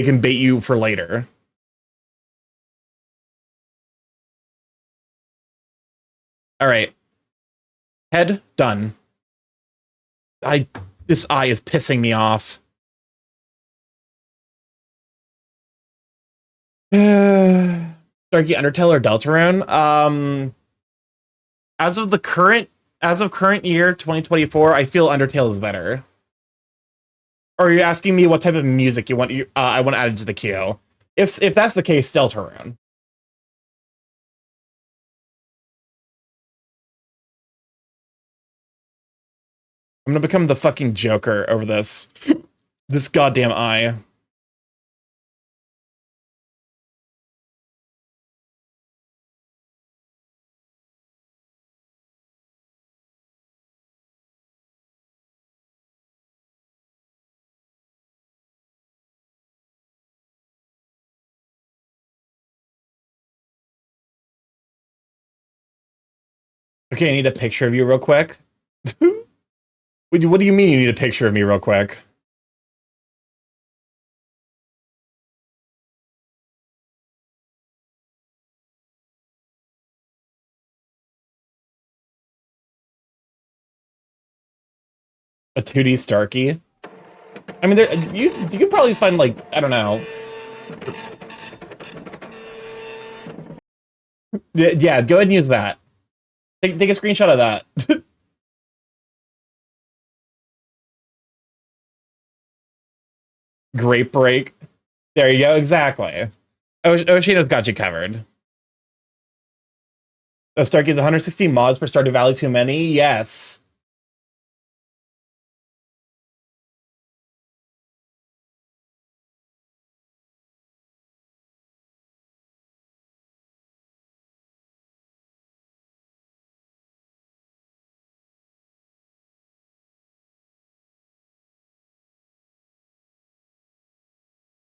can bait you for later. All right. Head done. This eye is pissing me off. Starkey, Undertale, or Deltarune? As of current year, 2024, I feel Undertale is better. Or are you asking me what type of music I want added to the queue? If that's the case, Deltarune. I'm gonna become the fucking Joker over this. This goddamn eye. Okay, I need a picture of you real quick. What do you mean you need a picture of me real quick? A 2D Starky? I mean, you could probably find, like, I don't know. Yeah, go ahead and use that. Take a screenshot of that. Grape break. There you go, exactly. Oshino's got you covered. Starky's 160 mods for Stardew Valley too many? Yes.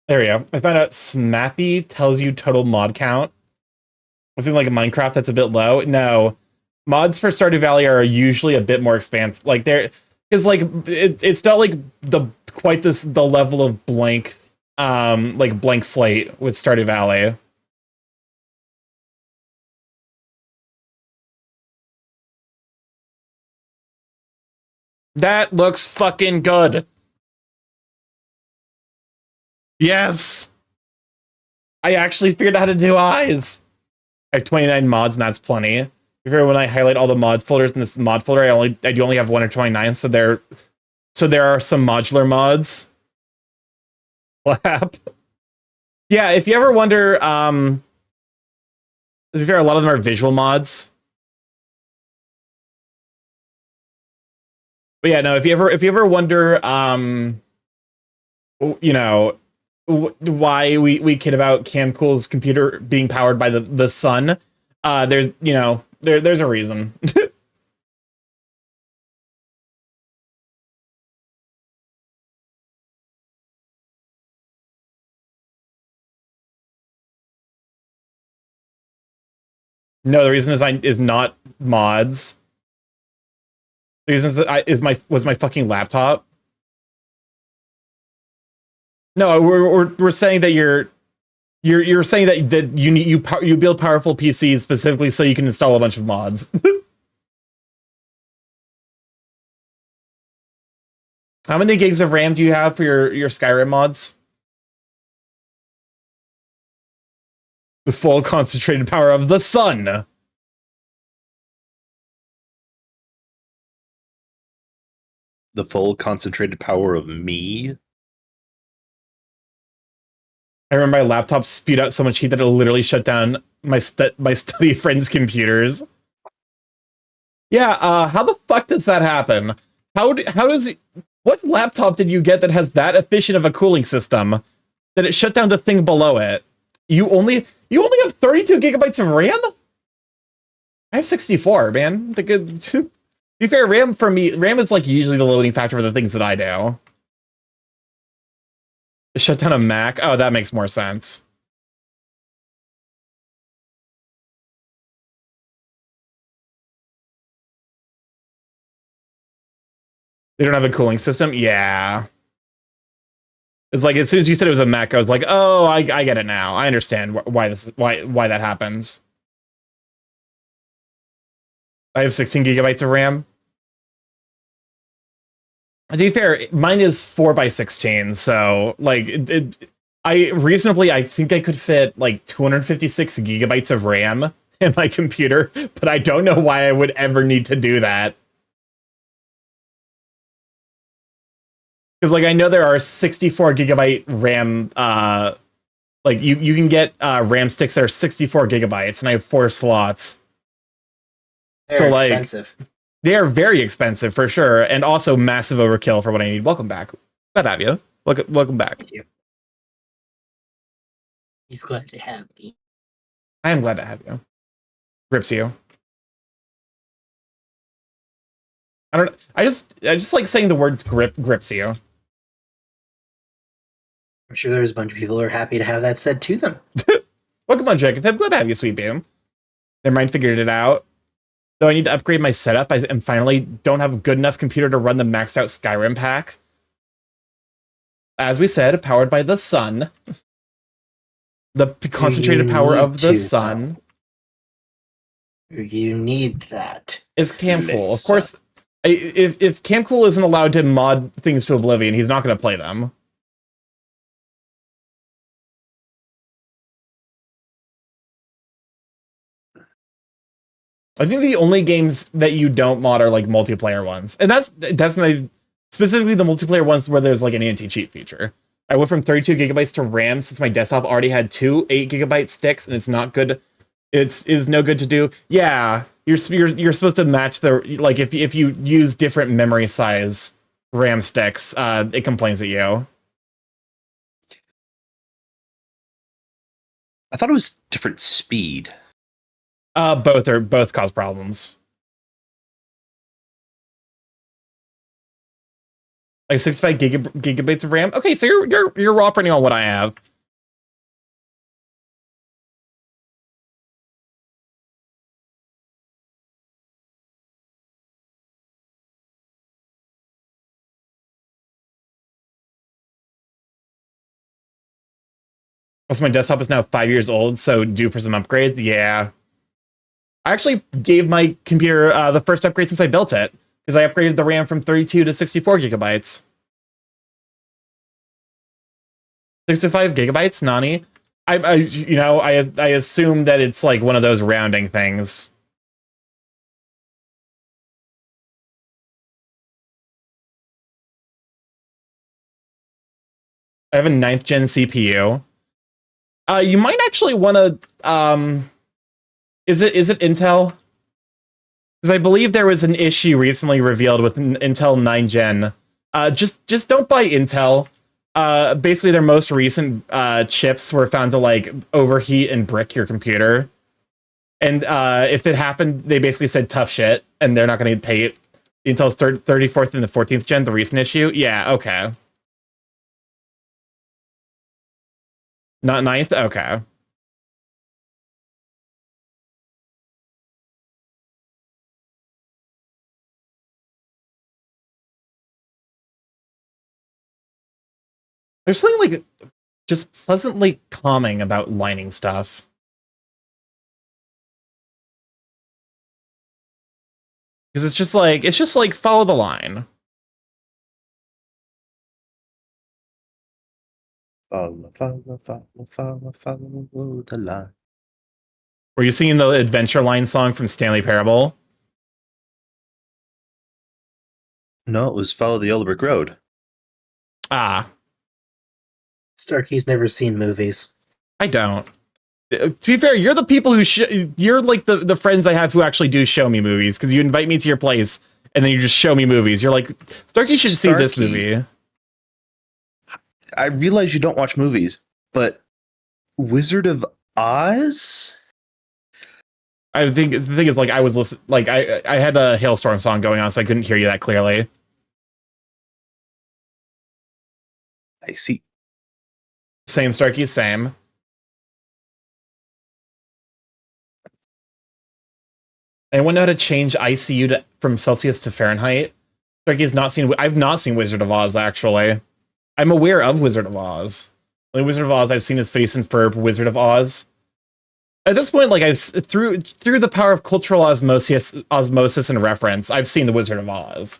There we go. I found out Smappy tells you total mod count. Was it like a Minecraft that's a bit low? No. Mods for Stardew Valley are usually a bit more expansive. Like it's like it's not like the level of blank like blank slate with Stardew Valley. That looks fucking good. Yes. I actually figured out how to do eyes. I have 29 mods, and that's plenty. Figure when I highlight all the mods folders in this mod folder, I do only have 1 or 29, so there are some modular mods. Clap. Yeah, if you ever wonder, to be fair, a lot of them are visual mods. But yeah, no, if you ever wonder, you know, why we kid about Camcool's computer being powered by the sun, there's, you know, there's a reason. No, the reason is not mods. The reason is was my fucking laptop. No, we're saying that you're saying that you build powerful PCs specifically so you can install a bunch of mods. How many gigs of RAM do you have for your Skyrim mods? The full concentrated power of the sun. The full concentrated power of me. I remember my laptop spewed out so much heat that it literally shut down my study friends' computers. Yeah, how the fuck does that happen? How does What laptop did you get that has that efficient of a cooling system that it shut down the thing below it? You only have 32 gigabytes of RAM? I have 64, man. To be fair, RAM for me, RAM is like usually the loading factor for the things that I do. Shut down a Mac? Oh, that makes more sense. They don't have a cooling system? Yeah. It's like, as soon as you said it was a Mac, I was like, oh, I get it now. I understand why that happens. I have 16 gigabytes of RAM. To be fair, mine is 4x16, so like I think I could fit like 256 gigabytes of RAM in my computer, but I don't know why I would ever need to do that. Because like I know there are 64 gigabyte RAM, like you can get RAM sticks that are 64 gigabytes, and I have 4 slots. They're expensive. They are very expensive for sure, and also massive overkill for what I need. Welcome back. Glad to have you. Welcome back. Thank you. He's glad to have me. I am glad to have you. Grips you. I don't know. I just like saying the words grips you. I'm sure there's a bunch of people who are happy to have that said to them. Welcome on, Jacob. I'm glad to have you, Sweet Beam. Their mind figured it out. Though I need to upgrade my setup, I finally don't have a good enough computer to run the maxed out Skyrim pack. As we said, powered by the sun. The concentrated power of the sun. You need that. Is Camcool. Of course, if Camcool isn't allowed to mod things to oblivion, he's not going to play them. I think the only games that you don't mod are like multiplayer ones, and that's not specifically the multiplayer ones where there's like an anti-cheat feature. I went from 32 gigabytes to RAM since my desktop already had 2 8-gigabyte sticks, and it's not good. It is no good to do. Yeah, you're supposed to match the like if you use different memory size RAM sticks, it complains at you. I thought it was different speed. Both cause problems. Like 65 gigabytes of RAM. Okay, so you're operating on what I have. Also, my desktop is now 5 years old, so due for some upgrades. Yeah. I actually gave my computer the first upgrade since I built it, because I upgraded the RAM from 32 to 64 gigabytes. 65 gigabytes, Nani? I assume that it's like one of those rounding things. I have a 9th gen CPU. You might actually want to Is it Intel? Because I believe there was an issue recently revealed with Intel 9 Gen. Just don't buy Intel. Basically, their most recent chips were found to like overheat and brick your computer. And if it happened, they basically said tough shit, and they're not going to pay it. Intel's 34th and the 14th gen, the recent issue. Yeah, okay. Not 9th? Okay. There's something like just pleasantly calming about lining stuff. Because it's just like follow the line. Follow the line. Were you singing the Adventure Line song from Stanley Parable? No, it was Follow the Yellow Brick Road. Ah. Starky's never seen movies. I don't. To be fair, you're the people who you're like the friends I have who actually do show me movies, because you invite me to your place and then you just show me movies. You're like, Starky should see this Starky. movie. I realize you don't watch movies, but Wizard of Oz? I think the thing is, like, I was listening, like, I had a Hailstorm song going on, so I couldn't hear you that clearly. I see. Same, Starky, same. Anyone know how to change ICU from Celsius to Fahrenheit? Starky has not seen. I've not seen Wizard of Oz, actually. I'm aware of Wizard of Oz. The only Wizard of Oz I've seen is Phineas and Ferb, Wizard of Oz. At this point, like, through the power of cultural osmosis and reference, I've seen the Wizard of Oz.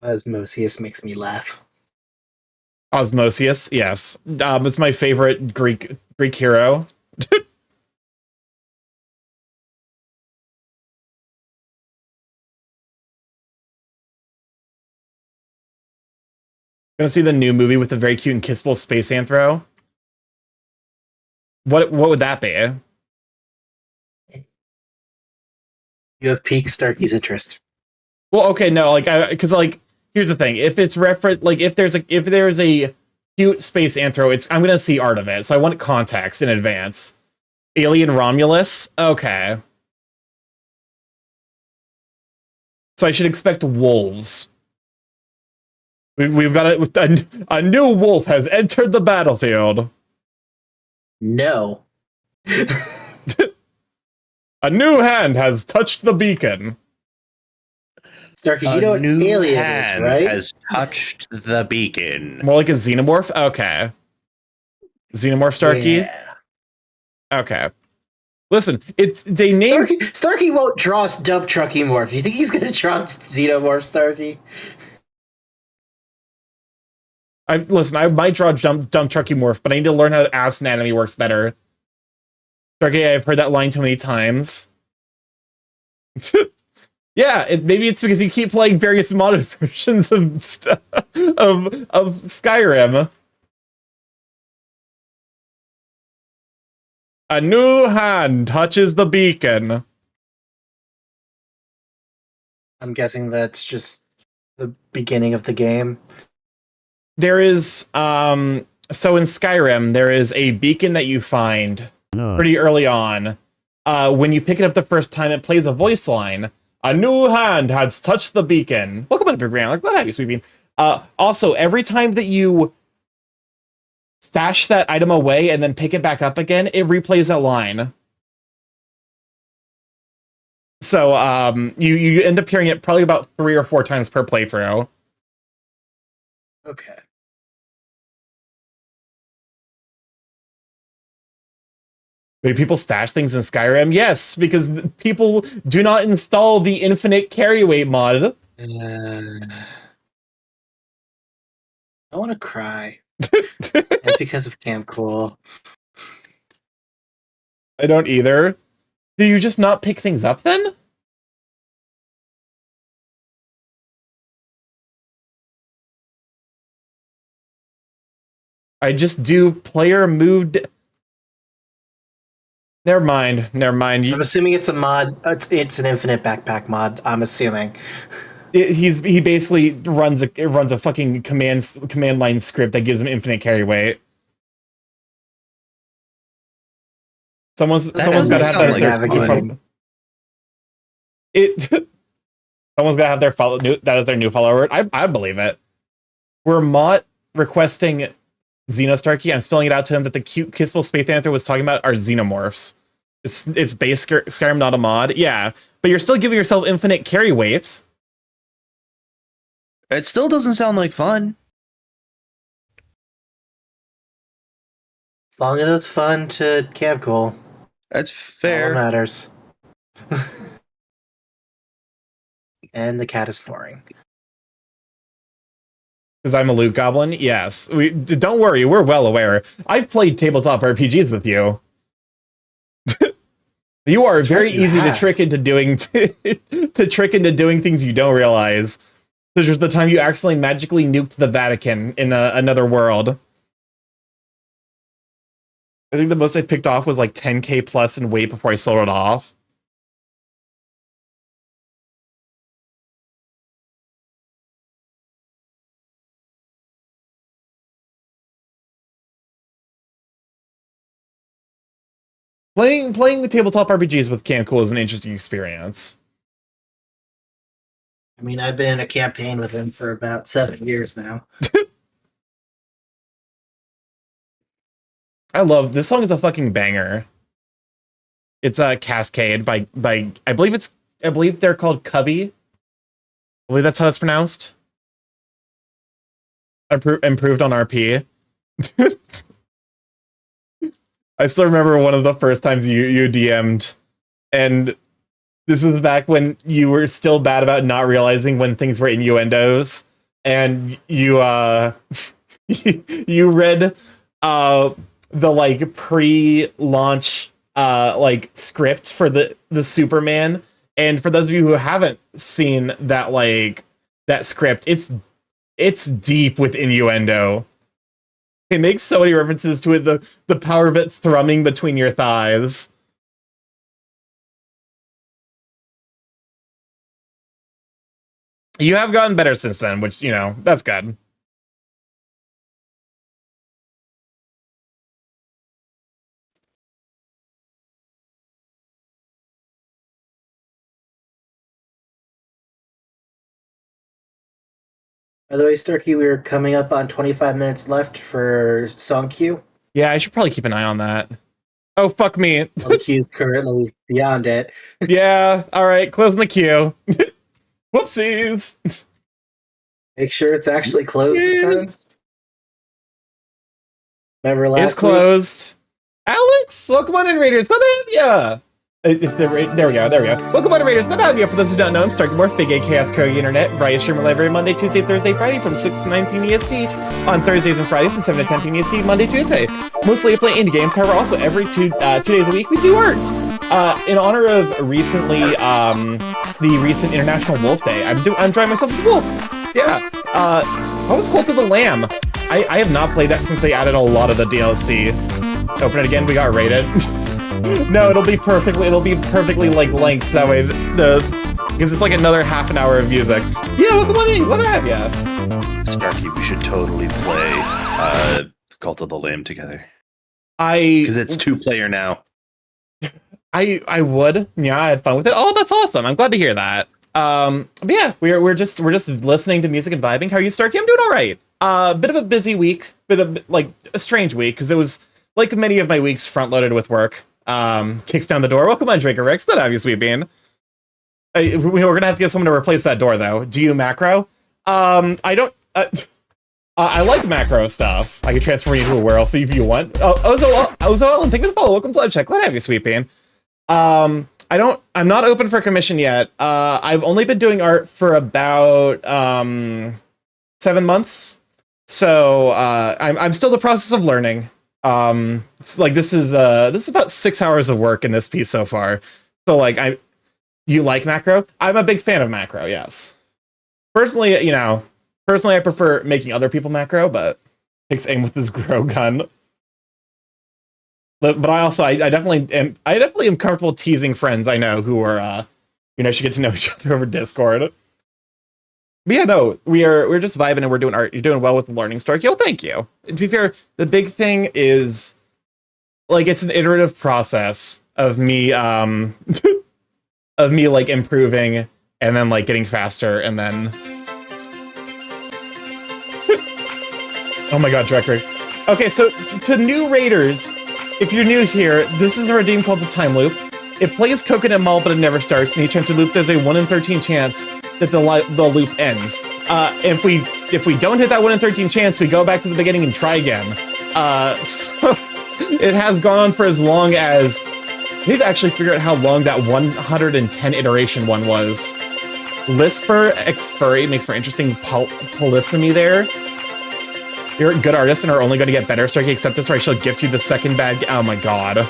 Osmosis makes me laugh. Osmosis, yes. It's my favorite Greek hero. Gonna see the new movie with the very cute and kissable space anthro. What would that be? You have piqued Starky's interest. Well, okay, no, like, because, like, here's the thing: if it's like, if there's a cute space anthro, I'm gonna see art of it, so I want context in advance. Alien Romulus, okay. So I should expect wolves. We've got a new wolf has entered the battlefield. No. A new hand has touched the beacon. Starky, you know what alien is, right? Has touched the beacon. More like a xenomorph? Okay. Xenomorph Starky? Yeah. Okay. Listen, they named... Starky won't draw dump trucky morph. You think he's gonna draw xenomorph, Starky? Listen, I might draw dump trucky morph, but I need to learn how ass anatomy works better. Starky, I've heard that line too many times. Yeah, maybe it's because you keep playing various modded versions of Skyrim. A new hand touches the beacon. I'm guessing that's just the beginning of the game. There is, so in Skyrim, there is a beacon that you find pretty early on. When you pick it up the first time, it plays a voice line. A new hand has touched the beacon. Welcome to the program. Like, glad to have you, Sweet Bean. Also, every time that you stash that item away and then pick it back up again, it replays that line. So, you end up hearing it probably about 3 or 4 times per playthrough. Okay. Do people stash things in Skyrim? Yes, because people do not install the infinite carry weight mod. I want to cry. It's because of Camp Cool. I don't either. Do you just not pick things up then? I just do player moved. Never mind. I'm assuming it's a mod. It's an infinite backpack mod. I'm assuming. He basically runs a fucking command line script that gives him infinite carry weight. Someone's got to have their someone's got to have their follow. That is their new follower word. I believe it. We're Mott requesting Xenostarky. I'm spelling it out to him that the cute kissful space anther was talking about are xenomorphs. It's base Skyrim, not a mod. Yeah, but you're still giving yourself infinite carry weight. It still doesn't sound like fun. As long as it's fun to Camp Cool. That's All fair. that matters. And the cat is snoring. Because I'm a loot goblin? Yes. Don't worry, we're well aware. I've played tabletop RPGs with you. You are very easy to trick into doing things you don't realize. Such as the time you accidentally magically nuked the Vatican in another world. I think the most I picked off was like 10k plus in weight before I sold it off. Playing tabletop RPGs with Camp Cool is an interesting experience. I mean, I've been in a campaign with him for about 7 years now. I love this song is a fucking banger. It's a Cascade by I believe they're called Cubby. I believe that's how it's pronounced. Improved on RP. I still remember one of the first times you DM'd, and this was back when you were still bad about not realizing when things were innuendos, and you you read the like pre-launch like script for the Superman, and for those of you who haven't seen that like that script, it's deep with innuendo. It makes so many references to it, the power of it thrumming between your thighs. You have gotten better since then, which, you know, that's good. By the way, Starky, we're coming up on 25 minutes left for song queue. Yeah, I should probably keep an eye on that. Oh, fuck me. Well, the queue is currently beyond it. Yeah, alright, closing the queue. Whoopsies! Make sure it's actually closed this time. Remember last It's closed. Alex, welcome on in, Raiders. Glad to have ya. There we go. Welcome on, Raiders. Glad to have you. For those who don't know, I'm StarkyMorph, Big A Chaos Cody Internet. Brian streamer live every Monday, Tuesday, Thursday, Friday from 6 to 9 p.m. EST. On Thursdays and Fridays from 7 to 10 p.m. EST, Monday, Tuesday. Mostly I play indie games, however, also every 2 days a week we do art. In honor of recently, the recent International Wolf Day, I'm drawing myself as a wolf. Yeah. What was Cult of the Lamb? I have not played that since they added a lot of the DLC. Open it again, we got raided. No, it'll be perfectly like length, so that way because it's like another half an hour of music. Yeah, welcome on in, glad to have ya. Starky, we should totally play Cult of the Lamb together. Because it's 2-player now. I would. Yeah, I had fun with it. Oh, that's awesome. I'm glad to hear that. But yeah, we're just listening to music and vibing. How are you, Starky? I'm doing all right. Bit of a busy week, bit of like a strange week because it was like many of my weeks front loaded with work. Kicks down the door. Welcome on, Draker Rex. Glad to have you, sweet bean. We're gonna have to get someone to replace that door though. Do you macro? I don't. I like macro stuff. I can transform you into a werewolf if you want. Ozo, and thank you for the follow. Welcome to Live Check. Glad to have you, sweet bean. I'm not open for commission yet. I've only been doing art for about 7 months. So I'm still in the process of learning. It's like this is about 6 hours of work in this piece so far. So like you like macro? I'm a big fan of macro, yes. Personally, I prefer making other people macro, but takes aim with this grow gun. But I definitely am comfortable teasing friends I know who are should get to know each other over Discord. But yeah, no, we're just vibing and we're doing art. You're doing well with the learning, Stark. Yo, thank you. To be fair, the big thing is like it's an iterative process of me like improving and then like getting faster and then oh my god, Drekrix. Okay, so to new raiders, if you're new here, this is a redeem called the Time Loop. It plays Coconut Mall, but it never starts. In each enter loop, there's a 1 in 13 chance that the loop ends. If we don't hit that 1 in 13 chance, we go back to the beginning and try again. So it has gone on for as long as... I need to actually figure out how long that 110 iteration one was. Lisper X Furry makes for interesting polysemy there. You're a good artist and are only going to get better, so I can accept this or I shall gift you the second bag. Oh my god.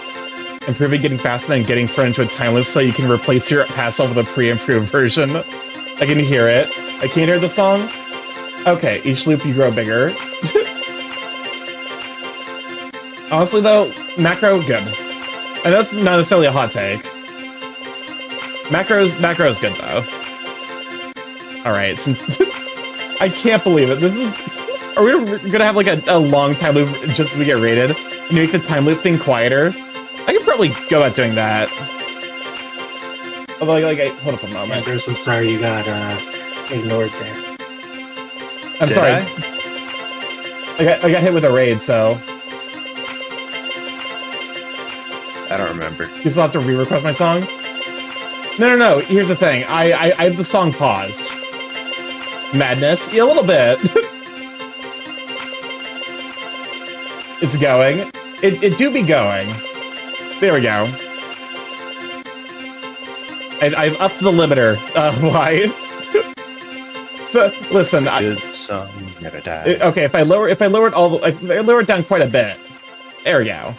Improving, getting faster, and getting thrown into a time loop so that you can replace your past self with a pre-improved version. I can hear it. I can't hear the song. Okay, each loop you grow bigger. Honestly though, macro, good. And that's not necessarily a hot take. Macro's good though. Alright, since... I can't believe it. This is... Are we gonna have like a long time loop just so we get rated? And you make the time loop thing quieter? I can probably go about doing that. Although, hold up a moment. Andrews, I'm sorry you got ignored there. I'm Did sorry. I? I got hit with a raid, so I don't remember. you still have to re-request my song. No. Here's the thing. I have the song paused. Madness, yeah, a little bit. It's going. It do be going. There we go. I've upped the limiter. Why? So listen. Good song never dies. Okay, if I lower it if I lower it down quite a bit. There we go.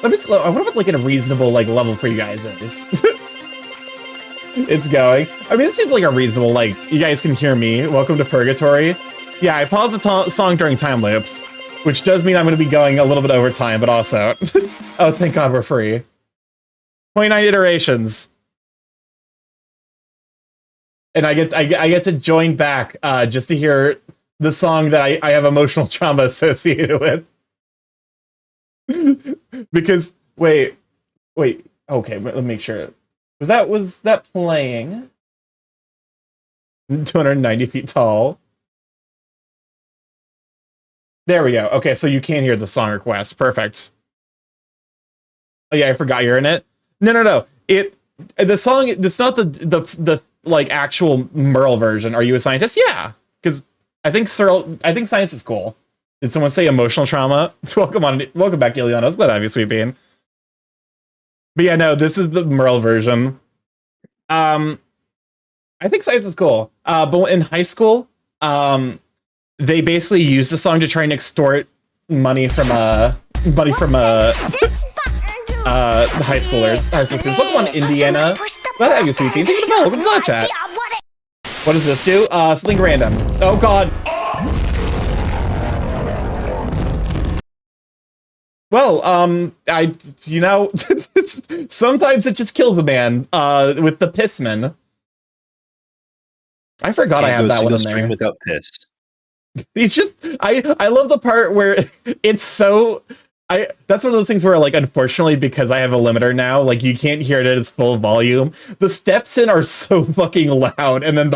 Let me slow. I wonder what like a reasonable like level for you guys is. It's going. I mean, it seems like a reasonable like you guys can hear me. Welcome to Purgatory. Yeah, I paused the song during time loops, which does mean I'm going to be going a little bit over time, but also, oh, thank God we're free. 29 iterations. And I get to join back just to hear the song that I have emotional trauma associated with. Because wait, okay, let me make sure. Was that playing? 290 feet tall. There we go. Okay, so you can hear the song request. Perfect. Oh yeah, I forgot you're in it. No. The song. It's not the like actual Merle version. Are you a scientist? Yeah, because I think science is cool. Did someone say emotional trauma? Welcome back, Ileana. I was glad to have you, Sweet Bean. But yeah, no, this is the Merle version. I think science is cool. But in high school, they basically used the song to try and extort money from the high school students. Welcome on, Indiana. Glad to have you, Sweet Bean. Thank you for the follow. Welcome to live chat. What does this do? Something random. Oh God. Well, sometimes it just kills a man, with the Pissman. I forgot I had that one in there. Without piss. He's just, I love the part where it's so, that's one of those things where, like, unfortunately, because I have a limiter now, like, you can't hear it at its full volume. The steps in are so fucking loud, and then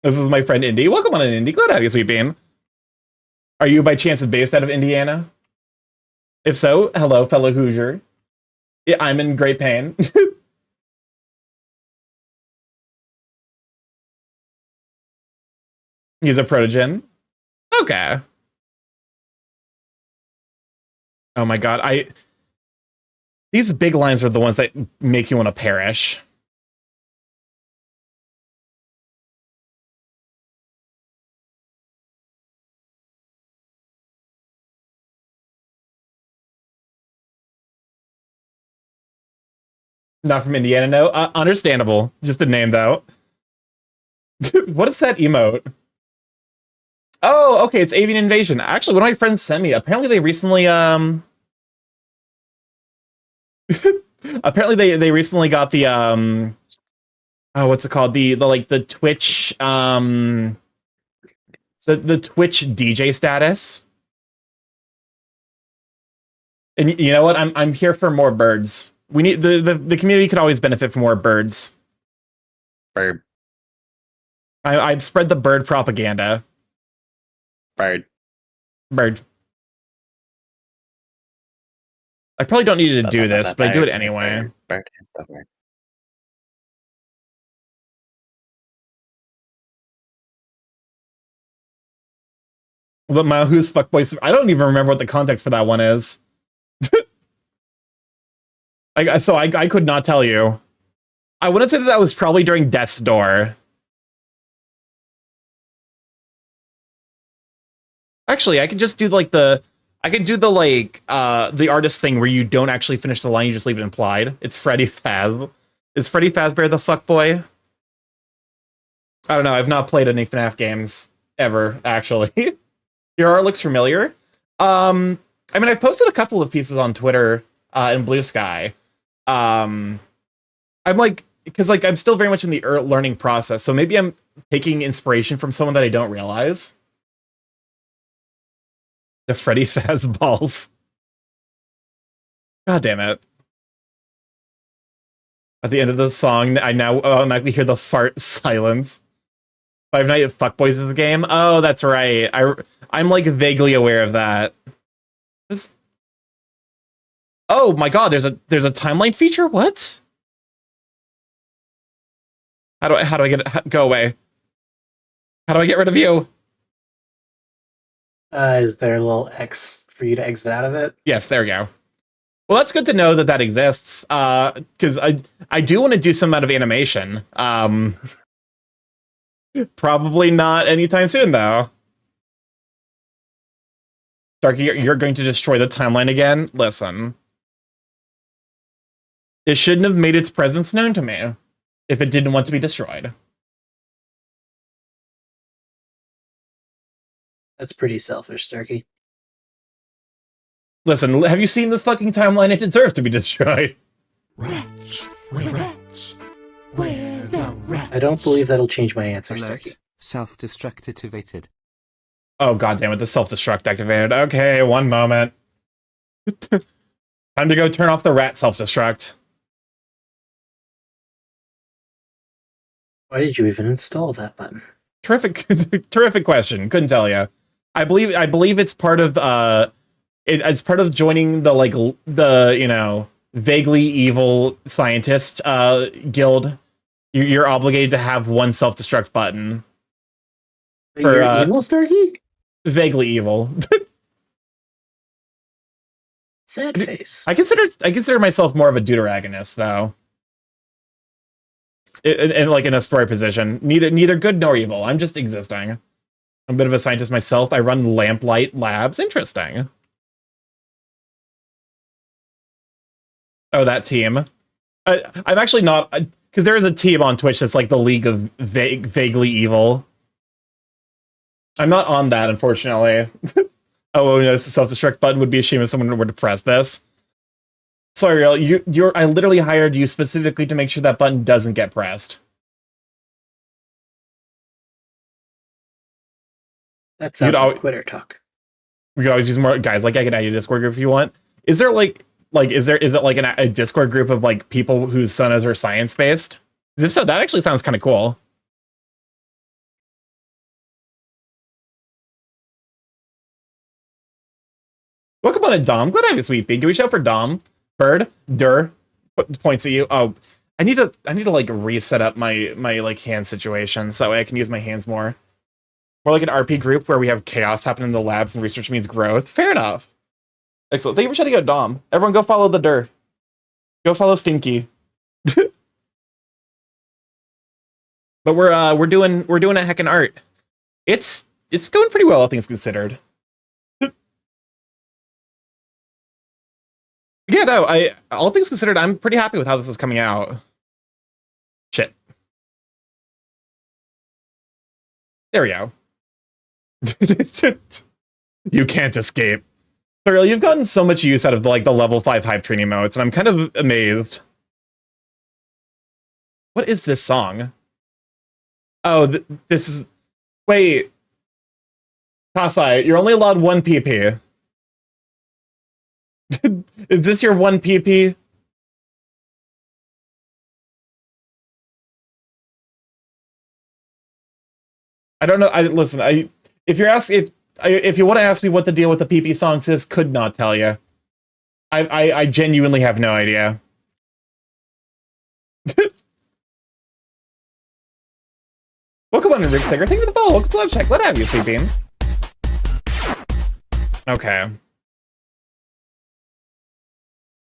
This is my friend Indy. Welcome on in, Indy. Glad to have you, Sweet Bean. Are you by chance based out of Indiana? If so, hello, fellow Hoosier. Yeah, I'm in great pain. He's a protogen. Okay. Oh my God, these big lines are the ones that make you want to perish. Not from Indiana, no. Understandable. Just the name, though. What is that emote? Oh, okay, it's Avian Invasion. Actually, one of my friends sent me. Apparently, they recently apparently they recently got the oh, what's it called? The Twitch the Twitch DJ status. And you know what? I'm here for more birds. We need the community could always benefit from more birds. Bird. I've spread the bird propaganda. Bird. I probably don't need to do this, but I do it anyway. Bird. The Mahu's fuckboy. I don't even remember what the context for that one is. I could not tell you. I wouldn't say that was probably during Death's Door. Actually, I could just do the artist thing where you don't actually finish the line, you just leave it implied. It's Freddy Faz. Is Freddy Fazbear the fuckboy? I don't know. I've not played any FNAF games ever, actually. Your art looks familiar. I mean, I've posted a couple of pieces on Twitter in Blue Sky. I'm like, because like I'm still very much in the learning process, so maybe I'm taking inspiration from someone that I don't realize. The Freddy Fazballs. God damn it. At the end of the song, I now automatically hear the fart silence. Five Nights at Fuckboys is the game? Oh, that's right. I'm like vaguely aware of that. Oh my god, there's a timeline feature? What? How do I get it? Go away. How do I get rid of you? Is there a little X for you to exit out of it? Yes, there we go. Well, that's good to know that exists. Because I do want to do some amount of animation. Probably not anytime soon, though. Starky, you're going to destroy the timeline again? Listen. It shouldn't have made its presence known to me if it didn't want to be destroyed. That's pretty selfish, Starky. Listen, have you seen this fucking timeline? It deserves to be destroyed. Wretch, wretch, where the wretch? I don't believe that'll change my answer, Alert. Starky. Self-destruct activated. Oh, goddammit, the self-destruct activated. Okay, one moment. Time to go turn off the rat self-destruct. Why did you even install that button? Terrific, terrific question. Couldn't tell you. I believe it's part of it's part of joining the vaguely evil scientist guild. You're obligated to have one self-destruct button. You're evil, Starky? Vaguely evil. Sad face. I consider myself more of a deuteragonist, though. And like in a story position, neither good nor evil. I'm just existing. I'm a bit of a scientist myself. I run Lamplight Labs. Interesting. Oh, that team. I'm actually not, because there is a team on Twitch that's like the League of Vaguely Evil. I'm not on that, unfortunately. Oh, no, it's a self-destruct button. Would be a shame if someone were to press this. Sorry, I literally hired you specifically to make sure that button doesn't get pressed. That sounds like quitter talk. We could always use more guys. Like, I could add you a Discord group if you want. Is there is it like a Discord group of like people whose sonas are science based? If so, that actually sounds kind of cool. Welcome on in, Dom. Glad I have a sweet bean. Can we shout for Dom? Bird, points at you. Oh, I need to like reset up my like hand situation so that way I can use my hands more. More like an RP group where we have chaos happen in the labs and research means growth. Fair enough. Excellent. Thank you for shouting out Dom. Everyone, go follow the Dur. Go follow Stinky. But we're doing a heckin' art. It's going pretty well, all things considered. Yeah, no, all things considered, I'm pretty happy with how this is coming out. Shit. There we go. You can't escape. Sorry, you've gotten so much use out of the level 5 hype training modes, and I'm kind of amazed. What is this song? Oh, this is... Wait. Kasai, you're only allowed one PP. Is this your one PP? I don't know. Listen. If you want to ask me what the deal with the PP songs is, could not tell you. I genuinely have no idea. Welcome on in, Rick Sager. Thank you for the follow. Welcome to Live Check. Let have you, Sweet Bean. Okay.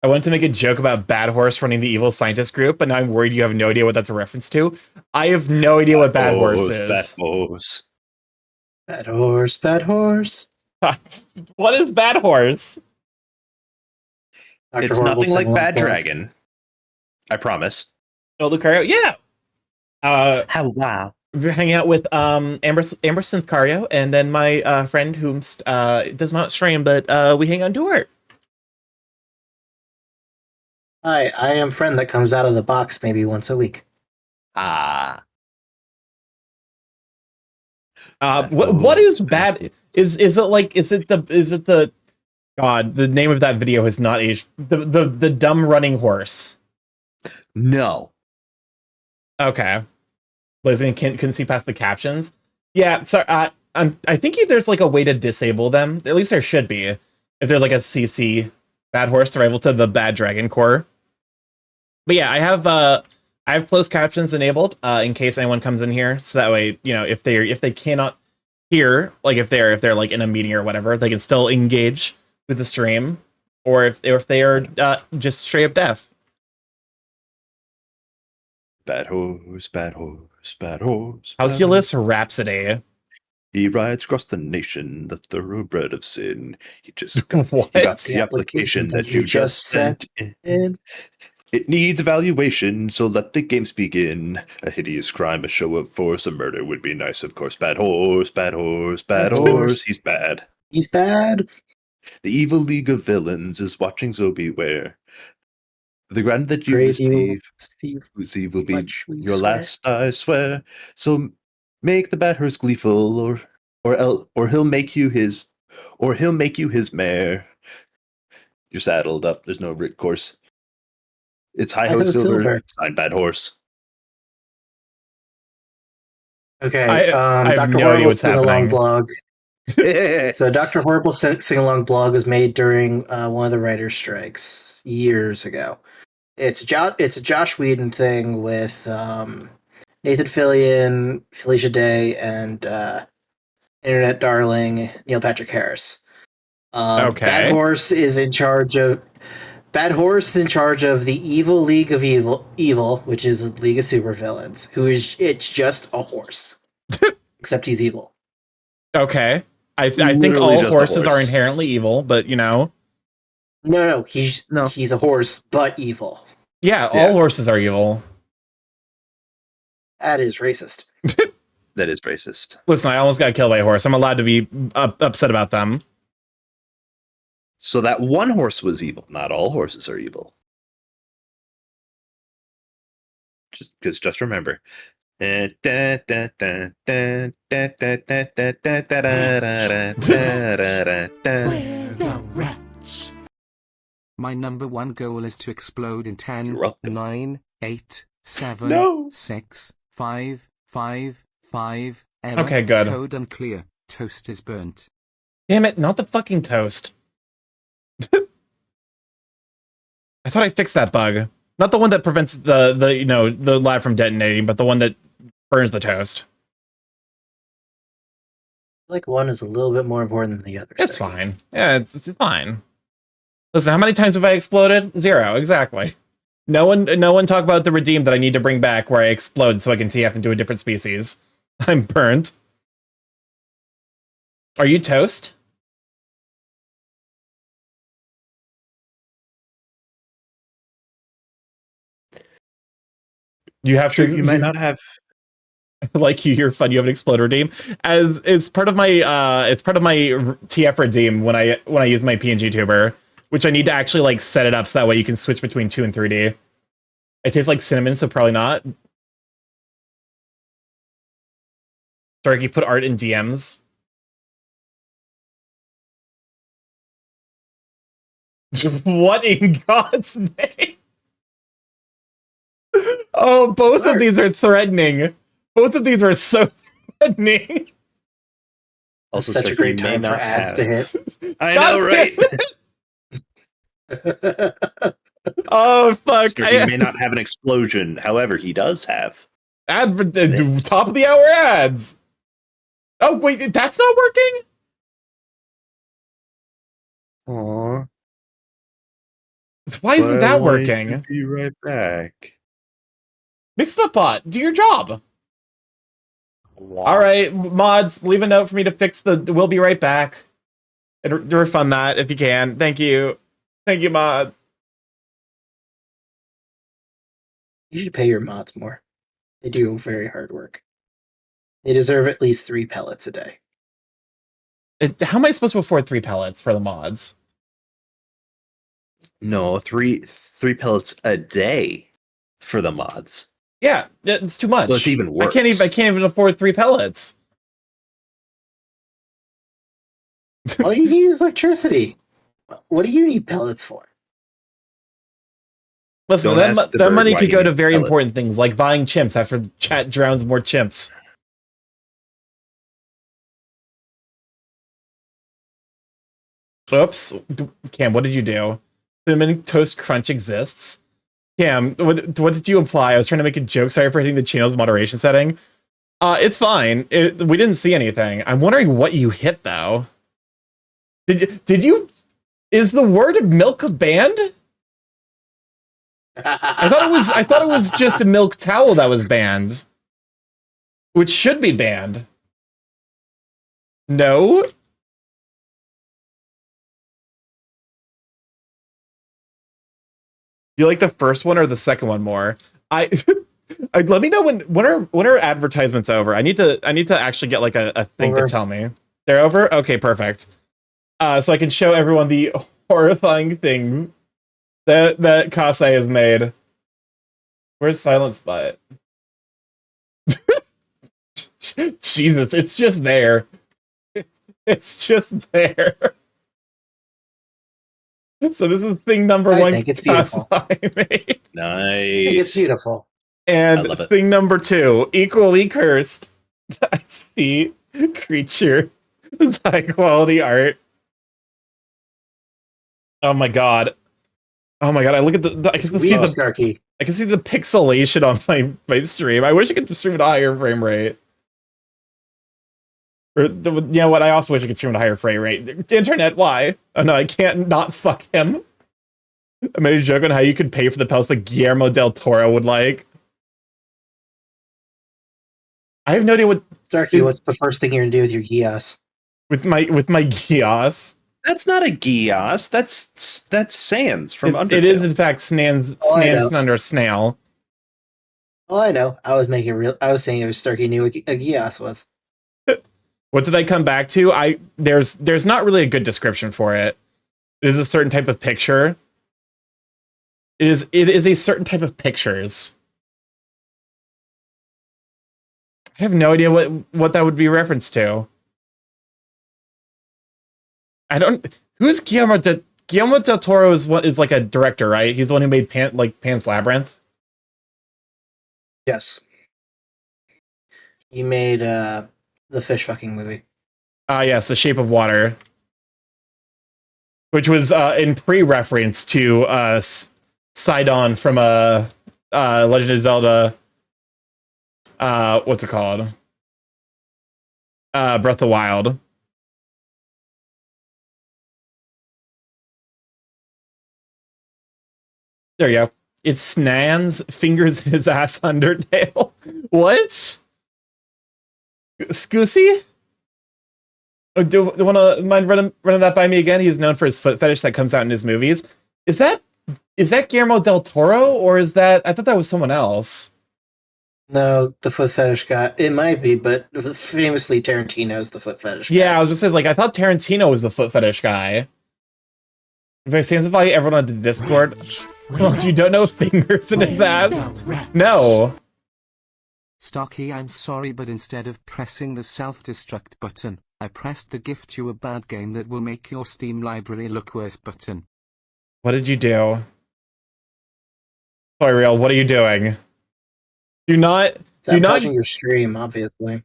I wanted to make a joke about Bad Horse running the evil scientist group, but now I'm worried you have no idea what that's a reference to. I have no idea what Bad Horse is. Bad Horse. Bad horse, bad horse. What is Bad Horse? Dr. It's Horrible nothing like Sing Bad Along. Dragon. I promise. Oh, Lucario? Yeah. How wow. We're hanging out with Amber Synthcario, and then my friend who does not stream, but we hang on to her. Hi, I am friend that comes out of the box maybe once a week. Ah. What is bad? Is it like is it the God, the name of that video has not aged. The dumb running horse. No. Okay. Liz can see past the captions. Yeah, so I think there's like a way to disable them. At least there should be. If there's like a CC bad horse to rival to the bad dragon core. But yeah, I have closed captions enabled in case anyone comes in here, so that way, you know, if they cannot hear, like if they're like in a meeting or whatever, they can still engage with the stream, or if they are just straight up deaf. Bad horse, bad horse, bad horse. Calculus Rhapsody. He rides across the nation, the thoroughbred of sin. He just What? he got the application that you just sent in. It needs evaluation, so let the games begin. A hideous crime, a show of force, a murder would be nice, of course. Bad horse, bad horse, bad Bad horse. horse. He's bad. He's bad. The evil league of villains is watching, so beware. The ground that you Great evil, receive, whose evil be much we your swear. last, I swear. So make the bad horse gleeful, or he'll make you his mare. You're saddled up. There's no Rick course. It's Hi-Ho Silver. Signed Bad Horse. Okay, I have Dr. no idea Horrible's what's sing-along happening. blog. So Dr. Horrible's sing-along blog was made during one of the writer's strikes years ago. It's a Josh Whedon thing with Nathan Fillion, Felicia Day, and internet darling Neil Patrick Harris. Okay. Bad Horse is in charge of the Evil League of Evil, which is a league of supervillains. It's just a horse, except he's evil. Okay. I think Literally all just a horses are horse. inherently evil, but you know. No, he's a horse, but evil. Yeah, Yeah. all horses are evil. That is racist. That is racist. Listen, I almost got killed by a horse. I'm allowed to be upset about them. So that one horse was evil. Not all horses are evil. Just remember. Where the rats? My number one goal is to explode in 10, You're welcome. 9, 8, 7, No. 6, 5, 5, 5, error. Okay, good. Code unclear. Toast is burnt. Damn it, not the fucking toast. I thought I fixed that bug. Not the one that prevents the lab from detonating, but the one that burns the toast. Like one is a little bit more important than the other. It's fine. Yeah, it's fine. Listen, how many times have I exploded? 0, exactly. No one talk about the redeem that I need to bring back where I explode so I can TF into a different species. I'm burnt. Are you toast? You have Sure, to. you might not have. Like you're fun. You have an explode redeem as it's part of my TF redeem when I use my PNG tuber, which I need to actually like set it up so that way you can switch between 2 and 3D. It tastes like cinnamon, so probably not. Starky, put art in DMs. What in God's name? Oh, both of these are threatening. Both of these are so threatening. Also, Such a Starky great may time for not ads have- to hit. I God know, damn right? Oh fuck! Starky may not have an explosion. However, he does have. Ads for the top of the hour ads. Oh wait, that's not working. Aww. Why isn't that working? Be right back. Mix it up, bot. Do your job. All right, mods, leave a note for me to fix the. We'll be right back. And refund that if you can. Thank you, mods. You should pay your mods more. They do very hard work. They deserve at least 3 pellets a day. How am I supposed to afford 3 pellets for the mods? No, three pellets a day for the mods. Yeah, it's too much. So it's even worse. I can't even afford 3 pellets. All you need is electricity. What do you need pellets for? Listen, Don't ask the that bird money why could he go to needs very pellet. important things, like buying chimps after chat drowns more chimps. Oops. Cam, what did you do? Cinnamon Toast Crunch exists? Cam, what did you imply? I was trying to make a joke. Sorry for hitting the channel's moderation setting. It's fine. We didn't see anything. I'm wondering what you hit, though. Did you... Is the word milk banned? I thought it was just a milk towel that was banned. Which should be banned. No? You like the first one or the second one more? Let me know when are advertisements over. I need to actually get like a thing Over. to tell me. They're over? Okay, perfect. So I can show everyone the horrifying thing that Kasei has made. Where's Silence Butt? Jesus, it's just there. It's just there. So this is thing number I one. think it's beautiful. Kasei made. I think it's Nice. beautiful. I And love it. thing number 2, equally cursed. I see creature. It's high quality art. Oh my god. Oh my god, I look at I can see the Starky. I can see the pixelation on my stream. I wish I could stream at a higher frame rate. Or you know what? I also wish I could stream at a higher frame rate. Internet, why? Oh no, I can't not fuck him. I made a joke on how you could pay for the pelts that Guillermo del Toro would like. I have no idea what Starky, what's the first thing you're gonna do with your Gias? with my Gios. That's not a Gios. That's Sans from Undertale. It is in fact Snans Oh, I know. Snanston under snail. Oh, I know. I was saying it was Starky knew what a Gias was. What did I come back to? There's not really a good description for it. It is a certain type of picture. It is a certain type of pictures. I have no idea what that would be referenced to. I don't. Who's Guillermo del Toro is like a director, right? He's the one who made Pan's Labyrinth. Yes. He made the fish fucking movie. Yes, The Shape of Water, which was in pre-reference to Sidon from Legend of Zelda. What's it called? Breath of the Wild. There you go. It's Snan's fingers in his ass Undertale. What? Scusi? Oh, do you want to mind running that by me again? He's known for his foot fetish that comes out in his movies. Is that Guillermo del Toro, or is that... I thought that was someone else. No, the foot fetish guy. It might be, but famously Tarantino's the foot fetish guy. Yeah, I was just saying, like, I thought Tarantino was the foot fetish guy. If I sanctify everyone on the Discord, well, you don't know fingers in his ass? No. Starky, I'm sorry, but instead of pressing the self-destruct button, I pressed the gift you a bad game that will make your Steam library look worse button. What did you do? Sorry, real. What are you doing? Do not. Watching your stream, obviously.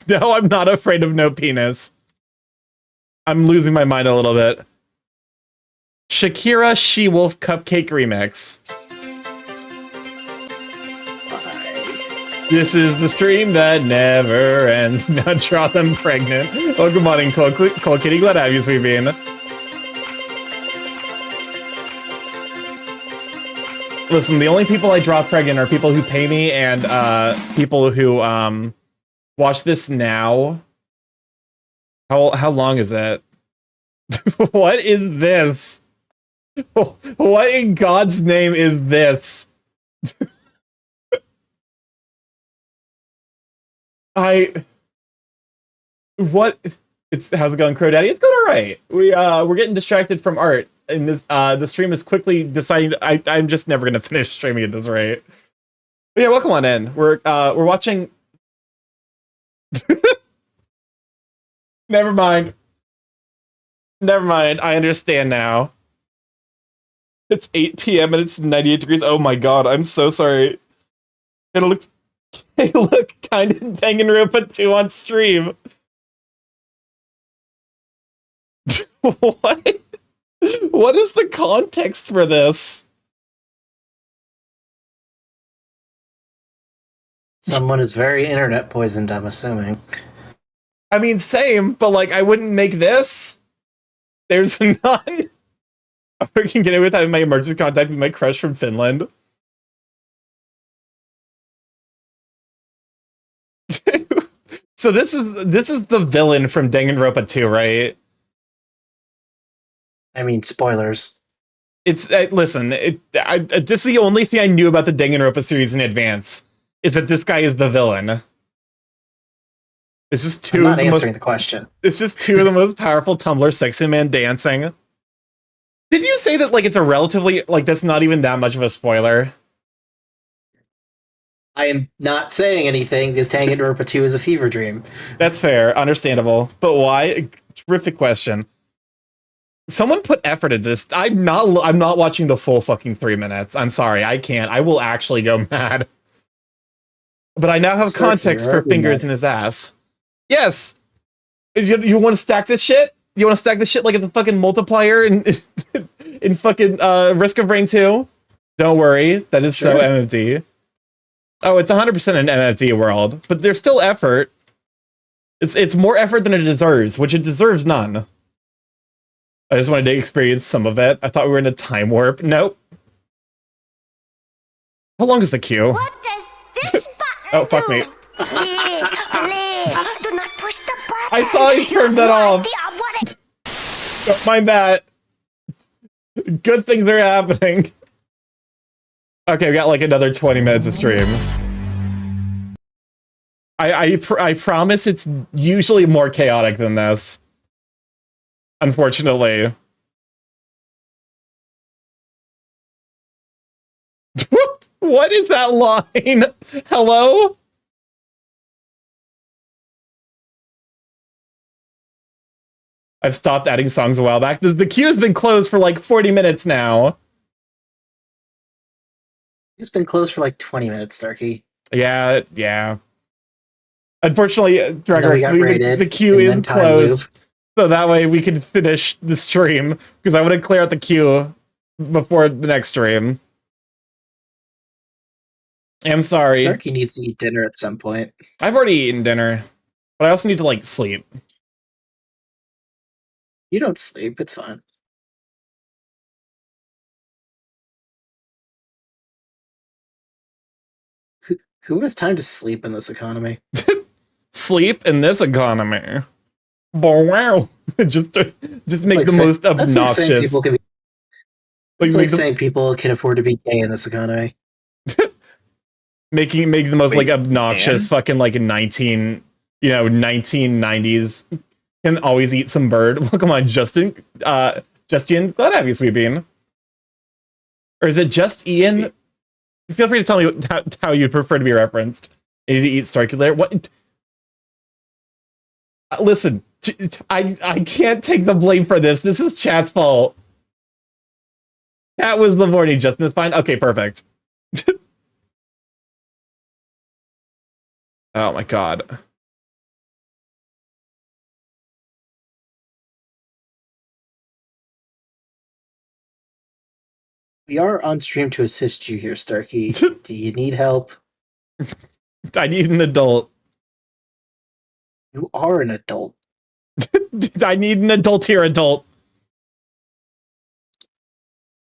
No, I'm not afraid of no penis. I'm losing my mind a little bit. Shakira She-Wolf Cupcake Remix. This is the stream that never ends. Now draw them pregnant. Oh, good morning, Cole Kitty. Glad to have you, sweet bean. Listen, the only people I draw pregnant are people who pay me and people who watch this now. How long is it? What is this? What in God's name is this? What? How's it going, Crow Daddy? It's going all right. We're getting distracted from art, and this the stream is quickly deciding that I'm just never gonna finish streaming at this rate. But yeah, welcome on in. We're watching Never mind. Never mind. I understand now. It's 8 p.m. and it's 98 degrees. Oh my god, I'm so sorry. It'll look kind of Danganronpa 2 on stream. What? What is the context for this? Someone is very internet poisoned, I'm assuming. I mean, same, but like, I wouldn't make this. There's none. I can get away with having my emergency contact with my crush from Finland. So this is the villain from Danganronpa 2, right? I mean, spoilers. It's listen. This is the only thing I knew about the Danganronpa series in advance. Is that this guy is the villain? It's just two. I'm not of the answering most, the question. It's just two of the most powerful Tumblr sexy man dancing. Did you say that like it's a relatively like that's not even that much of a spoiler? I am not saying anything because Danganronpa 2 is a fever dream. That's fair, understandable. But why? Terrific question. Someone put effort into this. I'm not watching the full fucking 3 minutes. I'm sorry, I can't. I will actually go mad. But I now have context for fingers in his ass. Yes! You want to stack this shit? You want to stack this shit like it's a fucking multiplier in fucking Risk of Rain 2? Don't worry, that is so MMD. Oh, it's 100% an MFD world, but there's still effort. It's more effort than it deserves, which it deserves none. I just wanted to experience some of it. I thought we were in a time warp. Nope. How long is the queue? What does this button Oh, fuck do? me. Please, please, do not push the button. I thought I turned that off. Idea of what it- Don't mind that. Good things are happening. Okay, we got like another 20 minutes of stream. I promise it's usually more chaotic than this. Unfortunately. What is that line? Hello? I've stopped adding songs a while back. The queue has been closed for like 40 minutes now. It's been closed for like 20 minutes, Starky. Yeah. Unfortunately, the queue and is then time closed. move. So that way we can finish the stream. Because I want to clear out the queue before the next stream. I'm sorry. Starky needs to eat dinner at some point. I've already eaten dinner. But I also need to, like, sleep. You don't sleep, it's fine. Who has time to sleep in this economy? Sleep in this economy. Wow. just make Like the say- most That's like saying obnoxious. people can be, Like, it's make like saying people can afford to be gay in this economy. make the most like obnoxious man. fucking like 1990s can always eat some bird. Well, come on, Justin, glad to have you, Sweet Bean. Or is it just Ian? Feel free to tell me how you'd prefer to be referenced. You need to eat Starky later. What? Listen, I can't take the blame for this. This is chat's fault. That was the morning, Justin. It's fine. Okay, perfect. Oh my god. We are on stream to assist you here, Starky. Do you need help? I need an adult. You are an adult. I need an adult here, adult.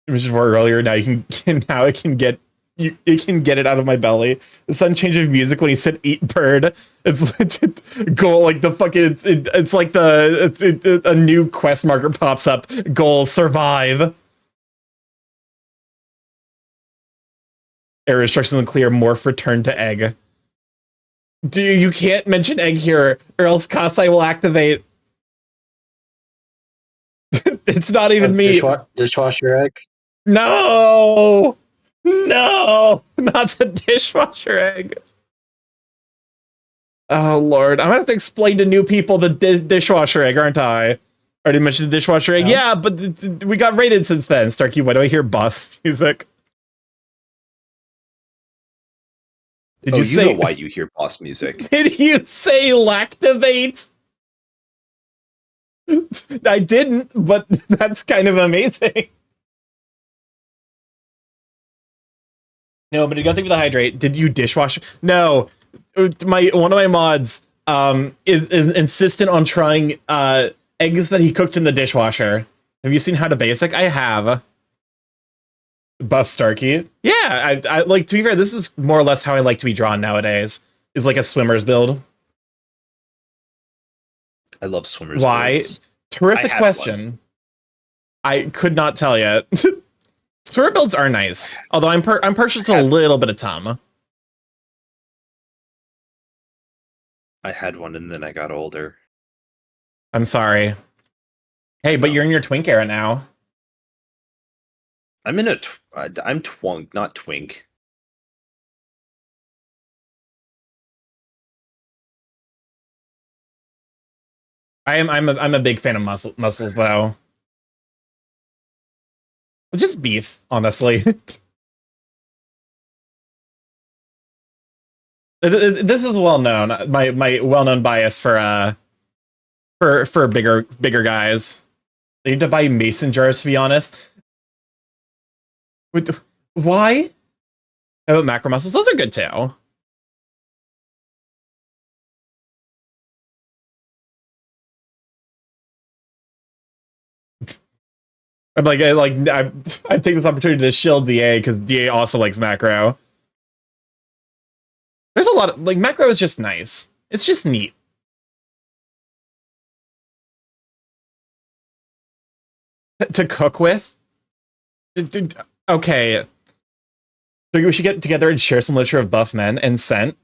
It was just more earlier. Now you can now it can get it can get it out of my belly. The sudden change of music when he said "eat bird." It's goal like the fucking. It's like a new quest marker pops up. Goal survive. Error instructions unclear. Morph return to egg. You can't mention egg here, or else Kasai will activate. It's not even me. Dishwasher egg. No, not the dishwasher egg. Oh lord, I'm gonna have to explain to new people the dishwasher egg, aren't I? Already mentioned the dishwasher egg. No. Yeah, but we got rated since then. Starky, why do I hear boss music? Did Oh, you you say know why you hear boss music. Did you say lactivate? I didn't, but that's kind of amazing. No, but you gotta think of the hydrate. Did you dishwasher? No, one of my mods is insistent on trying eggs that he cooked in the dishwasher. Have you seen How to Basic? I have. Buff Starkey. Yeah, I like, to be fair, this is more or less how I like to be drawn nowadays. Is like a swimmer's build. I love swimmers. Why? builds. Terrific I had question. I could not tell you. Swimmer builds are nice, although I'm partial to a little bit of Tom. I had one and then I got older. I'm sorry. Hey, but you're in your twink era now. I'm in a. I'm twunk, not twink. I'm a big fan of muscles though. Just beef, honestly. This is well known. My well known bias for bigger guys. They need to buy mason jars, to be honest. Why? How about macro muscles? Those are good too. I take this opportunity to shield DA because DA also likes macro. There's a lot of macro is just nice. It's just neat. To cook with. Okay. So we should get together and share some literature of buff men and scent.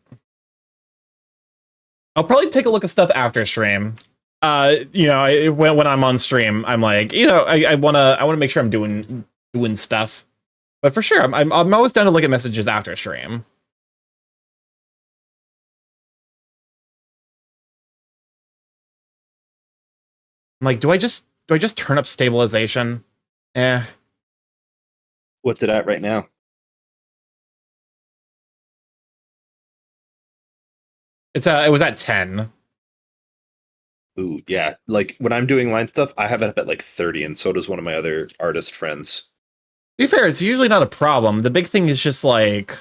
I'll probably take a look at stuff after stream. When I'm on stream, I'm like, I wanna make sure I'm doing stuff. But for sure, I'm always down to look at messages after stream. I'm like, do I just turn up stabilization? Eh. What's it at right now? It was at 10. Ooh, yeah. Like when I'm doing line stuff, I have it up at like 30, and so does one of my other artist friends. To be fair, it's usually not a problem. The big thing is just like,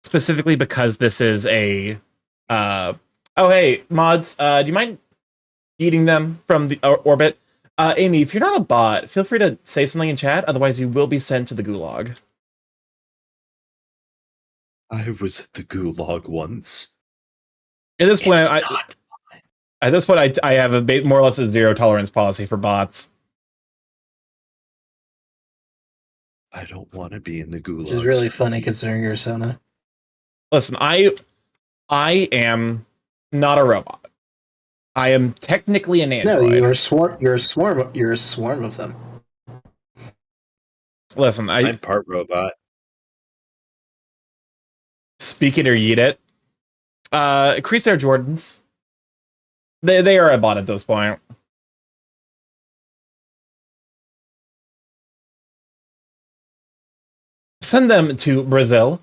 specifically because this is a, oh hey mods, do you mind eating them from the orbit? Amy, if you're not a bot, feel free to say something in chat. Otherwise, you will be sent to the gulag. I was at the gulag once. At this point, I have a more or less a zero tolerance policy for bots. I don't want to be in the gulag. Which is really funny considering you're a Sona. Listen, I am not a robot. I am technically an android. No, you're a swarm. You're a swarm of them. Listen, I'm part robot. Speak it or yeet it. Increase their Jordans. They are a bot at this point. Send them to Brazil.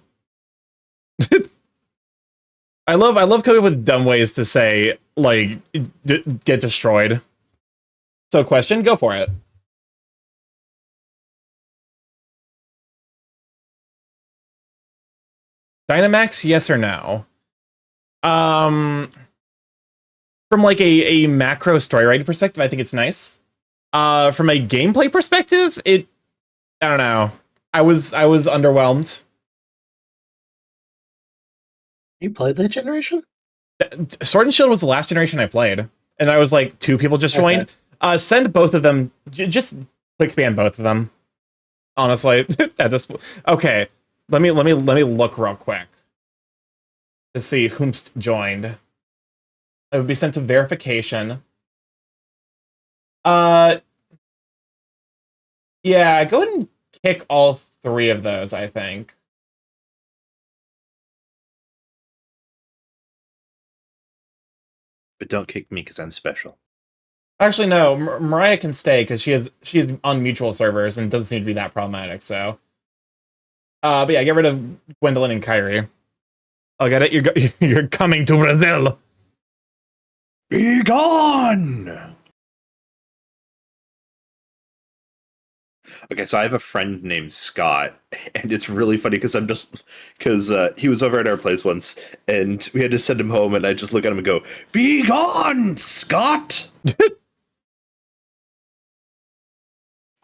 I love coming up with dumb ways to say, like, get destroyed. So question, go for it. Dynamax, yes or no? From like a macro story writing perspective, I think it's nice. From a gameplay perspective, I don't know. I was underwhelmed. You played that generation? Sword and Shield was the last generation I played, and I was like, 2 people just joined. Okay. Send both of them. Just quick ban both of them. Honestly, at this point. Okay, let me look real quick to see whomst joined. It would be sent to verification. Yeah, go ahead and kick all 3 of those, I think. But don't kick me because I'm special. Actually, no. Mariah can stay because she's on mutual servers and doesn't seem to be that problematic. So, but yeah, get rid of Gwendolyn and Kyrie. I'll get it. You're coming to Brazil. Be gone! Okay, so I have a friend named Scott, and it's really funny because he was over at our place once, and we had to send him home, and I just look at him and go, "Be gone, Scott!"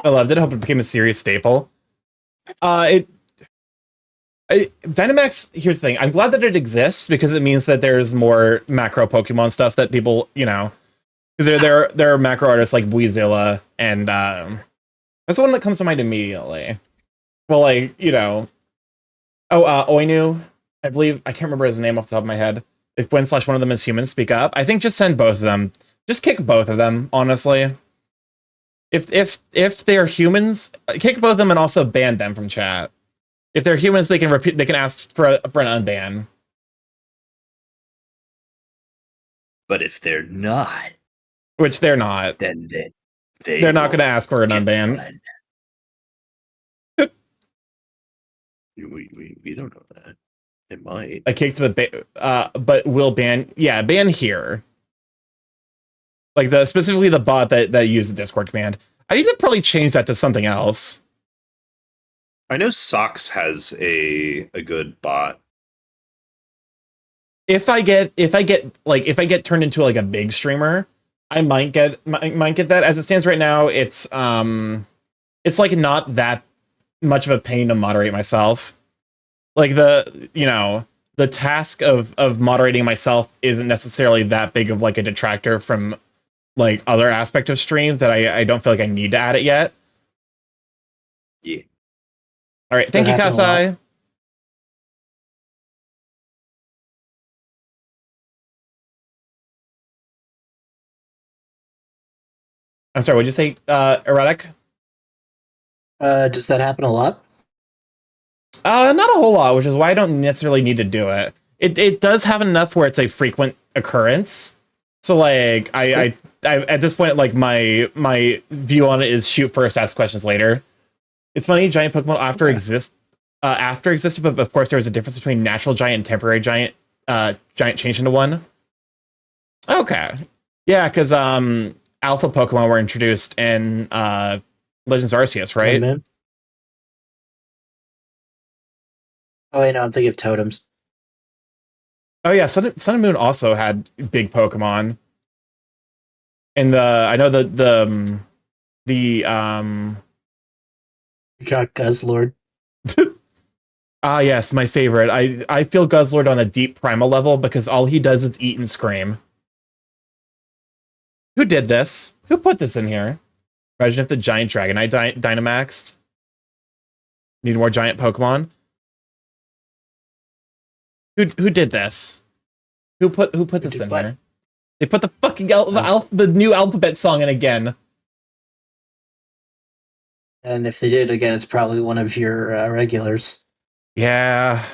I loved it. I hope it became a serious staple. Dynamax, here's the thing. I'm glad that it exists because it means that there's more macro Pokemon stuff that people, because there are macro artists like Weezilla, and that's the one that comes to mind immediately. Well, Oinu, I believe, I can't remember his name off the top of my head. If when / one of them is humans, speak up. I think just send both of them. Just kick both of them, honestly. If they're humans, kick both of them and also ban them from chat. If they're humans, they can ask for an unban. But if they're not, Which they're not. then They're not going to ask for an unban. We don't know that. It might. I kicked but will ban. Yeah, ban here. Like specifically the bot that used the Discord command. I need to probably change that to something else. I know Socks has a good bot. If I get turned into like a big streamer, I might get that. As it stands right now, it's like not that much of a pain to moderate myself. Like the task of moderating myself isn't necessarily that big of like a detractor from like other aspect of stream that I don't feel like I need to add it yet. Yeah. All right, thank you, Kasai. I'm sorry, what'd you say, Erratic? Does that happen a lot? Not a whole lot, which is why I don't necessarily need to do it. It does have enough where it's a frequent occurrence. So like I at this point, like my view on it is shoot first, ask questions later. It's funny, giant Pokemon after existed, but of course there was a difference between natural giant and temporary giant. Giant changed into one. Okay, yeah, because alpha Pokemon were introduced in Legends Arceus, right? Oh wait, no, I'm thinking of totems. Oh yeah, Sun and Moon also had big Pokemon. And I know the You got Guzzlord. yes, my favorite. I feel Guzzlord on a deep primal level because all he does is eat and scream. Who did this? Who put this in here? Imagine if the giant Dragonite Dynamaxed. Need more giant Pokemon. Who did this? Who put this in here? They put the fucking the new alphabet song in again. And if they did again, it's probably one of your regulars. Yeah.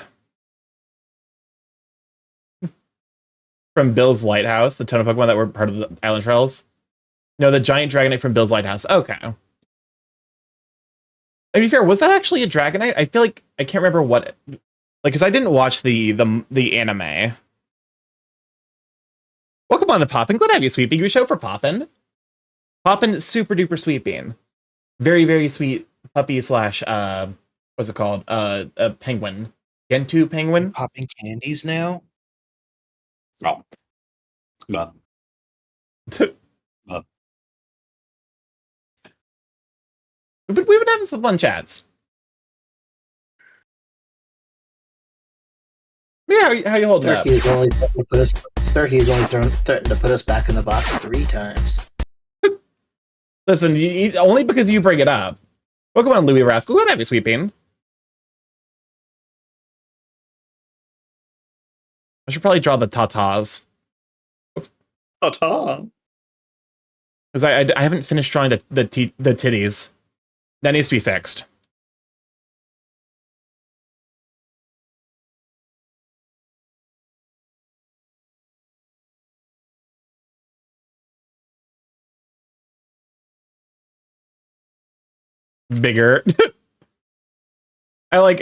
From Bill's Lighthouse, the ton of Pokemon that were part of the Island Trails. No, the giant Dragonite from Bill's Lighthouse. Okay. To be fair, was that actually a Dragonite? I feel like I can't remember what. Like, because I didn't watch the anime. Welcome on to Poppin'. Glad to have you, Sweet Bean. Your show for Poppin'. Poppin' super duper Sweet Bean. Very, very sweet puppy / what's it called? A penguin. Gentoo penguin. Popping candies now? Oh. No. But we've been having some fun chats. Yeah, how you holding up? Starky's only threatened to put us back in the box 3 times. Listen, only because you bring it up. Welcome on, Louis Rascal. Glad to have you, Sweet Bean. I should probably draw the tatas. Ta-ta. Because I haven't finished drawing the titties. That needs to be fixed. bigger. I like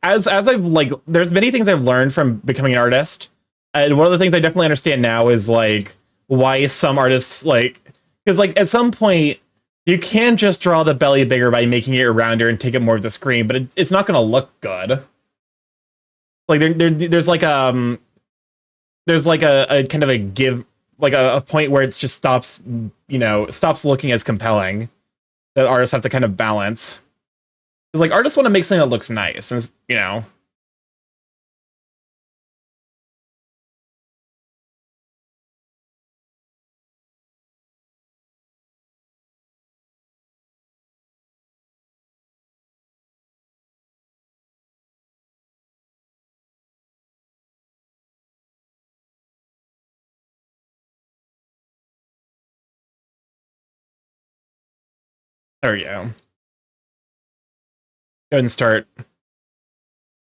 as I've like there's many things I've learned from becoming an artist, and one of the things I definitely understand now is like why some artists like, because like at some point you can just draw the belly bigger by making it rounder and take up more of the screen, but it's not going to look good. Like there's like a kind of a give, like a point where it just stops, stops looking as compelling, that artists have to kind of balance. Like artists want to make something that looks nice, and there we go. Go ahead and start.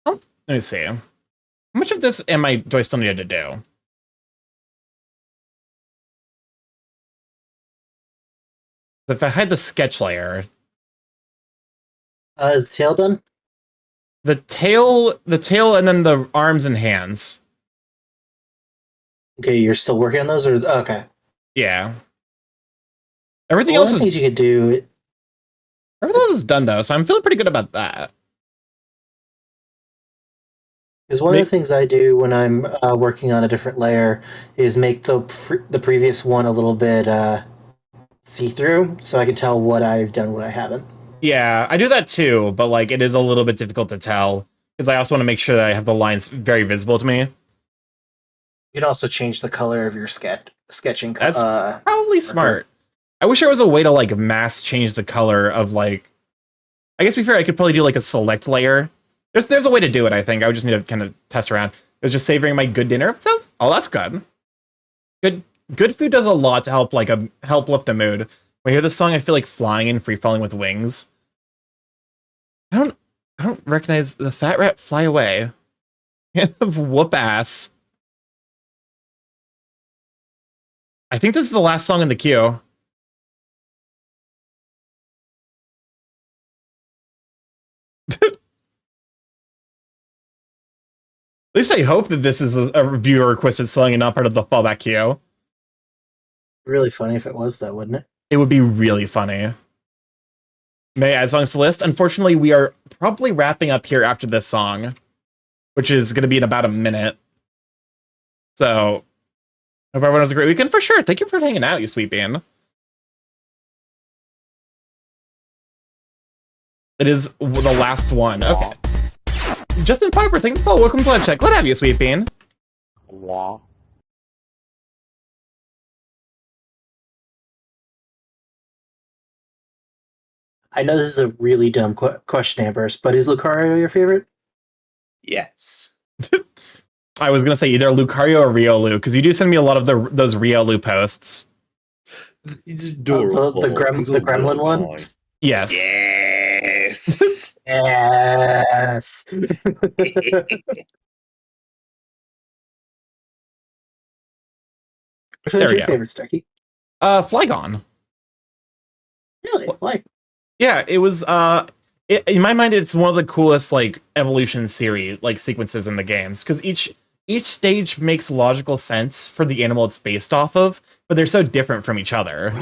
Oh, let me see. How much of this do I still need to do? If I hide the sketch layer, Is the tail done? the tail, and then the arms and hands. Okay, you're still working on those, or okay? Yeah. Everything Well, else one of the is things you could do. everything else is done though, so I'm feeling pretty good about that. Because one of the things I do when I'm working on a different layer is make the previous one a little bit see-through, so I can tell what I've done, what I haven't. Yeah, I do that too, but like it is a little bit difficult to tell because I also want to make sure that I have the lines very visible to me. You can also change the color of your sketching. That's probably smart. I wish there was a way to like mass change the color of like. I guess to be fair, I could probably do like a select layer. There's a way to do it. I think I would just need to kind of test around. It was just savoring my good dinner. Oh, that's good. Good food does a lot to help help lift a mood. When I hear this song, I feel like flying and free falling with wings. I don't recognize the fat rat fly away. Whoop ass. I think this is the last song in the queue. At least I hope that this is a viewer requested song and not part of the fallback queue. Really funny if it was, though, wouldn't it? It would be really funny. May I add songs to the list? Unfortunately, we are probably wrapping up here after this song, which is going to be in about a minute. So, hope everyone has a great weekend for sure. Thank you for hanging out, you sweet bean. It is the last one. Okay. Justin Piper, thank you for welcome to Live Check. Glad to have you, sweet bean. I know this is a really dumb question, Amberst, but is Lucario your favorite? Yes. I was gonna say either Lucario or Riolu, because you do send me a lot of those Riolu posts. It's adorable. The gremlin one? Yes. Yes. Yes. Which one's your favorite, Starky? Flygon. Really? Why? Yeah, it was in my mind it's one of the coolest like evolution series like sequences in the games, because each stage makes logical sense for the animal it's based off of, but they're so different from each other.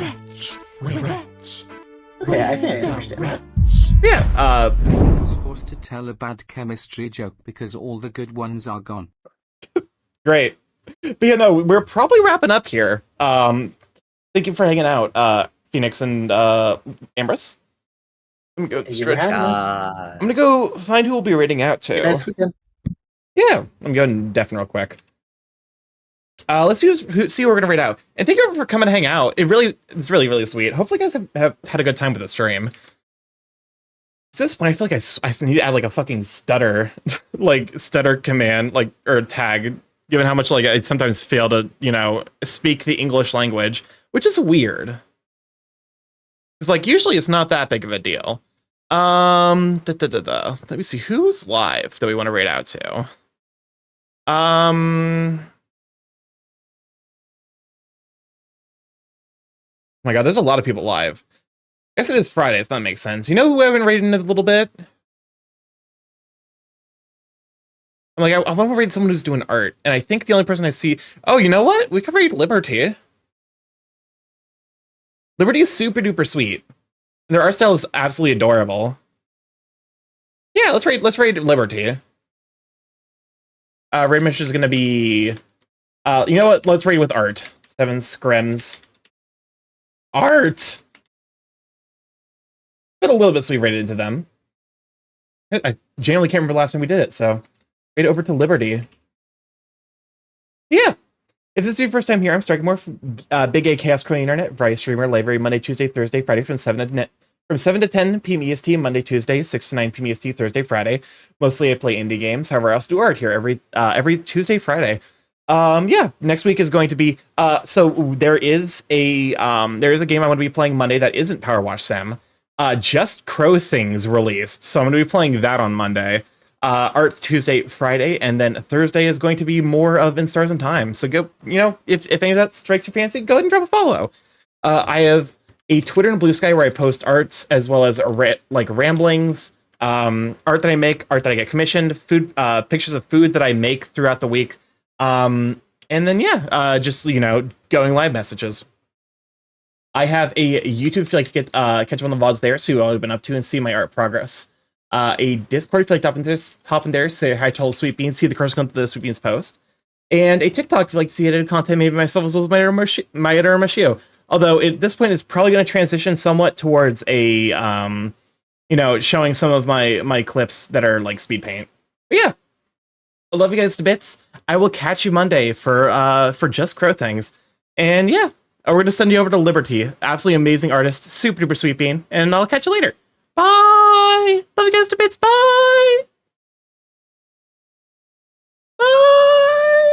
Okay, I think I understand that. Yeah, I was forced to tell a bad chemistry joke because all the good ones are gone. great. But yeah, no, we're probably wrapping up here. Thank you for hanging out, Phoenix and Ambrose. I'm gonna go stretch. I'm gonna go find who we'll be rating out to. Nice weekend. Yeah, I'm going deafening real quick. Let's see who we're gonna rate out. And thank you for coming to hang out. It's really, really sweet. Hopefully you guys have had a good time with the stream. At this point, I feel like I need to add like a fucking stutter, like stutter command, like or tag, given how much like I sometimes fail to, speak the English language, which is weird. It's like usually it's not that big of a deal. Let me see who's live that we want to rate out to. Oh my god, there's a lot of people live. I guess it is Friday, so that makes sense. You know who I haven't rated in a little bit? I'm like, I want to raid someone who's doing art, and I think the only person I see... Oh, you know what? We could raid Liberty. Liberty is super duper sweet. Their art style is absolutely adorable. Yeah, let's raid Liberty. Raid mission is gonna be... you know what? Let's raid with art. 7 scrims. Art! Been a little bit sweet rated into them. I genuinely can't remember the last time we did it, so... Raid over to Liberty. Yeah! If this is your first time here, I'm StarkyMorph, Big A Chaos Crony Internet, variety streamer, live every Monday, Tuesday, Thursday, Friday from 7 to 10 p.m. EST, Monday, Tuesday, 6 to 9 p.m. EST, Thursday, Friday. Mostly I play indie games. However, I also do art here every Tuesday, Friday. Yeah, next week is going to be so there is a game I want to be playing Monday that isn't Power Wash Sim. Just Crow Things released, so I'm going to be playing that on Monday. Art Tuesday, Friday, and then Thursday is going to be more of In Stars and Time. So go, if any of that strikes your fancy, go ahead and drop a follow. I have a Twitter and Blue Sky where I post arts as well as ramblings, art that I make, art that I get commissioned, food, pictures of food that I make throughout the week. And then just going live messages. I have a YouTube if you like to get catch up on the VODs there, see what I've been up to and see my art progress. A Discord if you like to hop in there, say hi to all the Sweet Beans, see the curse come to the Sweet Beans post. And a TikTok if you like to see edited content, maybe myself as well as my editor Machio. Although at this point it's probably going to transition somewhat towards a showing some of my clips that are like speed paint. But yeah. I love you guys to bits. I will catch you Monday for Just Crow Things. And yeah, we're gonna send you over to Liberty. Absolutely amazing artist, super duper Sweet Bean, and I'll catch you later. Bye! Love you guys to bits, bye!